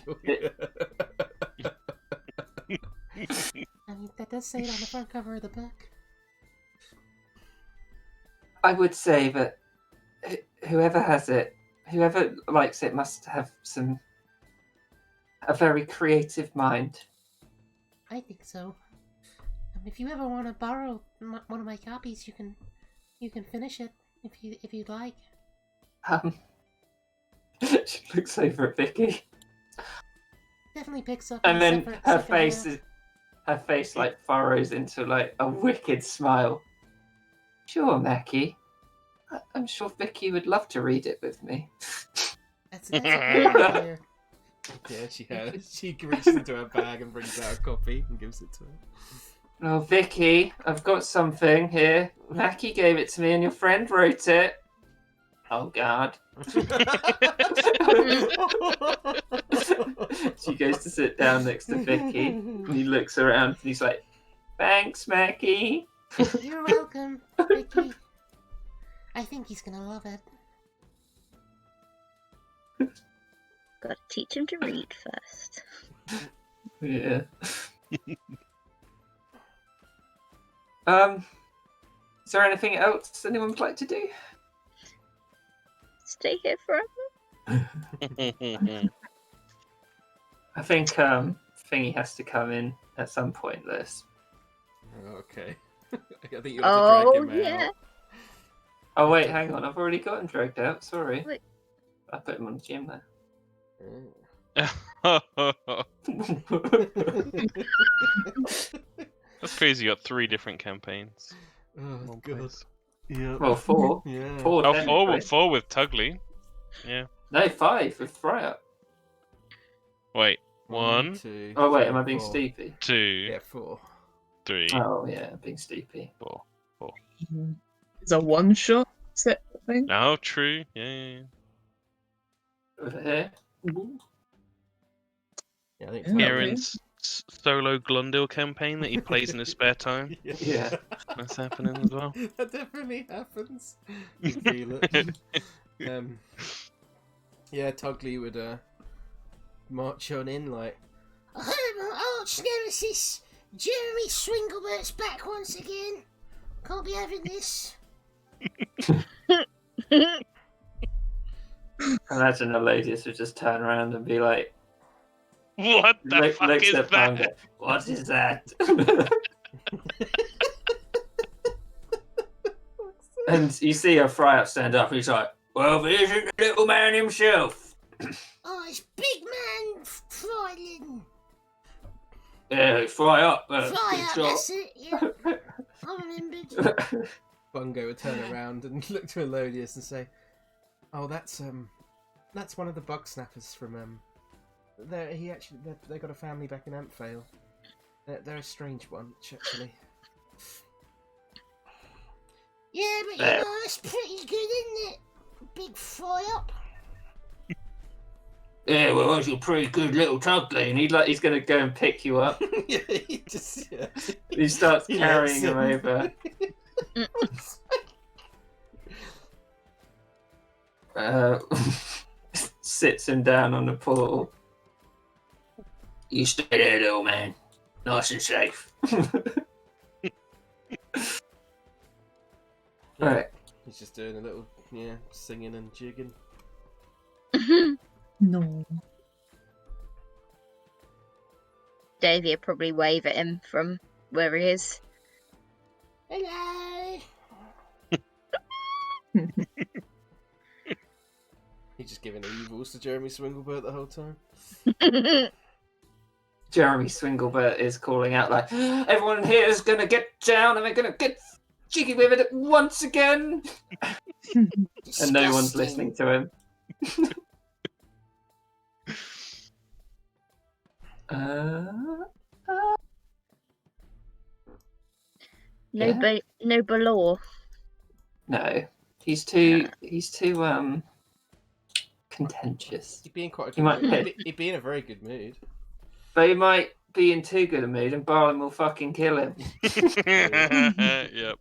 I mean, that does say it on the front cover of the book. I would say that whoever has it, whoever likes it, must have a very creative mind. I think so. If you ever want to borrow one of my copies, you can finish it if you'd like. She looks over at Vicky, Definitely picks up. and then her second face like furrows into like a wicked smile. Sure, Mackie. I'm sure Vicky would love to read it with me. That's a good idea. Yeah, she reaches into her bag and brings out a copy and gives it to her. Oh, Vicky, I've got something here. Mackie gave it to me, and your friend wrote it. Oh God. She goes to sit down next to Vicky, and he looks around, and he's like, "Thanks, Mackie." You're welcome, Vicky. I think he's gonna love it. Gotta teach him to read first. Yeah. Is there anything else anyone would like to do? Stay here forever. I think Thingy has to come in at some point, Liz. Okay. I think you have to drag him Yeah. out. Oh wait, hang on. I've already got him dragged out. Sorry. Wait. I put him on the gym there. That's crazy. You got 3 different campaigns. Oh One god. place. Yeah. Well, 4. Yeah. 4 Oh, technically. 4 with Tugly. Yeah. No, 5 with Fryer. Wait. 1, 2. Oh wait, 3, am I being 4. steepy? 2, Yeah, 4. 3, Oh yeah, being steepy. 4. It's a one-shot set thing. Oh, true. Yeah. Over here. Yeah, I think Yeah. Kieran's solo Glundil campaign that he plays in his spare time. Yeah. That's happening as well. That definitely happens. You can feel it. Yeah, Tugly would march on in like, Oh, arch nemesis! Jeremy Swinglebert's back once again. Can't be having this. Imagine Elodius would just turn around and be like, What the fuck looks is at Panga, that? what is that? And you see a Fry-Up stand up, he's like, well, if it isn't the little man himself. Oh, it's Big Man Fryling. Yeah, Fry-Up. Fry good up, shot. that's it, yeah. I remembered. Bungo would turn around and look to Elodius and say, "Oh, that's one of the bug snappers from they got a family back in Ampvale. They're a strange bunch, actually." Yeah, but you know, it's pretty good, isn't it? Big fry up. Yeah, well, that's a pretty good little Tugly, and he's going to go and pick you up. Yeah, he just He starts He carrying lets him over. Sits him down on the portal. You stay there, little man. Nice and safe. Right. He's just doing a little singing and jigging. No. Davey will probably wave at him from where he is. Hello. He's just giving evils to Jeremy Swinglebert the whole time. Jeremy Swinglebert is calling out like, everyone here is going to get down and they're going to get jiggy with it once again. And no one's listening to him. No Balor. No, he's too contentious. He'd be in quite a He might good mood. pick. He'd be in a very good mood. But he might be in too good a mood and Barlin will fucking kill him. Yep.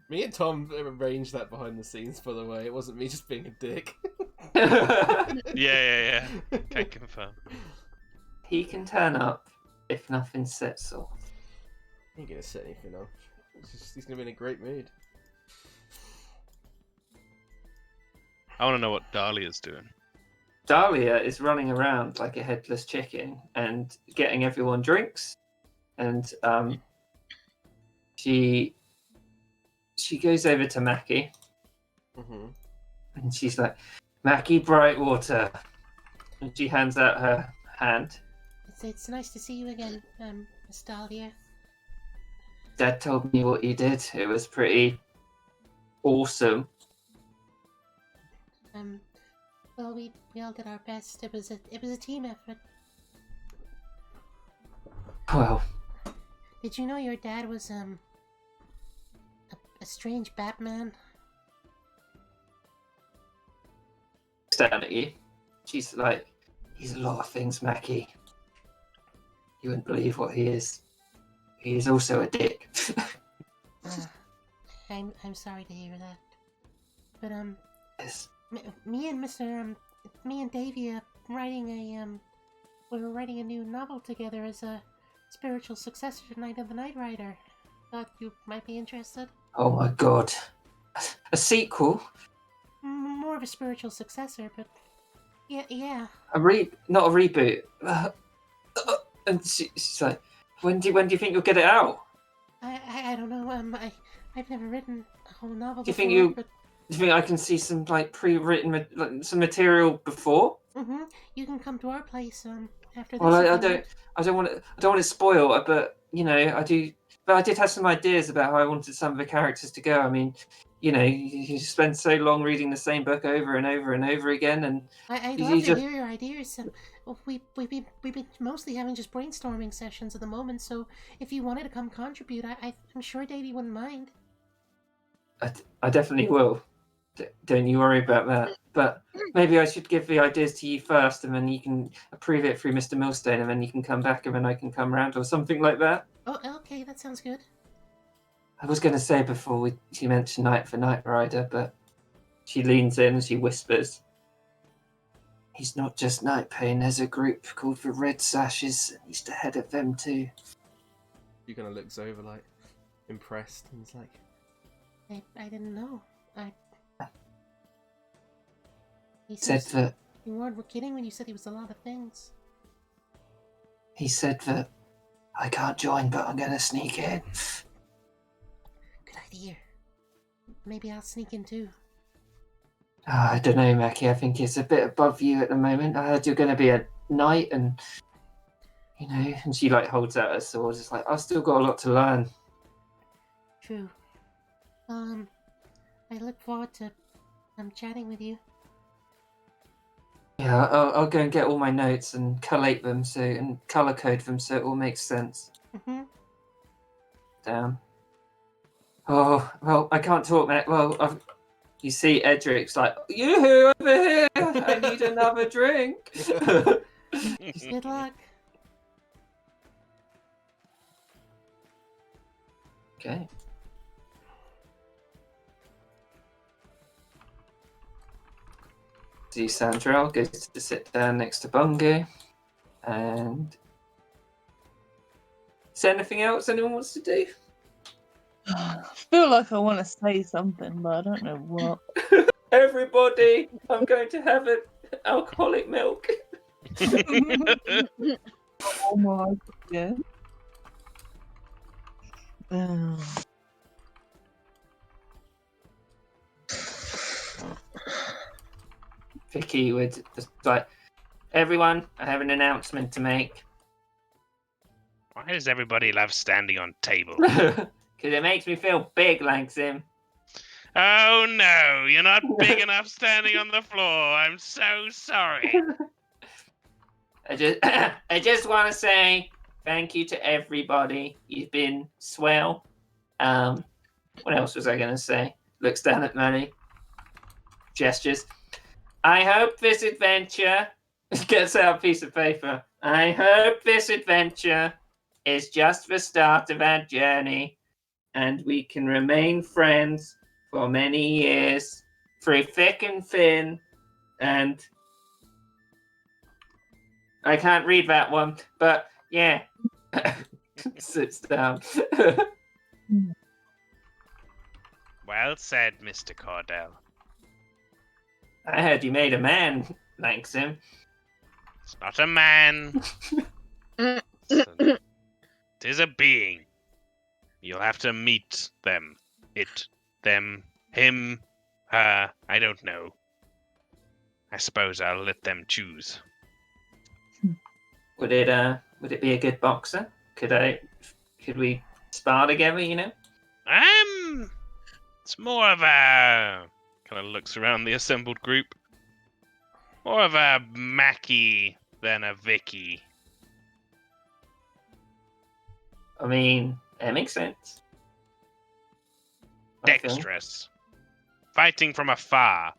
Me and Tom arranged that behind the scenes, by the way. It wasn't me just being a dick. Yeah. Can confirm. He can turn up if nothing sets off. He ain't gonna set anything off. He's gonna be in a great mood. I want to know what Dahlia's doing. Dahlia is running around like a headless chicken and getting everyone drinks. And she goes over to Mackie and she's like, Mackie Brightwater. And she hands out her hand. It's nice to see you again, Miss Dahlia. Dad told me what you did. It was pretty awesome. Well, we all did our best. It was a team effort. Well, Did you know your dad was a strange Batman? down at you. She's like, he's a lot of things, Mackie. You wouldn't believe what he is. He is also a dick. I'm sorry to hear that. But Yes. me and Davey we were writing a new novel together as a spiritual successor to Night of the Night Rider. Thought you might be interested. Oh my god. A sequel? More of a spiritual successor, but yeah. Not a reboot. And she's like, when do you think you'll get it out? I don't know. I've never written a whole novel Do you before. think But Do you think I can see some like pre-written some material before? you can come to our place after this. Well, if I you want. don't want to spoil it, but you know, I do. But I did have some ideas about how I wanted some of the characters to go. I mean, you know, you spend so long reading the same book over and over and over again, and I'd you love to just hear your ideas. We've been mostly having just brainstorming sessions at the moment. So if you wanted to come contribute, I'm sure Davey wouldn't mind. I definitely will. Don't you worry about that. But maybe I should give the ideas to you first, and then you can approve it through Mr. Millstone, and then you can come back, and then I can come round, or something like that. Oh, okay, that sounds good. I was going to say before she mentioned Night for Night Rider, but she leans in and she whispers, "He's not just Night Pain. There's a group called the Red Sashes, and he's the head of them too." He kind of looks over, like, impressed, and he's like, I didn't know. He Said seems that you weren't kidding when you said he was a lot of things. he said that I can't join, but I'm going to sneak in. Good idea. Maybe I'll sneak in too. I don't know, Mackie. I think it's a bit above you at the moment. I heard you're going to be a knight, and you know. And she like holds out her sword. It's like I've still got a lot to learn. True. I look forward to chatting with you. Yeah, I'll go and get all my notes and collate them and color code them so it all makes sense. Damn. Oh well, I can't talk, Mac. Well, you see, Edric's like, "You over here? I need another drink." Good luck. Okay. See, Sandrell goes to sit down next to Bungo, and is there anything else anyone wants to do? I feel like I want to say something, but I don't know what. Everybody, I'm going to have an alcoholic milk. Oh my god. Vicky would just like, "Everyone, I have an announcement to make." Why does everybody love standing on tables? Because it makes me feel big, Langsim. Oh no, you're not big enough standing on the floor. I'm so sorry. I just want to say thank you to everybody. You've been swell. What else was I going to say? Looks down at Manny. Gestures. I hope this adventure gets out a piece of paper. I hope this adventure is just the start of our journey, and we can remain friends for many years through thick and thin. And I can't read that one, but yeah. Sits down. Well said, Mr. Cordell. I heard you made a man, Langsim. It's not a man. It is a being. You'll have to meet them. It, them, him, her, I don't know. I suppose I'll let them choose. Would it be a good boxer? Could we spar together, you know? It's more of a... Kind of looks around the assembled group. More of a Mackie than a Vicky. I mean, it makes sense. I feel. Dexterous. Fighting from afar.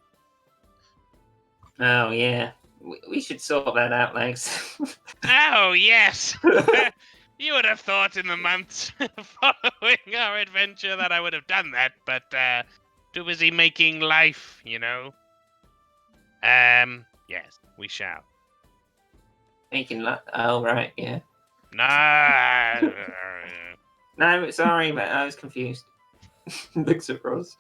Oh, yeah. We should sort that out, Legs. Oh, yes! You would have thought in the months following our adventure that I would have done that, but too busy making life, you know. Yes, we shall. Oh, right, yeah. No. No, sorry, but I was confused. Looks at Ross.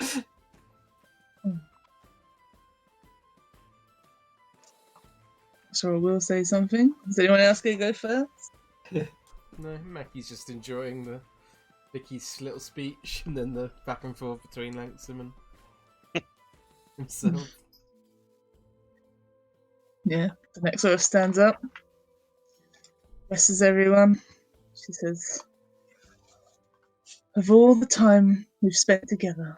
So I will say something. Is anyone else going to go first? no, Mackie's just enjoying Vicky's little speech, and then the back and forth between Langsam and himself. Yeah, the next sort of stands up, blesses everyone. She says, of all the time we've spent together,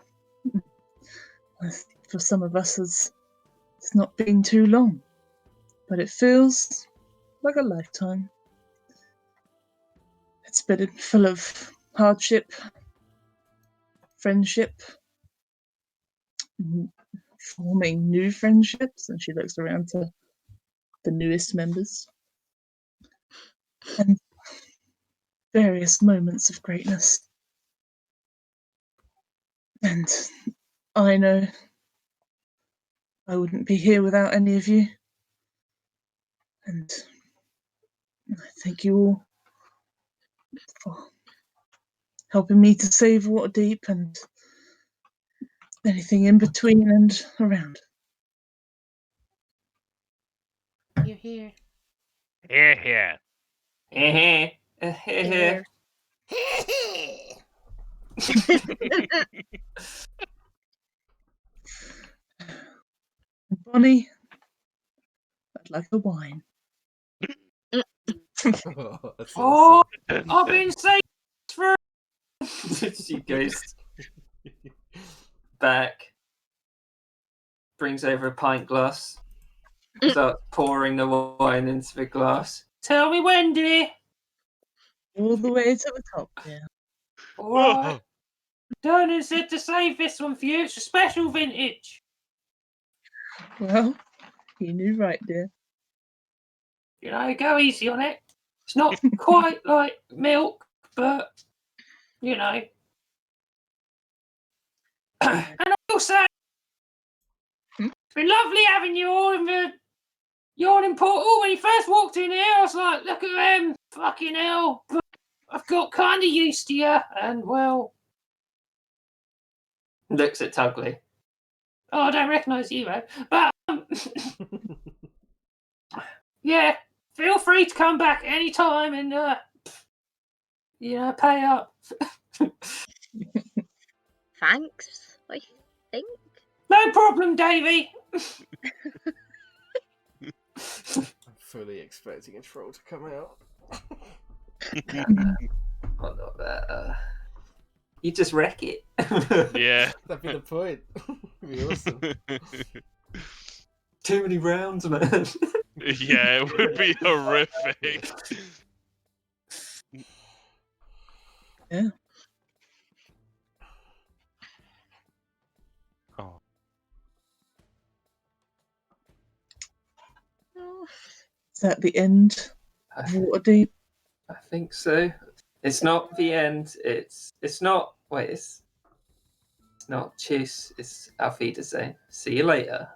I think for some of us it's not been too long, but it feels like a lifetime. It's been full of hardship, friendship, forming new friendships, and she looks around to the newest members, and various moments of greatness. And I know I wouldn't be here without any of you. And I thank you all for helping me to save Waterdeep and anything in between and around. You're here. Yeah. Here. Bonnie, I'd like a wine. Oh, that's Oh, awesome. I've been saying for. She goes back, brings over a pint glass, starts pouring the wine into the glass. Tell me when, dear. All the way to the top, yeah. All right. Turner said to save this one for you. It's a special vintage. Well, you knew right, dear. You know, go easy on it. It's not quite like milk, but you know. And also, it's been lovely having you all in the yawning portal. When you first walked in here, I was like, look at them, fucking hell. But I've got kind of used to you, and well. Looks at Tugly. Oh, I don't recognise you, though. But, yeah, feel free to come back anytime and, pay up. Thanks, I think. No problem, Davey. I'm fully expecting a troll to come out. Oh, not that. You just wreck it. Yeah. That'd be the point. It'd be awesome. Too many rounds, man. Yeah, it would be horrific. Yeah. Oh. Oh, Is that the end of Waterdeep? I think so. It's not the end. It's not. Wait, it's not. Cheers. It's Auf Wiedersehen. See you later.